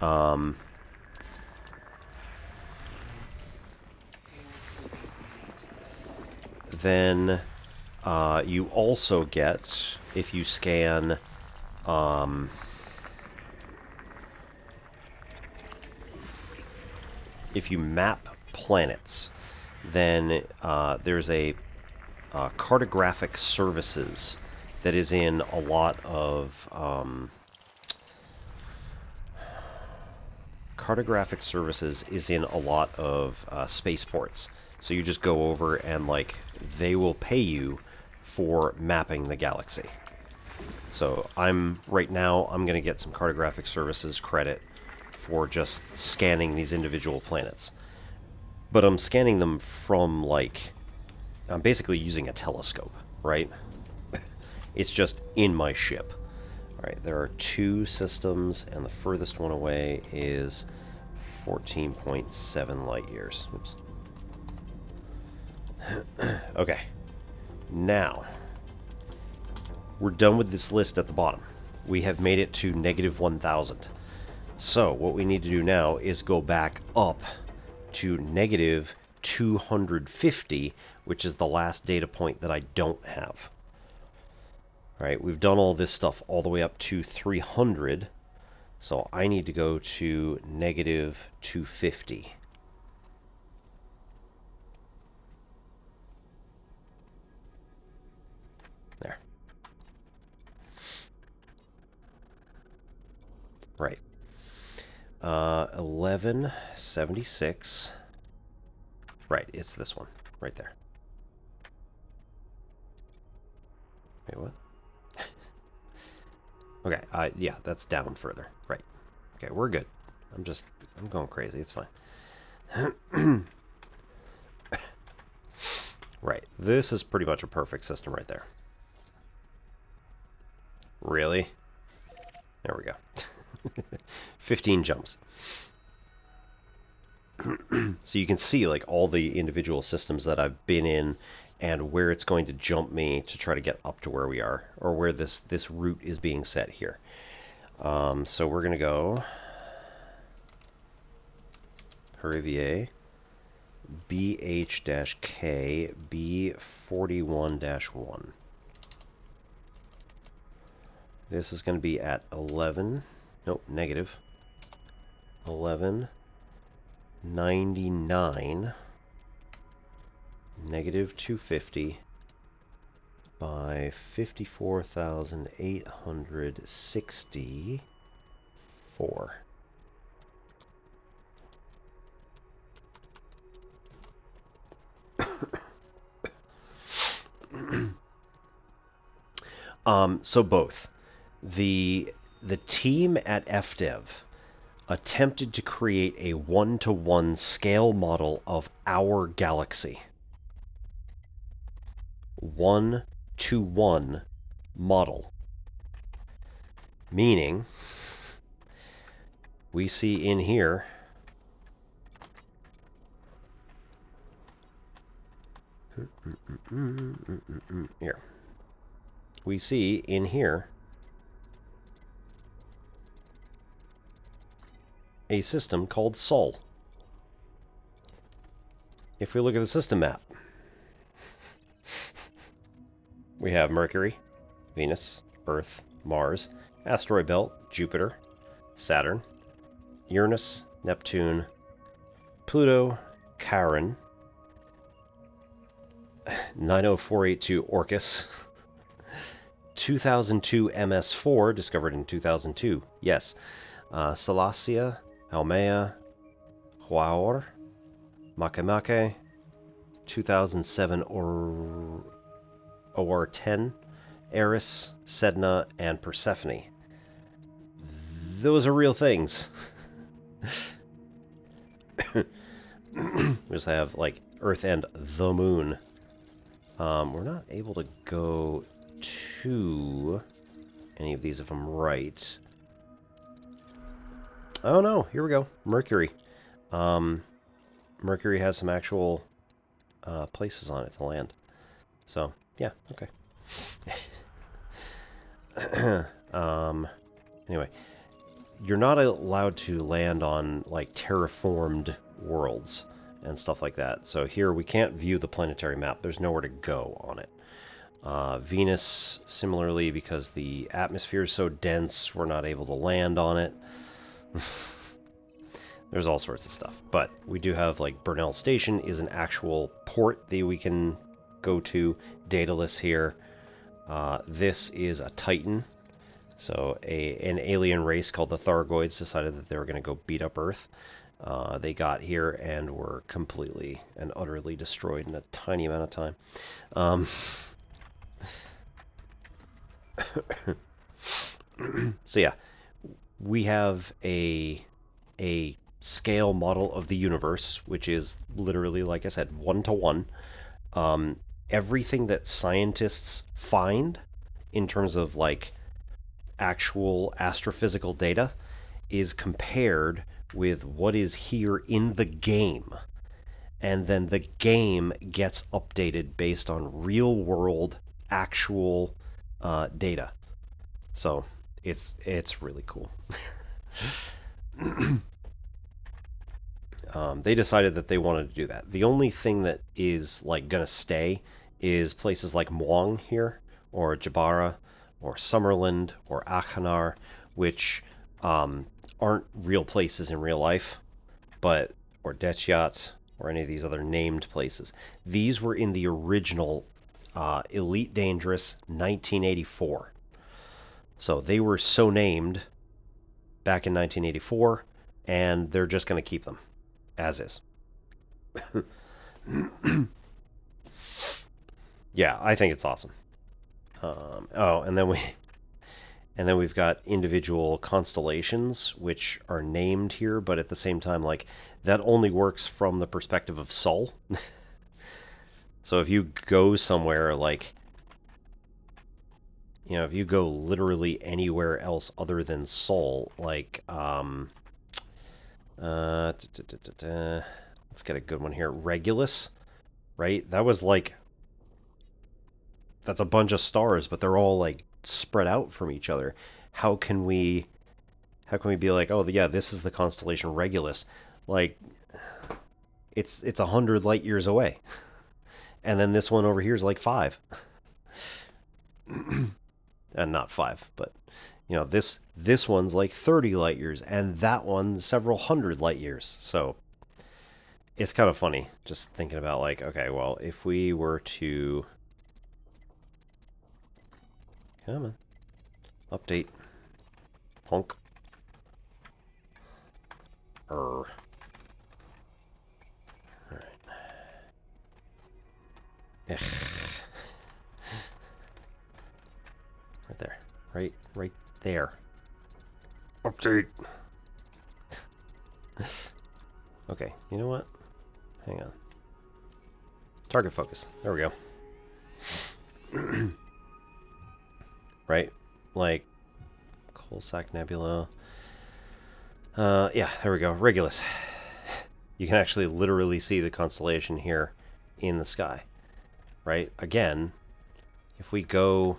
um, then you also get, if you scan, if you map planets, then there's a cartographic services that is in a lot of spaceports. So you just go over and like they will pay you for mapping the galaxy. So right now I'm going to get some cartographic services credit for just scanning these individual planets. But I'm scanning them from like I'm basically using a telescope, right? It's just in my ship. Alright, there are 2 systems, and the furthest one away is 14.7 light years. Oops. Okay. Now, we're done with this list at the bottom. We have made it to negative 1,000. So, what we need to do now is go back up to negative 250, which is the last data point that I don't have. Alright, we've done all this stuff all the way up to 300, so I need to go to negative 250. There. Right. 1176. Right, it's this one, right there. Wait, what? Okay, yeah, that's down further. Right. Okay, we're good. I'm going crazy. It's fine. Right. This is pretty much a perfect system right there. Really? There we go. 15 jumps. So you can see like all the individual systems that I've been in and where it's going to jump me to try to get up to where we are, or where this route is being set here. So we're going to go Hurivier BH-K B41-1. This is going to be at 11, nope, negative 1199, negative 250 by 54,864. So both. The team at FDev attempted to create a one-to-one scale model of our galaxy. 1-to-1 model. Meaning, we see in here here. We see in here a system called Sol. If we look at the system map, we have Mercury, Venus, Earth, Mars, asteroid belt, Jupiter, Saturn, Uranus, Neptune, Pluto, Charon, 90482 Orcus, 2002 MS4, discovered in 2002, yes, Salacia, Haumea, Huaor, Makemake, 2007 OR10, Eris, Sedna, and Persephone. Those are real things. We just have, like, Earth and the Moon. We're not able to go to any of these if I'm right. Oh no, here we go. Mercury. Mercury has some actual places on it to land. So, yeah, okay. Anyway, you're not allowed to land on, like, terraformed worlds and stuff like that. So here we can't view the planetary map. There's nowhere to go on it. Venus, similarly, because the atmosphere is so dense, we're not able to land on it. There's all sorts of stuff. But we do have, like, Burnell Station is an actual port that we can go to. Daedalus here. This is a Titan. So an alien race called the Thargoids decided that they were going to go beat up Earth. They got here and were completely and utterly destroyed in a tiny amount of time. So yeah, we have a scale model of the universe, which is literally, like I said, 1-to-1. Everything that scientists find in terms of, like, actual astrophysical data is compared with what is here in the game. And then the game gets updated based on real world actual data. So it's really cool. They decided that they wanted to do that. The only thing that is, like, gonna stay is places like Muang here, or Jabara, or Summerland, or Akhanar, which aren't real places in real life, but or Dechiat, or any of these other named places. These were in the original Elite Dangerous 1984. So they were so named back in 1984, and they're just going to keep them as is. Yeah, I think it's awesome. Oh, and then we've got individual constellations which are named here, but at the same time, like, that only works from the perspective of Sol. So if you go somewhere, like, you know, if you go literally anywhere else other than Sol, like, let's get a good one here. Regulus, right? That was like, that's a bunch of stars, but they're all, like, spread out from each other. How can we be like, oh yeah, this is the constellation Regulus? Like, it's 100 light years away, and then this one over here is like 5. And not 5, but, you know, this one's like 30 light years, and that one several hundred light years. So it's kind of funny just thinking about, like, okay, well, if we were to, come on, update, honk, All right. Right there. Right there. Update. Okay, you know what? Hang on. Target focus. There we go. Right? Like, Coalsack Nebula. Yeah, there we go. Regulus. You can actually literally see the constellation here in the sky. Right? Again, if we go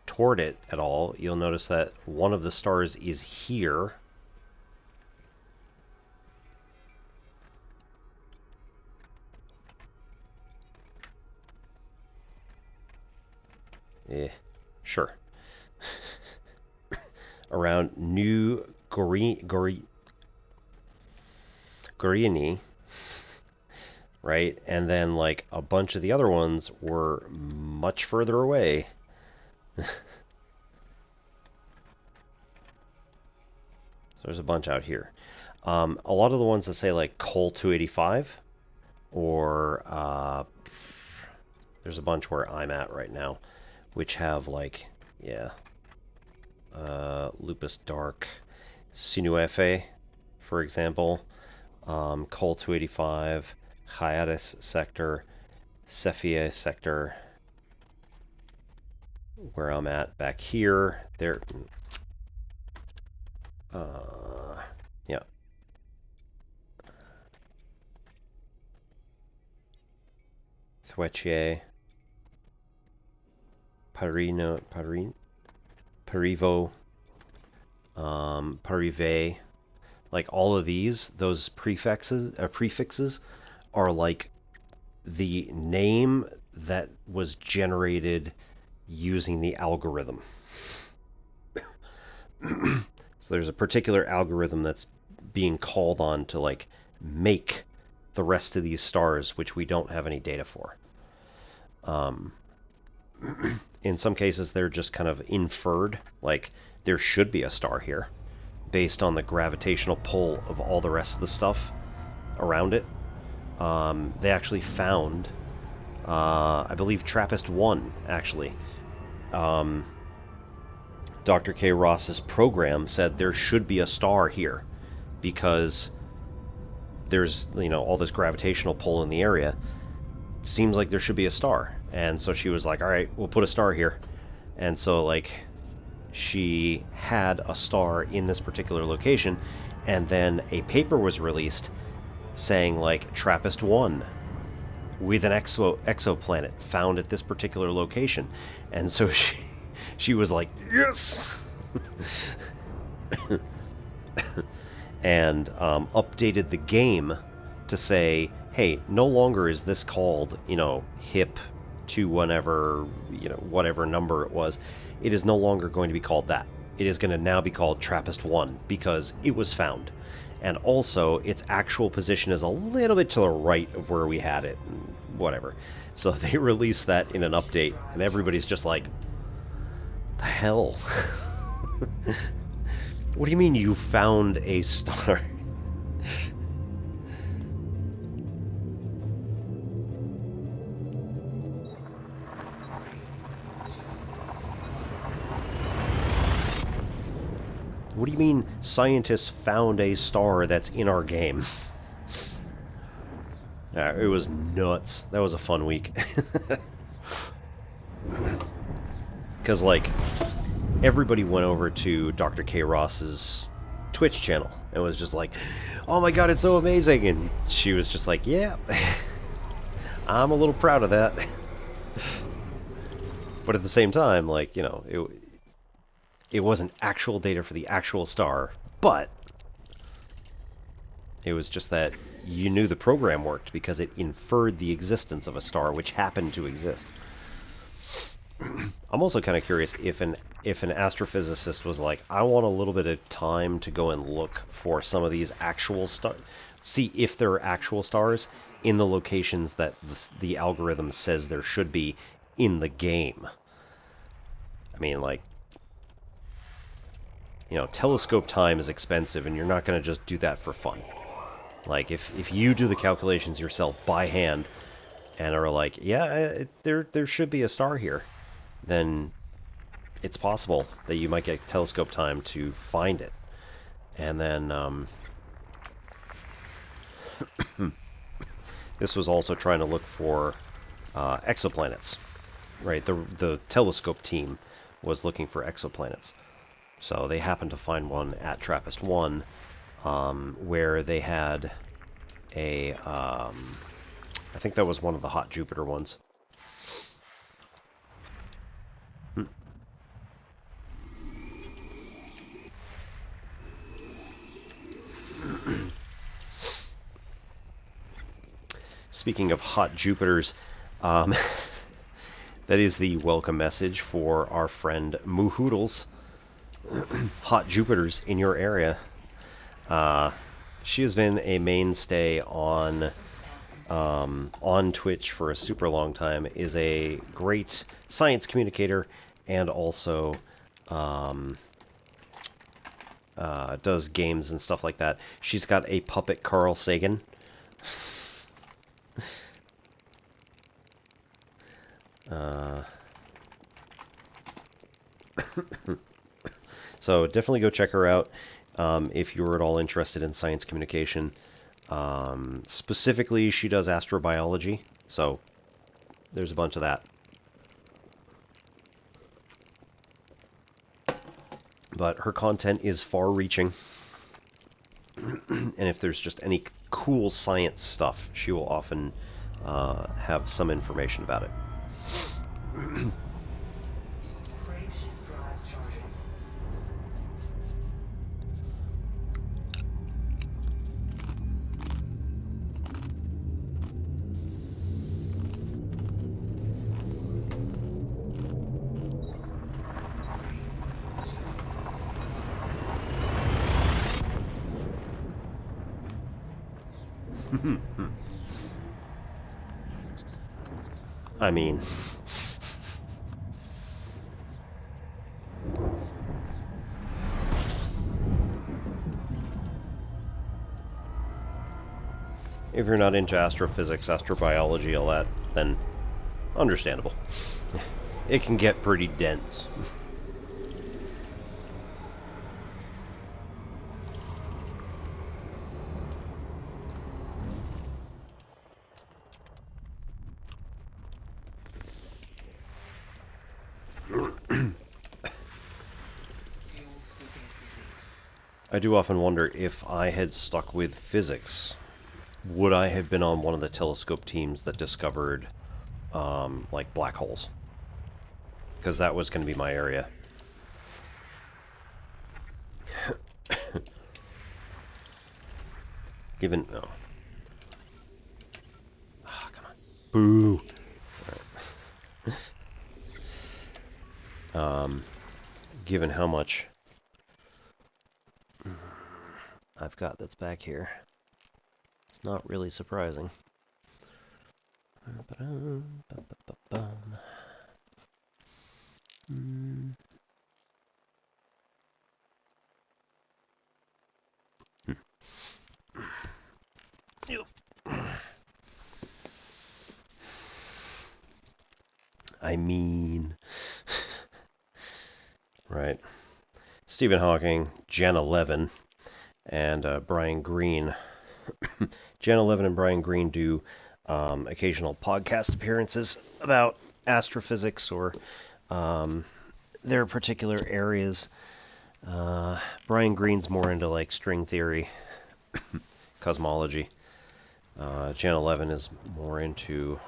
toward it at all, you'll notice that one of the stars is here. Sure. Around New Goriani, right? And then, like, a bunch of the other ones were much further away. So there's a bunch out here. A lot of the ones that say, like, Col 285, or there's a bunch where I'm at right now, which have, like, yeah, Lupus Dark, Sinuefe, for example, Col 285, Hiatus Sector, Cephea Sector, where I'm at back here. There, yeah. Fouetier, Parivo, Parive, like all of these, those prefixes are like the name that was generated using the algorithm. So there's a particular algorithm that's being called on to like make the rest of these stars, which we don't have any data for. In some cases, they're just kind of inferred, like there should be a star here, based on the gravitational pull of all the rest of the stuff around it. They actually found, I believe, TRAPPIST-1, actually. Dr. K. Ross's program said there should be a star here because there's, all this gravitational pull in the area. It seems like there should be a star. And so she was like, all right, we'll put a star here. And so, like, she had a star in this particular location, and then a paper was released saying, like, TRAPPIST-1 with an exoplanet found at this particular location. And so she was like, yes! And updated the game to say, hey, no longer is this called, HIP to whatever number it was. It is no longer going to be called that. It is going to now be called TRAPPIST-1 because it was found. And also, its actual position is a little bit to the right of where we had it, and whatever. So they released that in an update, and everybody's just like, the hell? What do you mean you found a star? What do you mean scientists found a star that's in our game? It was nuts. That was a fun week. Because, like, everybody went over to Dr. K. Ross's Twitch channel and was just like, oh my god, it's so amazing. And she was just like, yeah, I'm a little proud of that. But at the same time, like, it wasn't actual data for the actual star, but it was just that you knew the program worked because it inferred the existence of a star which happened to exist. I'm also kind of curious if an astrophysicist was like, I want a little bit of time to go and look for some of these actual stars, see if there are actual stars in the locations that the algorithm says there should be in the game. I mean, like, telescope time is expensive, and you're not going to just do that for fun. Like, if you do the calculations yourself by hand and are like, yeah, there should be a star here, then it's possible that you might get telescope time to find it. And then, this was also trying to look for exoplanets, right? The telescope team was looking for exoplanets. So they happened to find one at TRAPPIST-1, where they had a, I think that was one of the hot Jupiter ones. Speaking of hot Jupiters, that is the welcome message for our friend Moohoodles. Hot Jupiters in your area. She has been a mainstay on Twitch for a super long time, is a great science communicator, and also does games and stuff like that. She's got a puppet Carl Sagan. So definitely go check her out if you're at all interested in science communication. Specifically, she does astrobiology, so there's a bunch of that. But her content is far-reaching, and if there's just any cool science stuff, she will often have some information about it. Frameshift drive charging. I mean, if you're not into astrophysics, astrobiology, all that, then understandable. It can get pretty dense. I do often wonder if I had stuck with physics, would I have been on one of the telescope teams that discovered, like, black holes? Because that was going to be my area. Given... Oh. Ah, come on. Boo! Given how much I've got that's back here, it's not really surprising. I mean... Right. Stephen Hawking, Gen 11, and Brian Greene. Gen 11 and Brian Greene do occasional podcast appearances about astrophysics or their particular areas. Brian Greene's more into like string theory, cosmology. Gen 11 is more into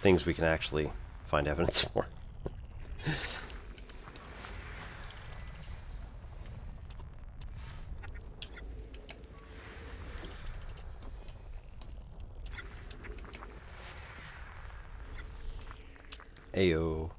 things we can actually find evidence for. Ayo.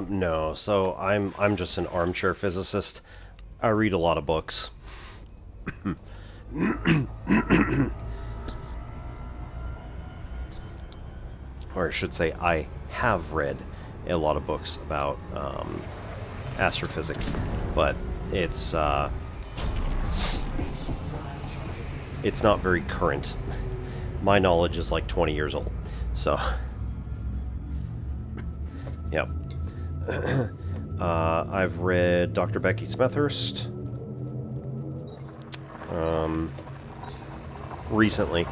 No, so I'm just an armchair physicist. I read a lot of books. Or I should say, I have read a lot of books about astrophysics, but it's not very current. My knowledge is like 20 years old, so yep. I've read Dr. Becky Smethurst recently.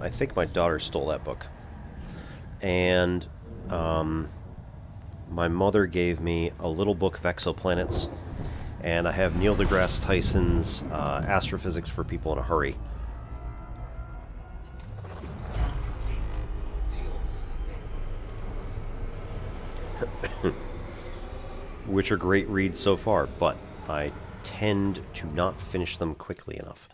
I think my daughter stole that book. And my mother gave me a little book of exoplanets, and I have Neil deGrasse Tyson's Astrophysics for People in a Hurry. System scan complete. Fuel sweeping. Which are great reads so far, but I tend to not finish them quickly enough.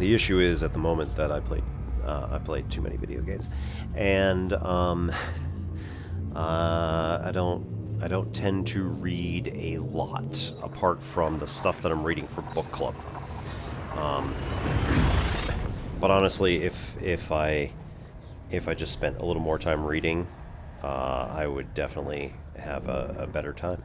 The issue is at the moment that I played too many video games, and I don't tend to read a lot apart from the stuff that I'm reading for book club. But honestly, if I just spent a little more time reading, I would definitely have a better time.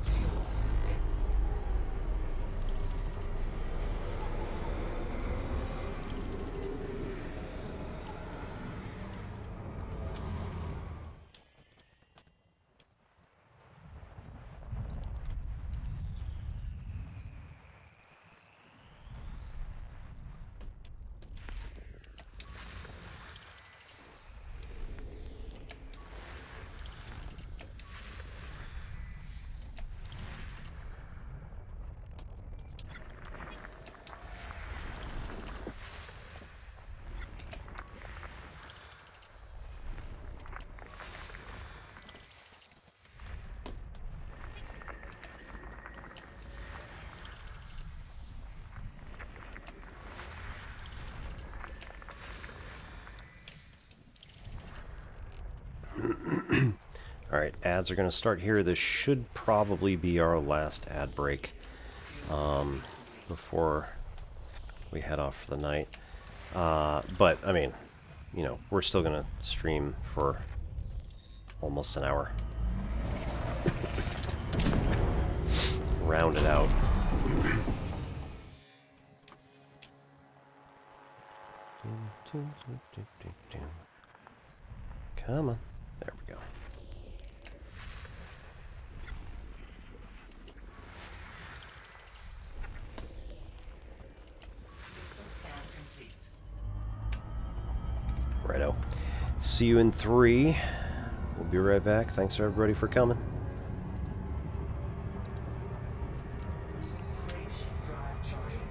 Fuel scooping. Alright, ads are going to start here. This should probably be our last ad break before we head off for the night. But, I mean, you know, we're still going to stream for almost an hour. Round it out. Come on. There we go. System scan complete. Righto. See you in 3. We'll be right back. Thanks everybody for coming. Frame shift drive charging.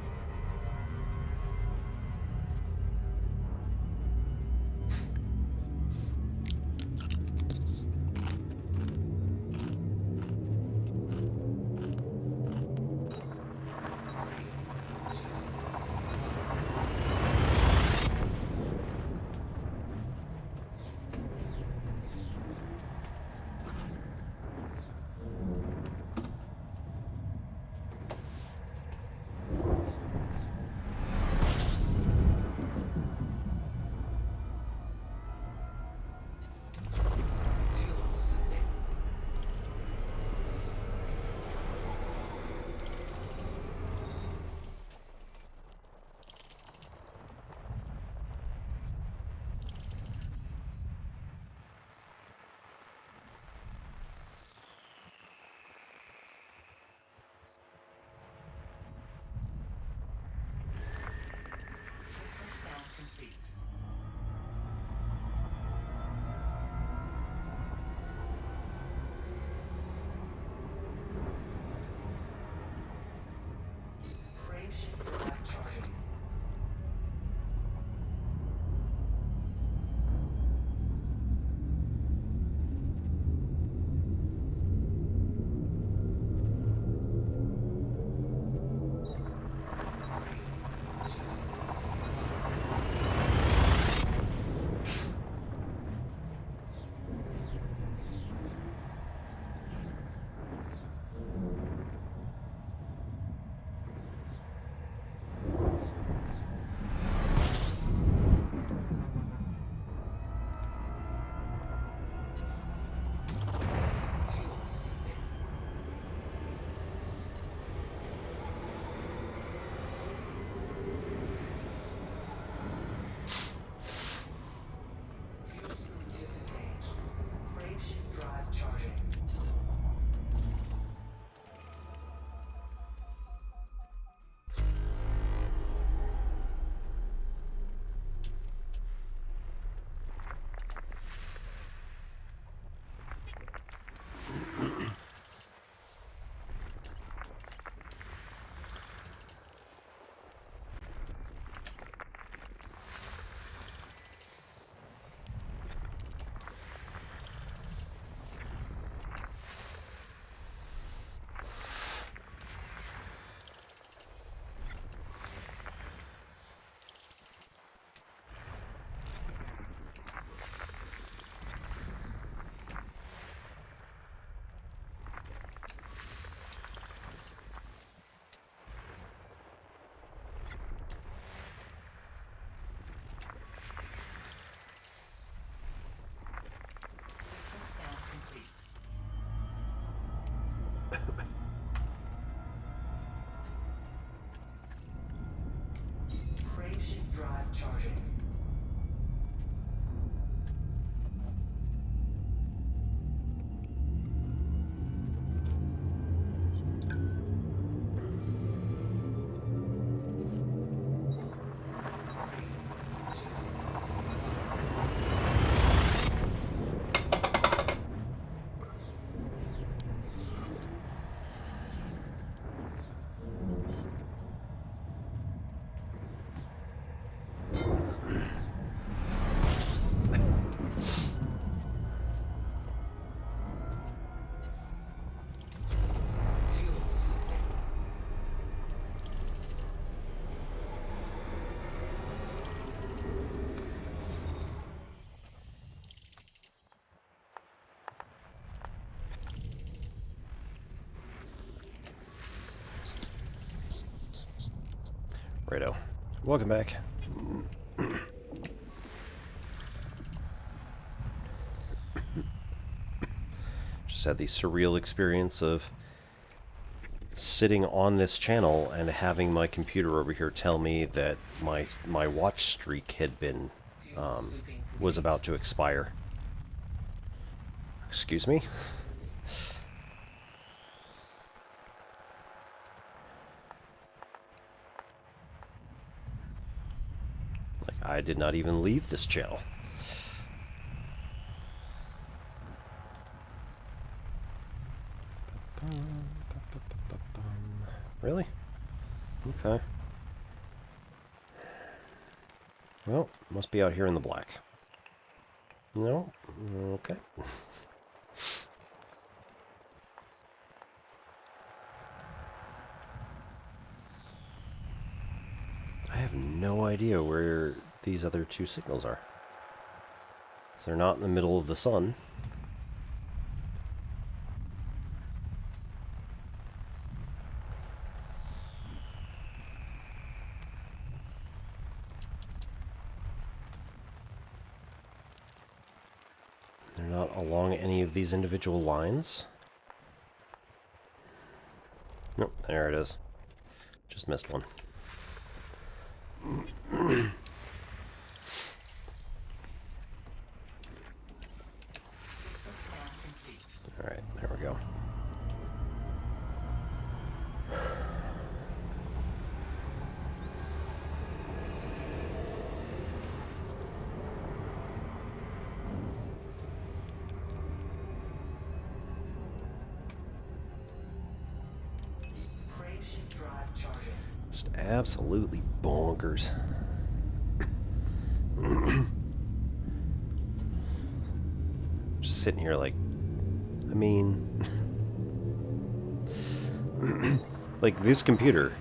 Righto. Welcome back. Just had the surreal experience of sitting on this channel and having my computer over here tell me that my watch streak had been was about to expire. Excuse me? Like, I did not even leave this channel. Really? Okay. Well, must be out here in the black. No? Okay. I have no idea where these other two signals are. So they're not in the middle of the sun. They're not along any of these individual lines. Nope, there it is. Just missed one. System scan complete. Alright, there we go. Frameshift drive charging. Just absolutely bonkers. Just sitting here like, I mean, like this computer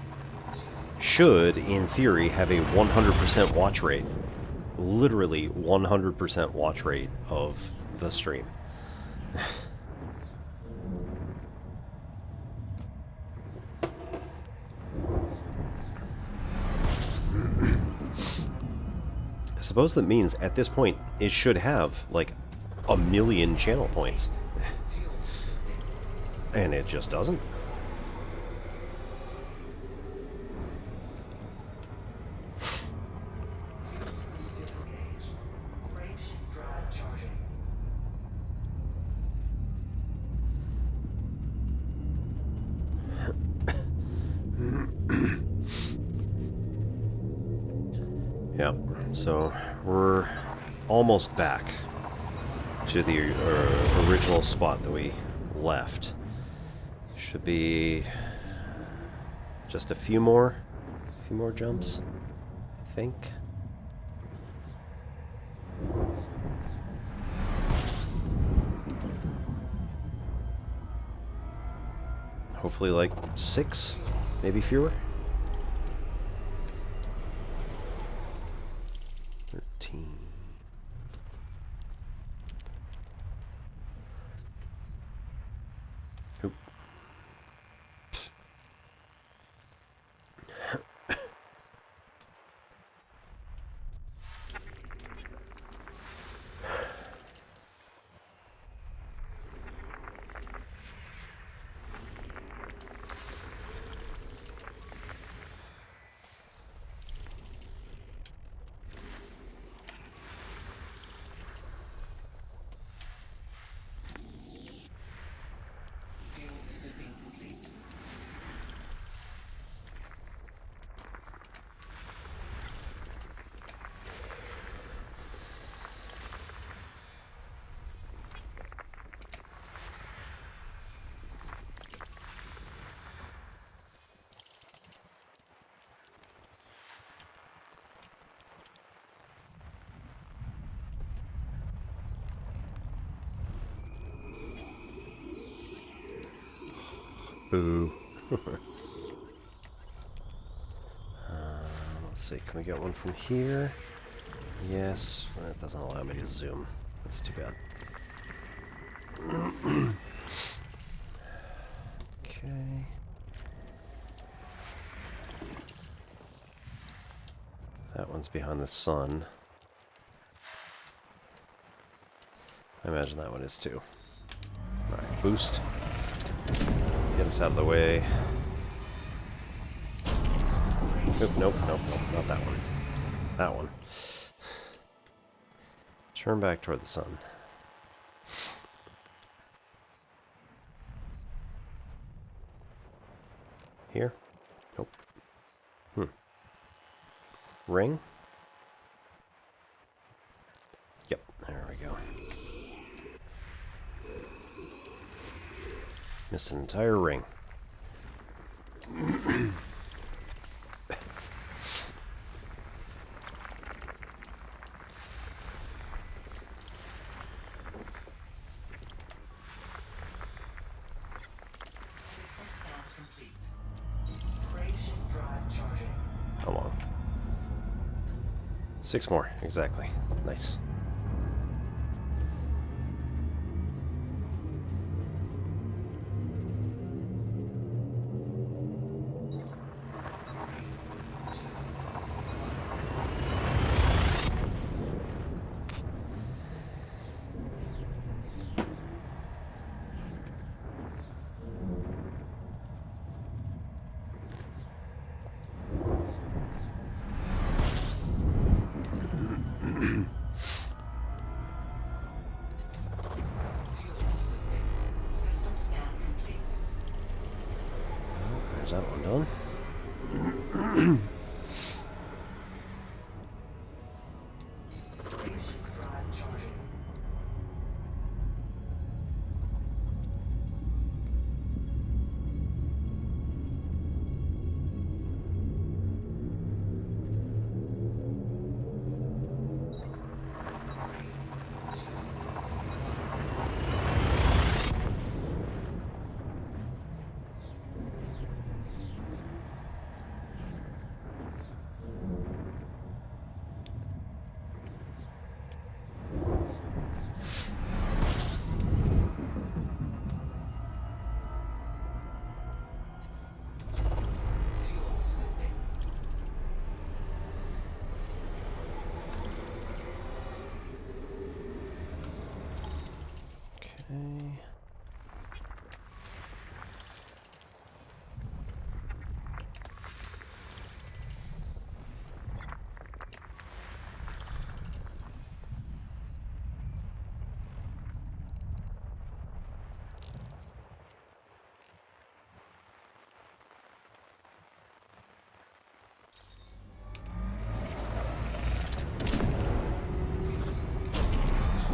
should, in theory, have a 100% watch rate. Literally 100% watch rate of the stream. I suppose that means at this point it should have like 1,000,000 channel points. And it just doesn't. Fuel scoop disengaged. Frameshift drive charging. Yeah, so we're almost back to the original spot that we left. Should be just a few more jumps, I think. Hopefully like 6, maybe fewer. 13. Oop. Fuel scooping complete. Boo. Let's see, can we get one from here? Yes, that doesn't allow me to zoom. That's too bad. Okay. one's behind the sun. I imagine that one is too. Alright, boost. Get us out of the way. Oop, nope, nope, nope, not that one. That one. Turn back toward the sun. Here? Nope. Ring? Yep, there we go. Missed an entire ring. System scan complete. Frameshift drive charging. How long? 6 more, exactly. Nice. Fuel scooping. System scan complete. There's that one done. Frameshift drive charging. Fuel scooping. Okay. Fuel scoop disengaged.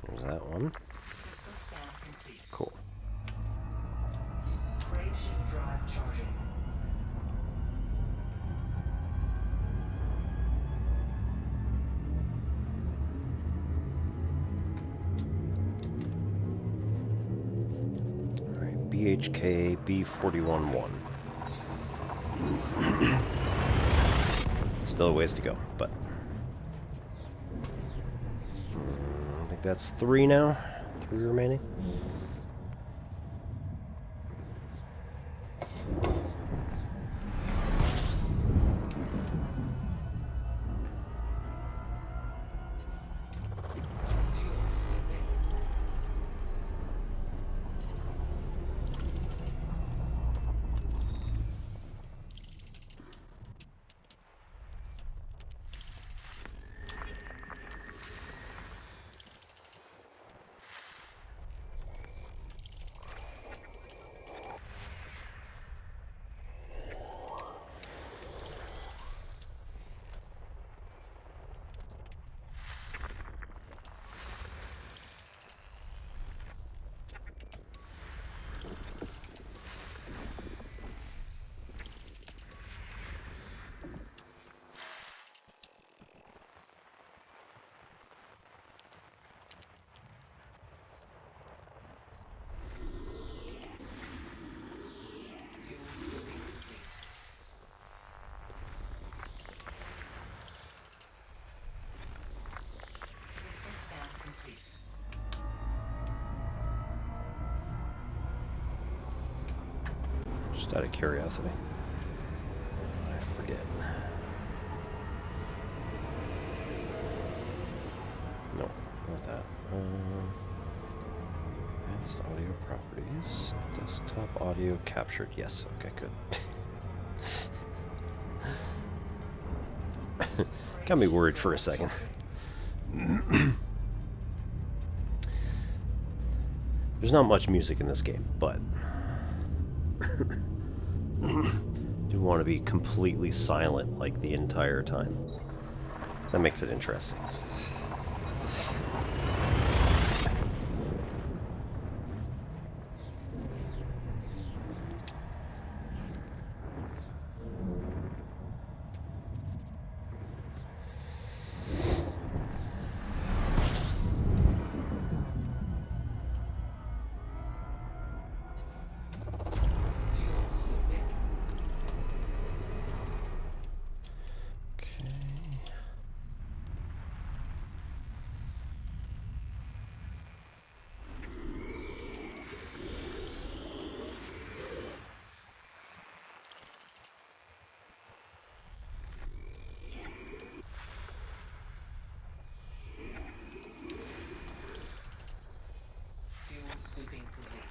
There's that one. System scan complete. Cool. Frameshift drive charging. Alright, BHK B41-1. Still a ways to go, but... I think that's 3 now. 3 remaining. Fuel scooping. Just out of curiosity. I forget. No, not that. Advanced audio properties. Desktop audio captured. Yes, okay, good. Got me worried for a second. There's not much music in this game, but do want to be completely silent like the entire time. That makes it interesting. Sweeping complete.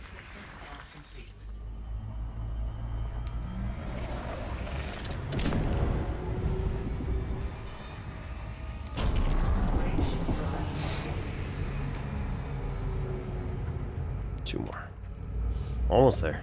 System scan complete. Frameshift drive. Two more. Almost there.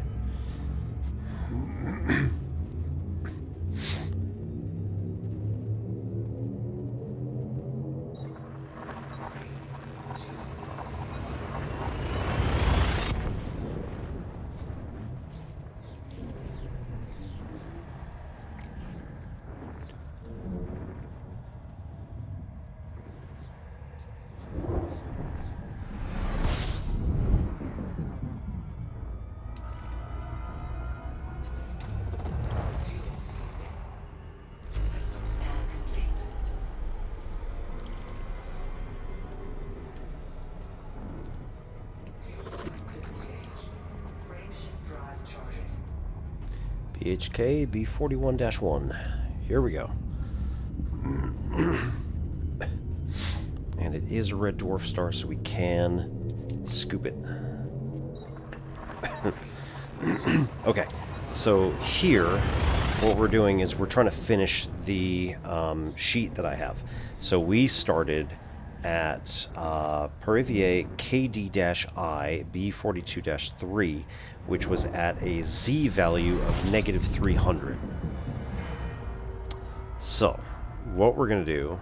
System scan complete. Fuel switch disengaged. Frameshift drive charging. BHK B41-1. Here we go. And it is a red dwarf star, so we can scoop it. Okay, so here, what we're doing is we're trying to finish the sheet that I have. So we started at Perivier KD-I B42-3, which was at a Z value of -300. So, what we're going to do...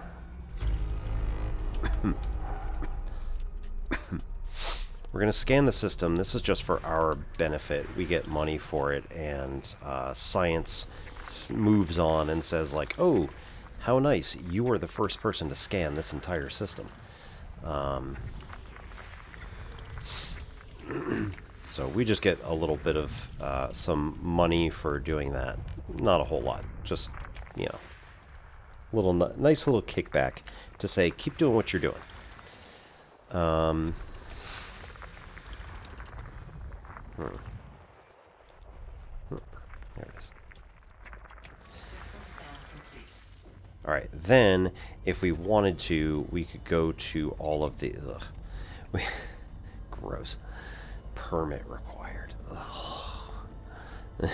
We're going to scan the system. This is just for our benefit. We get money for it, and science moves on and says, like, oh, how nice. You were the first person to scan this entire system. So we just get a little bit of some money for doing that. Not a whole lot. Just, you know, nice little kickback to say, keep doing what you're doing. There it is. System scan complete. Alright, then, if we wanted to, we could go to all of the... gross. permit required. Ugh.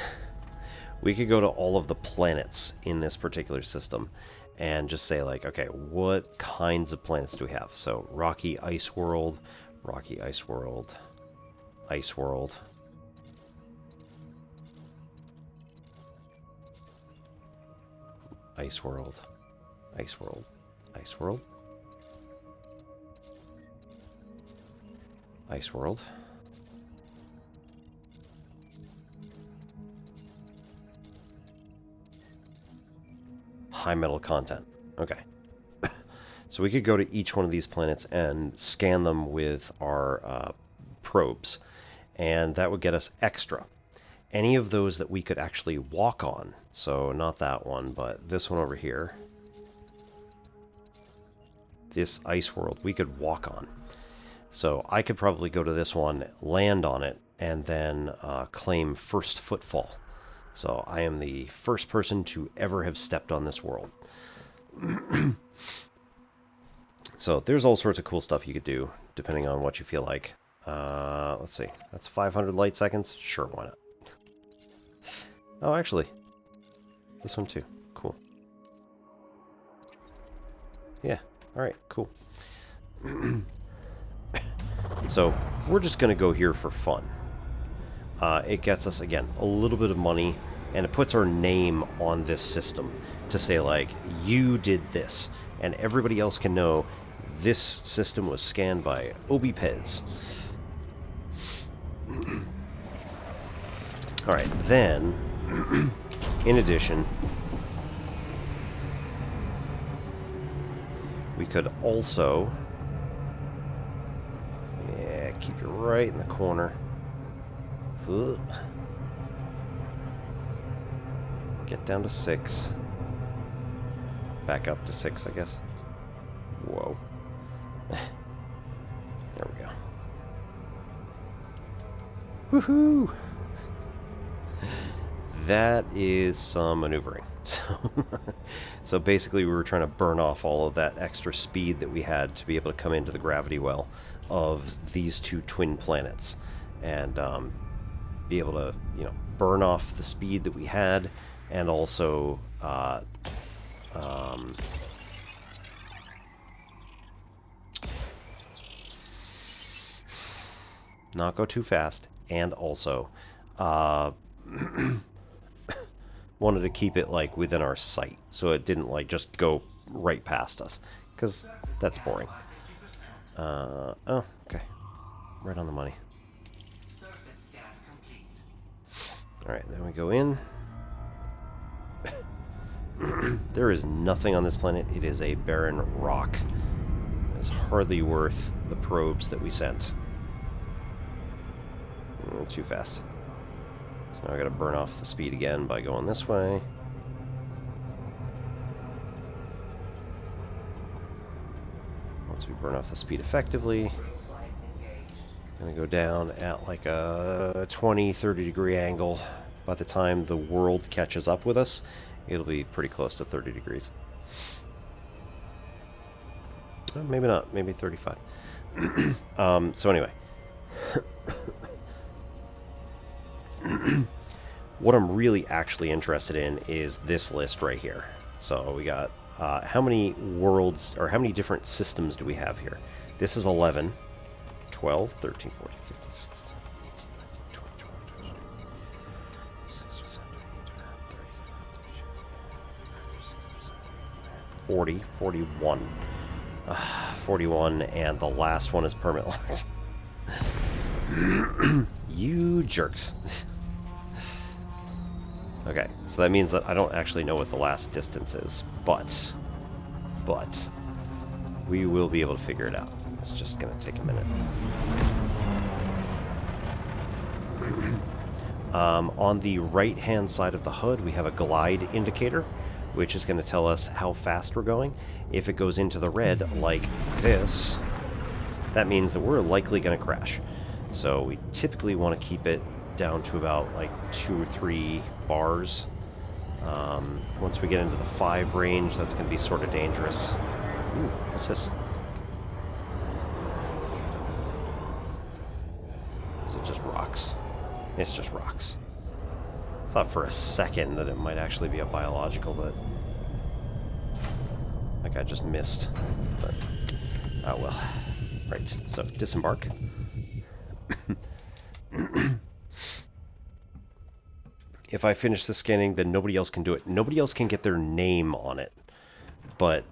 We could go to all of the planets in this particular system and just say, like, okay, what kinds of planets do we have? So, rocky ice world, rocky ice world, ice world. Ice world, ice world, ice world, ice world. High metal content. Okay. So we could go to each one of these planets and scan them with our probes, and that would get us extra. Any of those that we could actually walk on, so not that one, but this one over here, this ice world, we could walk on. So I could probably go to this one, land on it, and then claim first footfall. So I am the first person to ever have stepped on this world. So there's all sorts of cool stuff you could do, depending on what you feel like. Let's see, that's 500 light seconds? Sure, why not? Oh, actually, this one too. Cool. Yeah, alright, cool. So, we're just going to go here for fun. It gets us, again, a little bit of money, and it puts our name on this system to say, like, you did this, and everybody else can know this system was scanned by ObiPEZ. Alright, then, in addition, we could also, yeah, keep you right in the corner. Get down to 6. Back up to 6, I guess. Whoa. There we go. Woohoo! That is some maneuvering. So basically we were trying to burn off all of that extra speed that we had to be able to come into the gravity well of these two twin planets. And be able to, you know, burn off the speed that we had, and also not go too fast, and also wanted to keep it like within our sight, so it didn't like just go right past us, because that's boring. Oh, okay, right on the money. Alright, then we go in. There is nothing on this planet. It is a barren rock. It's hardly worth the probes that we sent. Too fast. So now I gotta burn off the speed again by going this way. Once we burn off the speed effectively, gonna go down at like a 20-30 degree angle. By the time the world catches up with us, it'll be pretty close to 30 degrees. Maybe not, maybe 35. So anyway. What I'm really actually interested in is this list right here. So we got how many worlds, or how many different systems do we have here? This is 11. 12, 13, 14, 15, 16, 17, 18, 19, 20, 21, 22, 23, 41. 41, and the last one is permit locked. You jerks. Okay, so that means that I don't actually know what the last distance is, but we will be able to figure it out. It's just going to take a minute. On the right-hand side of the HUD, we have a glide indicator, which is going to tell us how fast we're going. If it goes into the red like this, that means that we're likely going to crash. So we typically want to keep it down to about like 2 or 3 bars. Once we get into the 5 range, that's going to be sort of dangerous. Ooh, what's this? Is it just rocks? It's just rocks. Thought for a second that it might actually be a biological that like I just missed, but oh well. Right, so disembark. If I finish the scanning, then nobody else can do it. Nobody else can get their name on it, but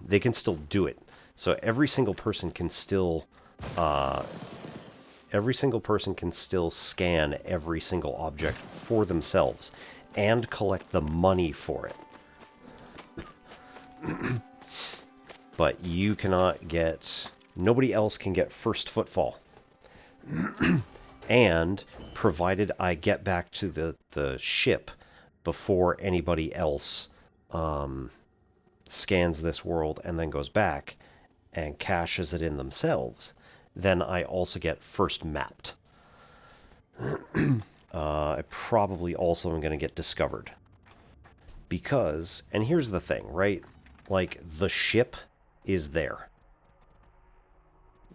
they can still do it. So every single person can still scan every single object for themselves and collect the money for it. But you cannot get... Nobody else can get first footfall. And provided I get back to the ship before anybody else scans this world and then goes back and caches it in themselves, then I also get first mapped. I probably also am going to get discovered. Because, and here's the thing, right? Like, the ship is there.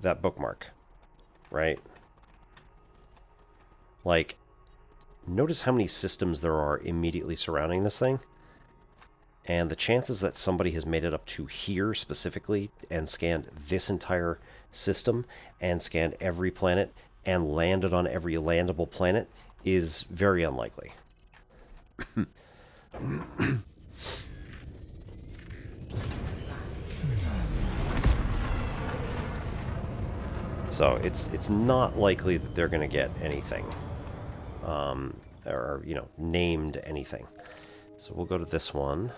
That bookmark, right? Like, notice how many systems there are immediately surrounding this thing. And the chances that somebody has made it up to here specifically and scanned this entire system and scanned every planet and landed on every landable planet is very unlikely. So it's not likely that they're going to get anything, or you know, named anything. So we'll go to this one.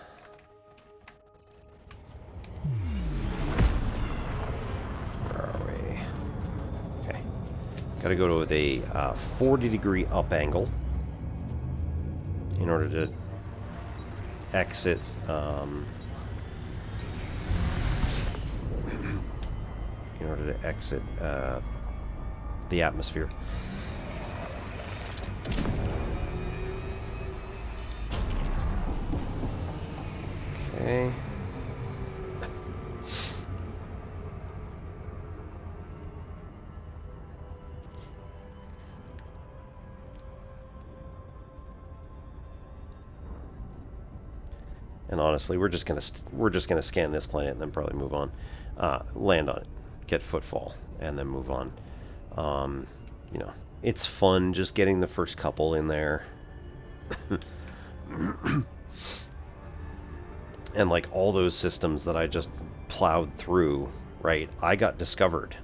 Where are we? Okay, got to go to a 40-degree up angle in order to exit. In order to exit the atmosphere. Okay. And honestly, we're just gonna scan this planet and then probably move on, land on it. Get footfall and then move on. You know, it's fun just getting the first couple in there. And like all those systems that I just plowed through, right? I got discovered.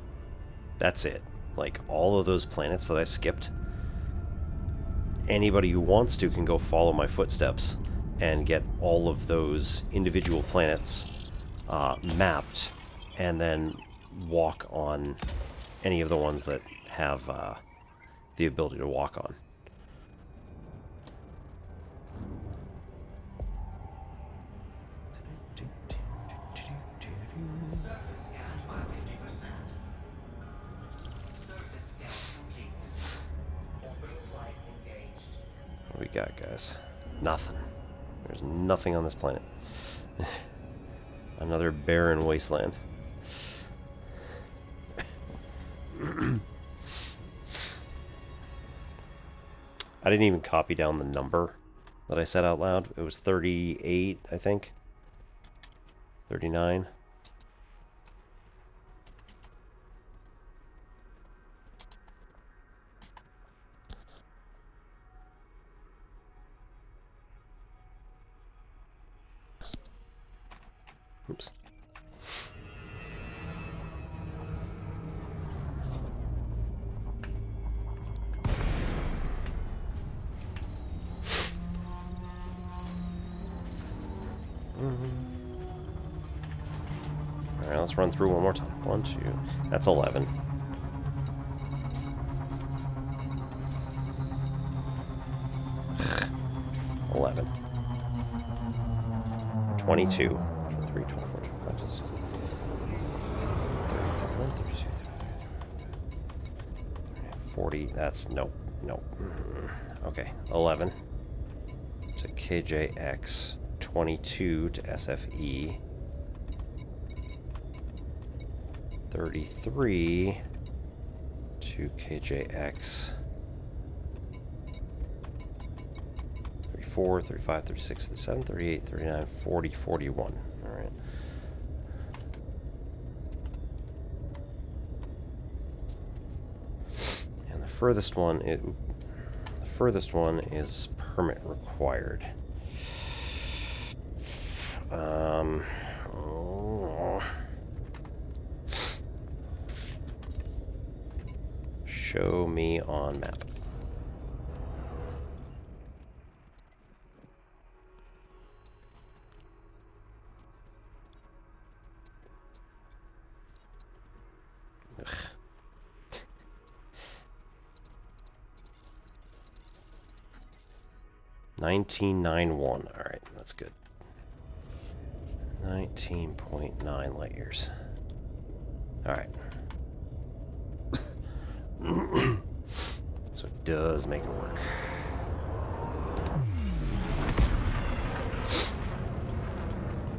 That's it. Like all of those planets that I skipped, anybody who wants to can go follow my footsteps and get all of those individual planets mapped and then walk on any of the ones that have the ability to walk on. Surface scanned by 50%. Surface scan complete. Orbital flight engaged. What do we got, guys? Nothing. There's nothing on this planet. Another barren wasteland. I didn't even copy down the number that I said out loud. It was 38, I think. 39. Oops. Alright, let's run through one more time. 1, 2. That's 11. $11. 22. 23, 24, 25, 26, 30, 31, 32, 40. That's nope. Nope. Okay. 11 to KJX. 22 to SFE. 33 to 2KJX. 34, 35, 36, 37, 38, 39, 40, 41. Alright. And the furthest one is permit required. Show me on map. Ugh. 1991. All right, that's good. 19.9 light years. All right. So it does make it work.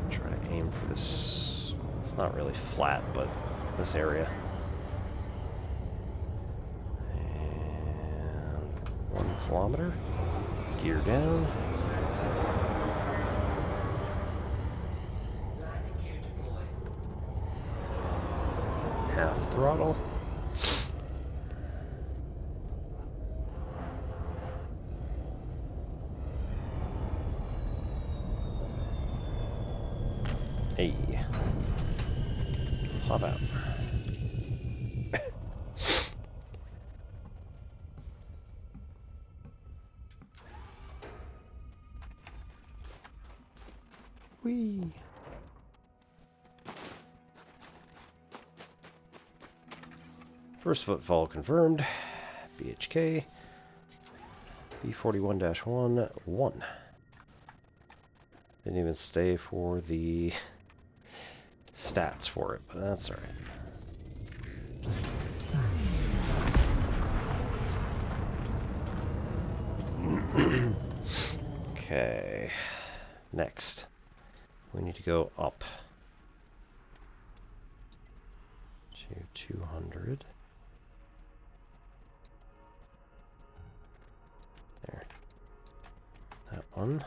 Try to aim for this. It's not really flat, but this area. And 1 kilometer. Gear down. Landing gear deployed. Half throttle. Hey. Hop out. Whee. First footfall confirmed. BHK. B41-1. 1. Didn't even stay for the stats for it, but that's alright. Okay. Next. We need to go up to 200. There. That one.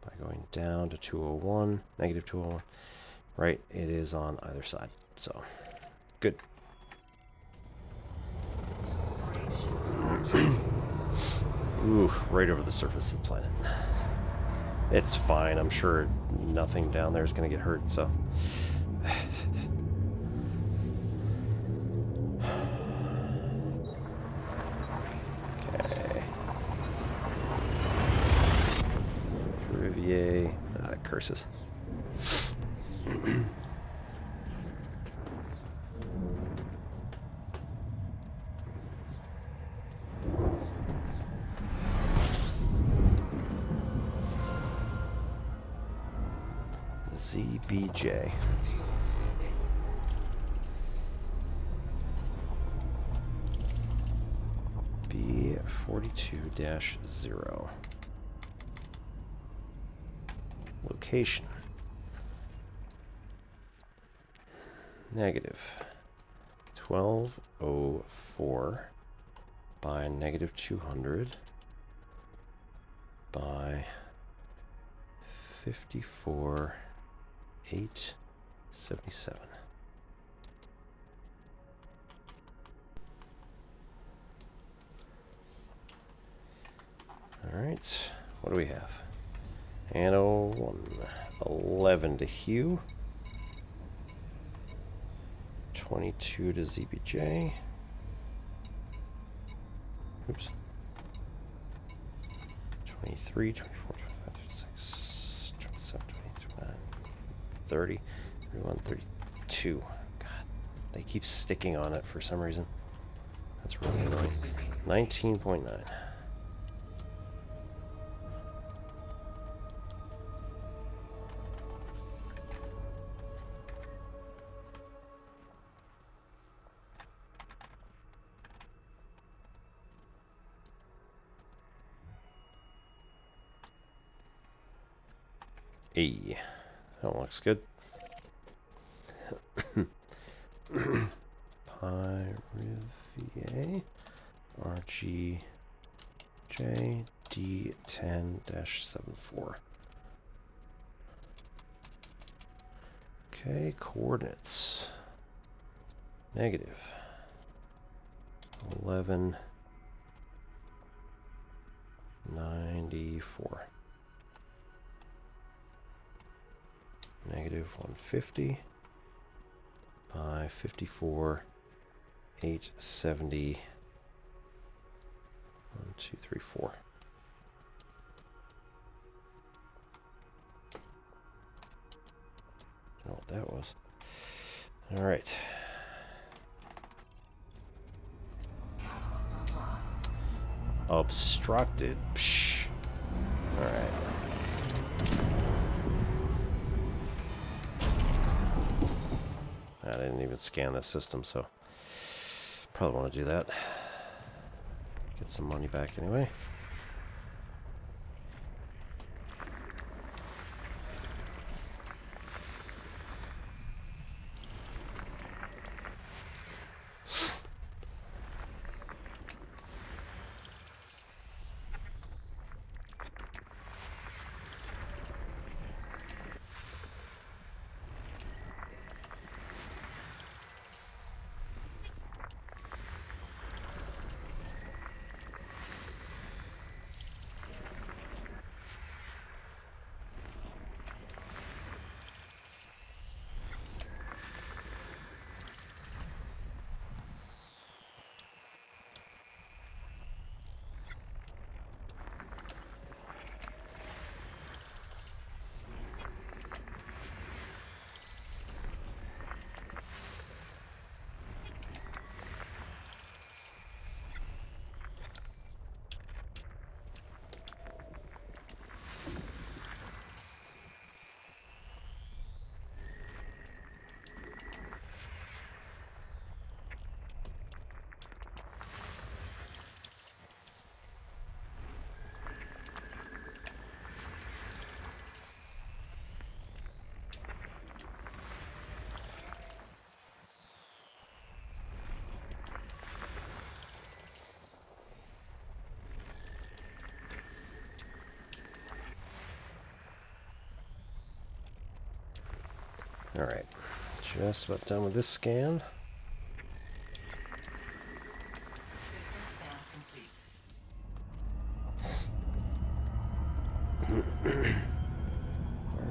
By going down to 201, negative 201. Right, it is on either side. So, good. Ooh, right over the surface of the planet. It's fine. I'm sure nothing down there is going to get hurt, so. Okay. Rivier. Ah, curses. ZBJ. Fuel sweeping. B42-0. Location. Negative 1204 by negative 200 by 54,877. All right, what do we have? Anno 111 to Hugh, 22 to ZBJ. Oops. 23, 24, 25, 26, 27, 28, 29, 30, 31, 32. God, they keep sticking on it for some reason. That's really annoying. 19.9. Hey, that one looks good. Pi Rivier RGJ D10-74. Okay, coordinates. Negative 1194. Negative 150 by 54 870 1 2 3 4. I don't know what that was. All right. Obstructed. Psh. All right. I didn't even scan this system, so probably want to do that. Get some money back anyway. All right, just about done with this scan. System scan complete.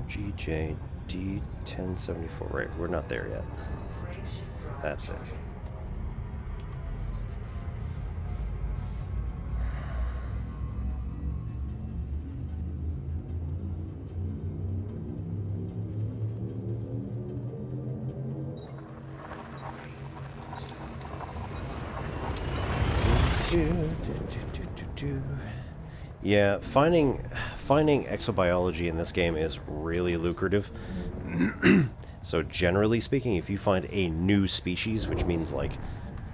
RGJ D1074. Right, we're not there yet. Frameshift drive That's it. charging. Yeah, finding exobiology in this game is really lucrative. So generally speaking, if you find a new species, which means like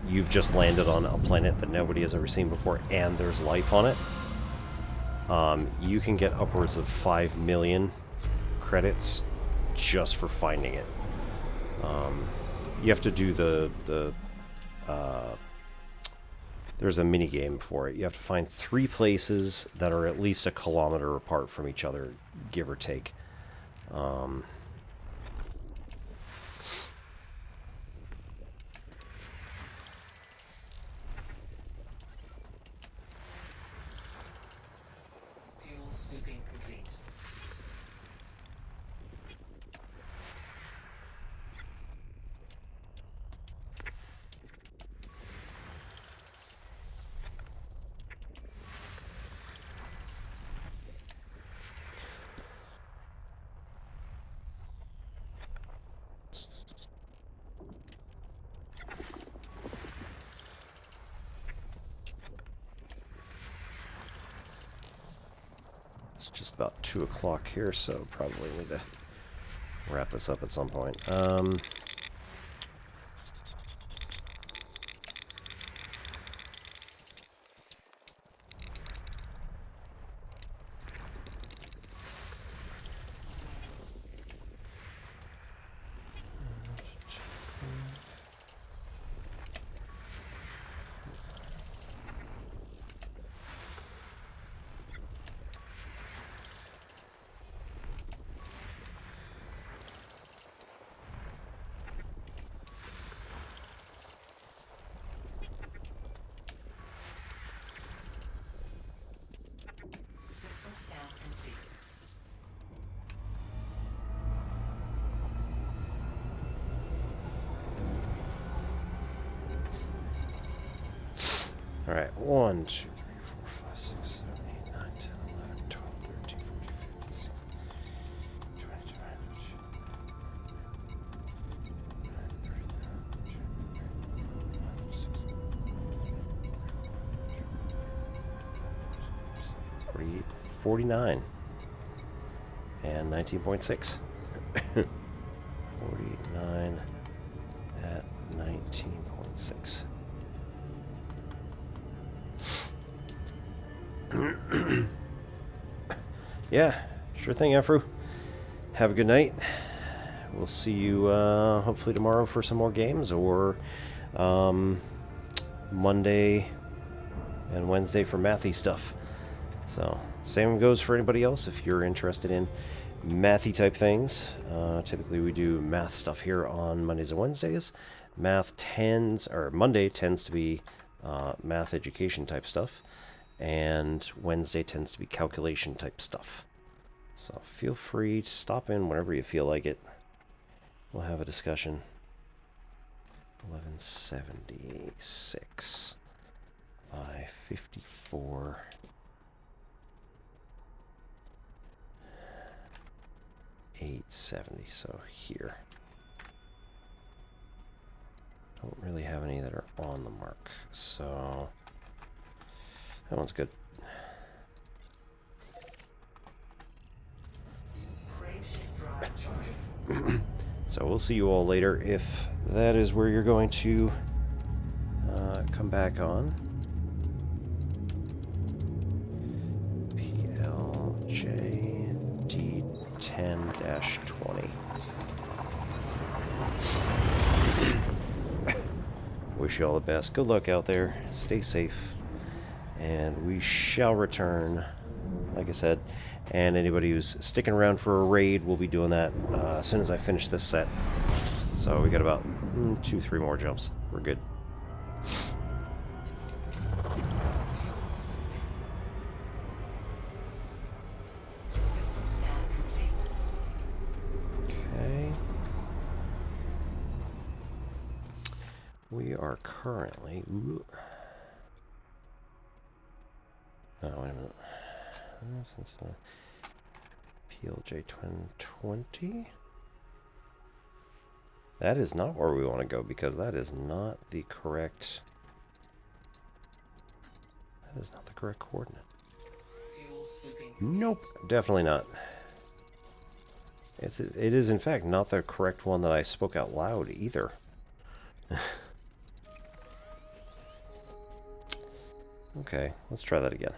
you've just landed on a planet that nobody has ever seen before and there's life on it, you can get upwards of 5 million credits just for finding it. You have to do there's a mini game for it. You have to find 3 places that are at least a kilometer apart from each other, give or take. Fuel scooping complete. It's just about 2 o'clock here, so probably need to wrap this up at some point. All right, 1, 2, 3, 4, 5, 6, 7, 8, 9, 10, 11, 12, 13, 14, 15, 16, 20, 21, 49 and 19.6. 49 at 19.6. Yeah, sure thing, Afro. Have a good night. We'll see you hopefully tomorrow for some more games, or Monday and Wednesday for mathy stuff. So, same goes for anybody else if you're interested in mathy type things. Typically we do math stuff here on Mondays and Wednesdays. Monday tends to be math education type stuff, and Wednesday tends to be calculation type stuff. So feel free to stop in whenever you feel like it. We'll have a discussion. 1176 by 54. 870, so here. Don't really have any that are on the mark, so that one's good. So we'll see you all later if that is where you're going to come back on. PLJD10-20. Wish you all the best. Good luck out there. Stay safe. And we shall return, like I said. And anybody who's sticking around for a raid, we'll be doing that as soon as I finish this set. So we got about 2-3 more jumps. We're good. System scan complete. Okay. We are currently... Ooh. Oh, wait a minute. PLJ 2020? That is not where we want to go, because that is not the correct... That is not the correct coordinate. Fuel swooping. Nope, definitely not. It is in fact not the correct one that I spoke out loud either. Okay, let's try that again.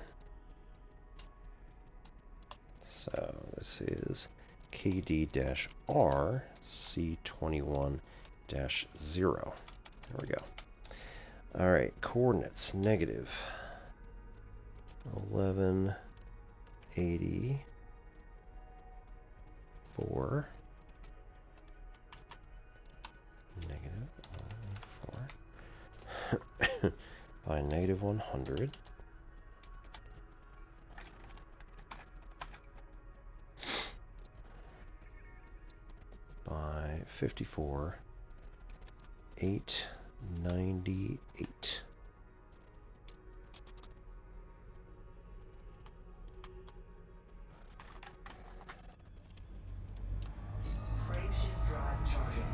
So this is KD-R C21-0. There we go. Alright, coordinates negative 1184 negative 184 by negative 100 by 54 898. Frame shift drive charging.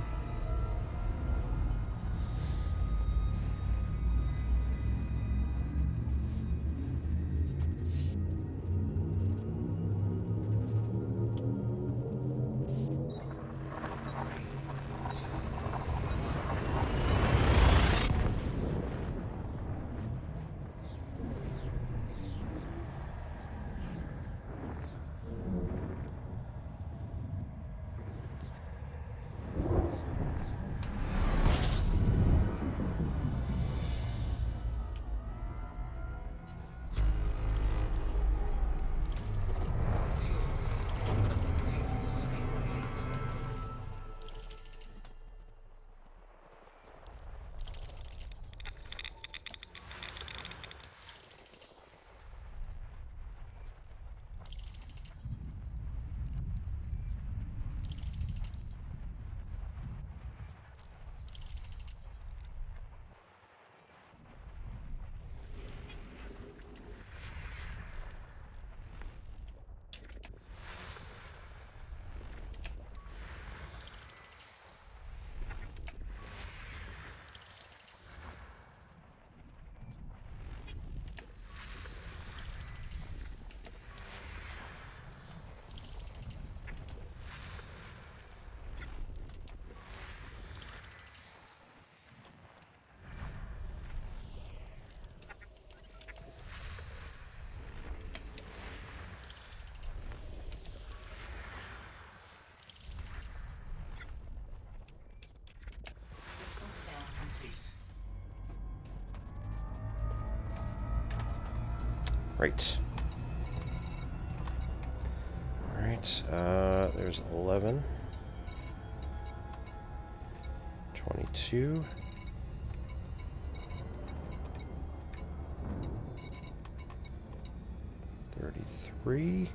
Right. Alright, there's 11. 22. 33.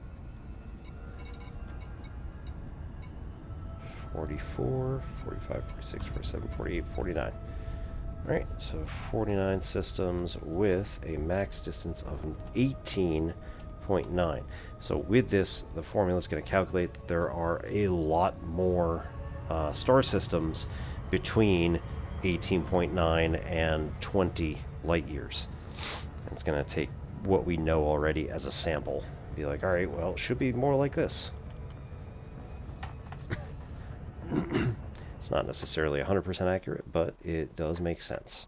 44, 45, 46, 47, 48, 49. Alright, so 49 systems with a max distance of 18.9. So with this, the formula is going to calculate that there are a lot more star systems between 18.9 and 20 light years. And it's going to take what we know already as a sample and be like, alright, well, it should be more like this. It's not necessarily 100% accurate, but it does make sense.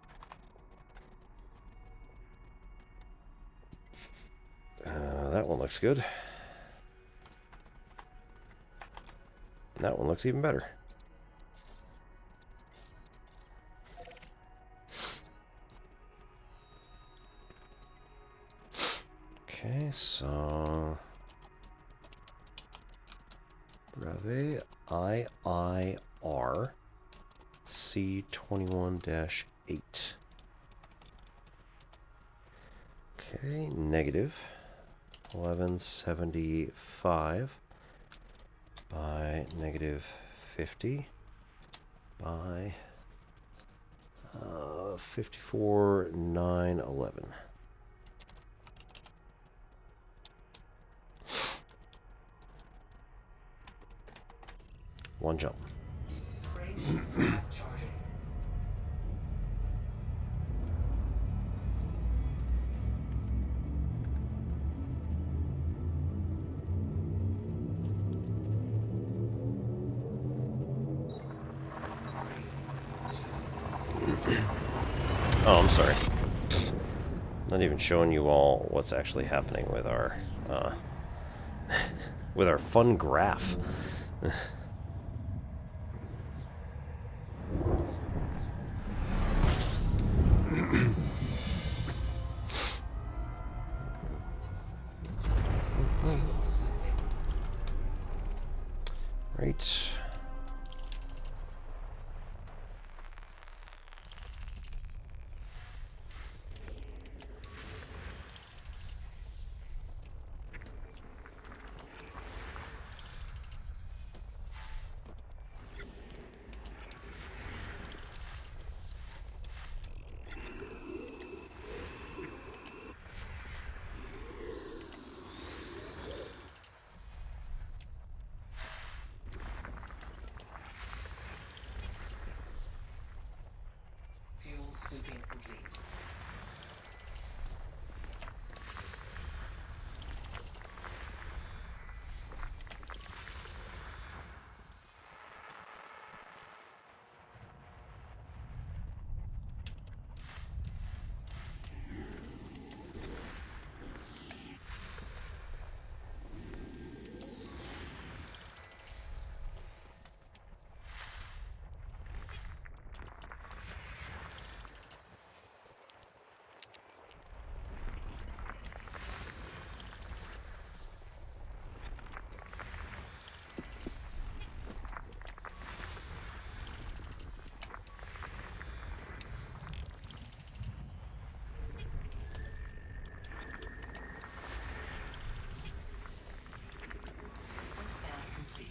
That one looks good. And that one looks even better. Okay, so Breve IIR C21-8. Okay, negative 1175 by negative 50 by 54,911. One jump. Frameshift drive charging. Oh, I'm sorry. Not even showing you all what's actually happening with our with our fun graph. Fuel scooping. Right. Fuel scooping complete. System scan complete.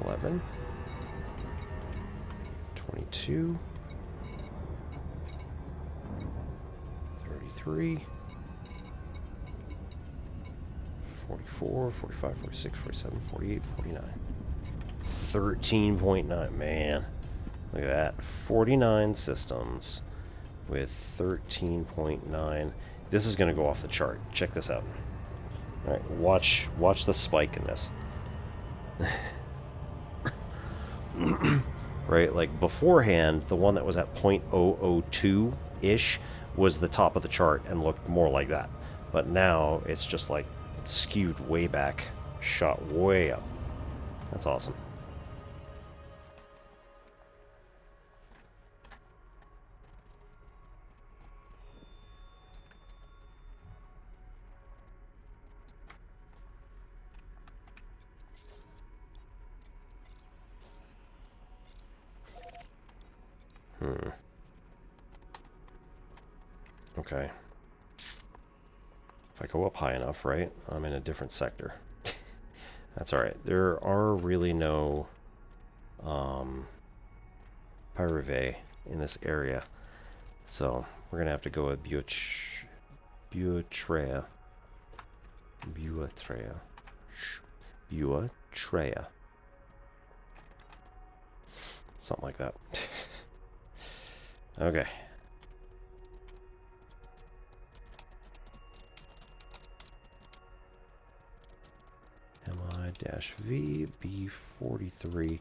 $11, 22, 33, 44, 45, 46, 47, 48, 49. 13.9, man. Look at that. 49 systems with 13.9. This is going to go off the chart. Check this out. All right, watch the spike in this. Right, like beforehand, the one that was at 0.002-ish was the top of the chart and looked more like that. But now it's just like skewed way back, shot way up. That's awesome. Hmm. Okay. If I go up high enough, right, I'm in a different sector. That's alright. There are really no pyruvate in this area. So we're going to have to go with Buatrea. Something like that. Okay. MI-V B43-8.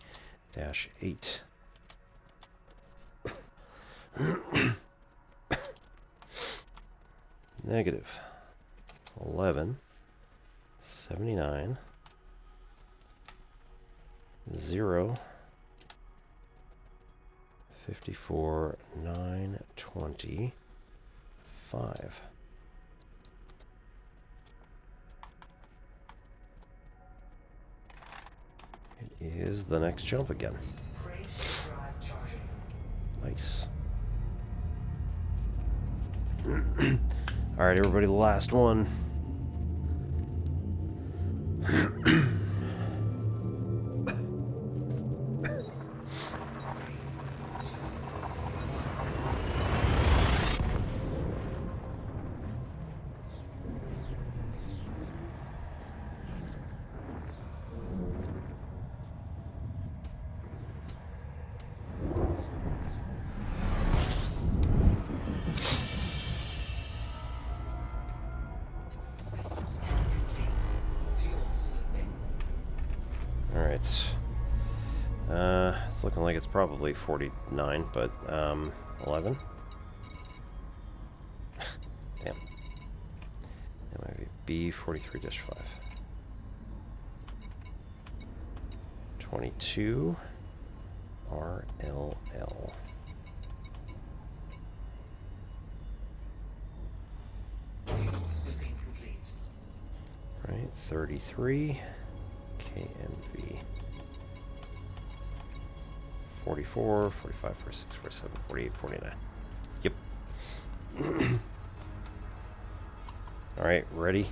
Negative 11 79 0 54 9 25. It is the next jump again. Frameshift drive charging. Nice. Alright, everybody, the last one. System scan complete. Fuel sweeping. Alright. It's looking like it's probably 49, but 11. Damn. That might be B43-5. 22 RLL. Fuel sweeping complete. Right, 33 KNV. 44, 45, 46, 47, 48, 49. Yep. Alright, ready?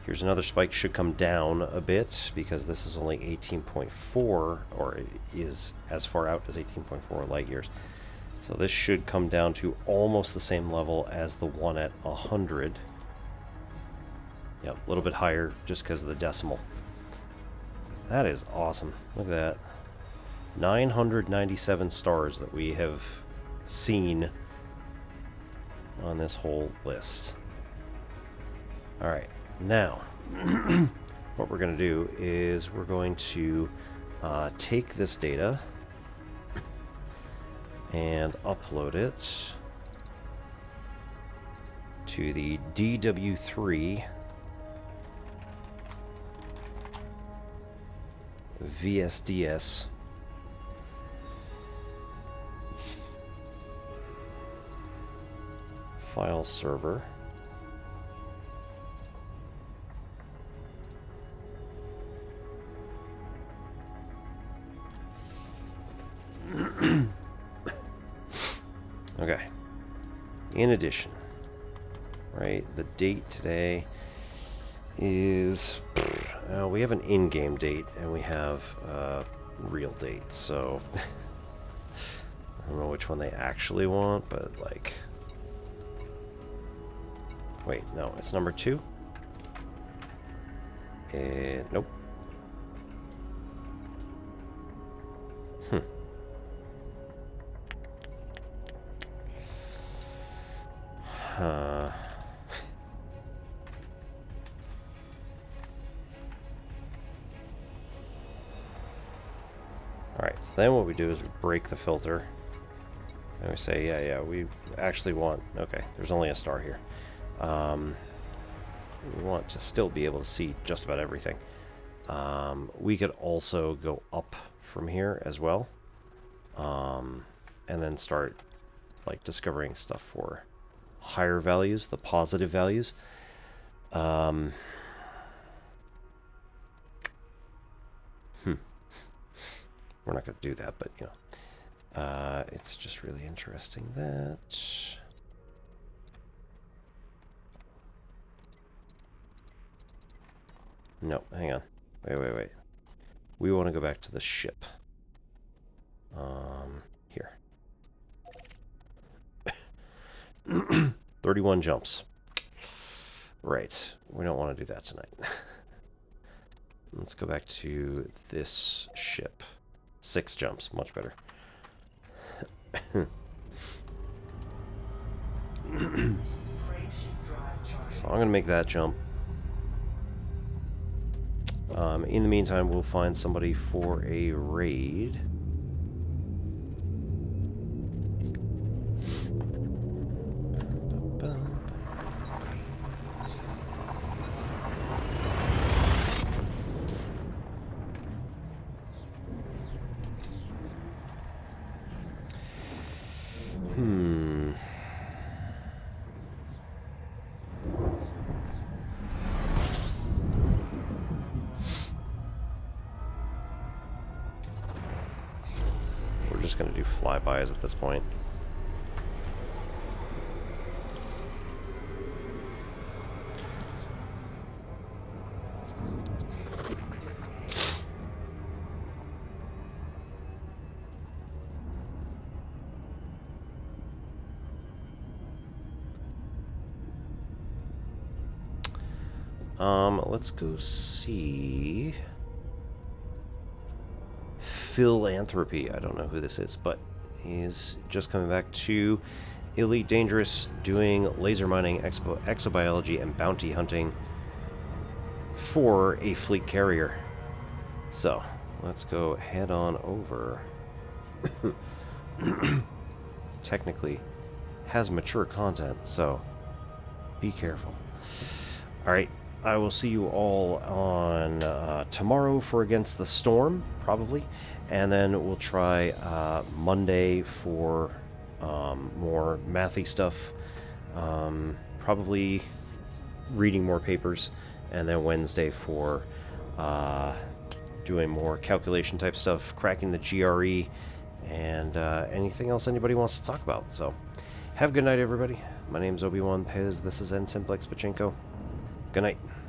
Here's another spike. Should come down a bit because this is only 18.4, or is as far out as 18.4 light years. So this should come down to almost the same level as the one at 100. Yeah, a little bit higher just because of the decimal. That is awesome. Look at that. 997 stars that we have seen on this whole list. Alright, now what we're going to do is we're going to take this data and upload it to the DW3 VSDS file server. Okay. In addition, right, the date today is we have an in-game date and we have a real date, so I don't know which one they actually want, but like, wait, no, it's number 2. Nope. Alright, so then what we do is we break the filter. And we say, yeah, we actually want... Okay, there's only a star here. We want to still be able to see just about everything. We could also go up from here as well. And then start like discovering stuff for higher values, the positive values. We're not going to do that, but you know. It's just really interesting that... No, hang on. Wait. We want to go back to the ship. Here. 31 jumps. Right. We don't want to do that tonight. Let's go back to this ship. 6 jumps. Much better. So I'm going to make that jump. In the meantime, we'll find somebody for a raid. We're just going to do flybys at this point. Let's go see Philanthropy. I don't know who this is, but he's just coming back to Elite Dangerous, doing laser mining, exobiology, and bounty hunting for a fleet carrier. So let's go head on over. Technically has mature content, so be careful. Alright, I will see you all on tomorrow for Against the Storm, probably, and then we'll try Monday for more mathy stuff, probably reading more papers, and then Wednesday for doing more calculation type stuff, cracking the GRE, and anything else anybody wants to talk about. So have a good night, everybody. My name's ObiPEZ. This is N Simplex Pachinko. Good night.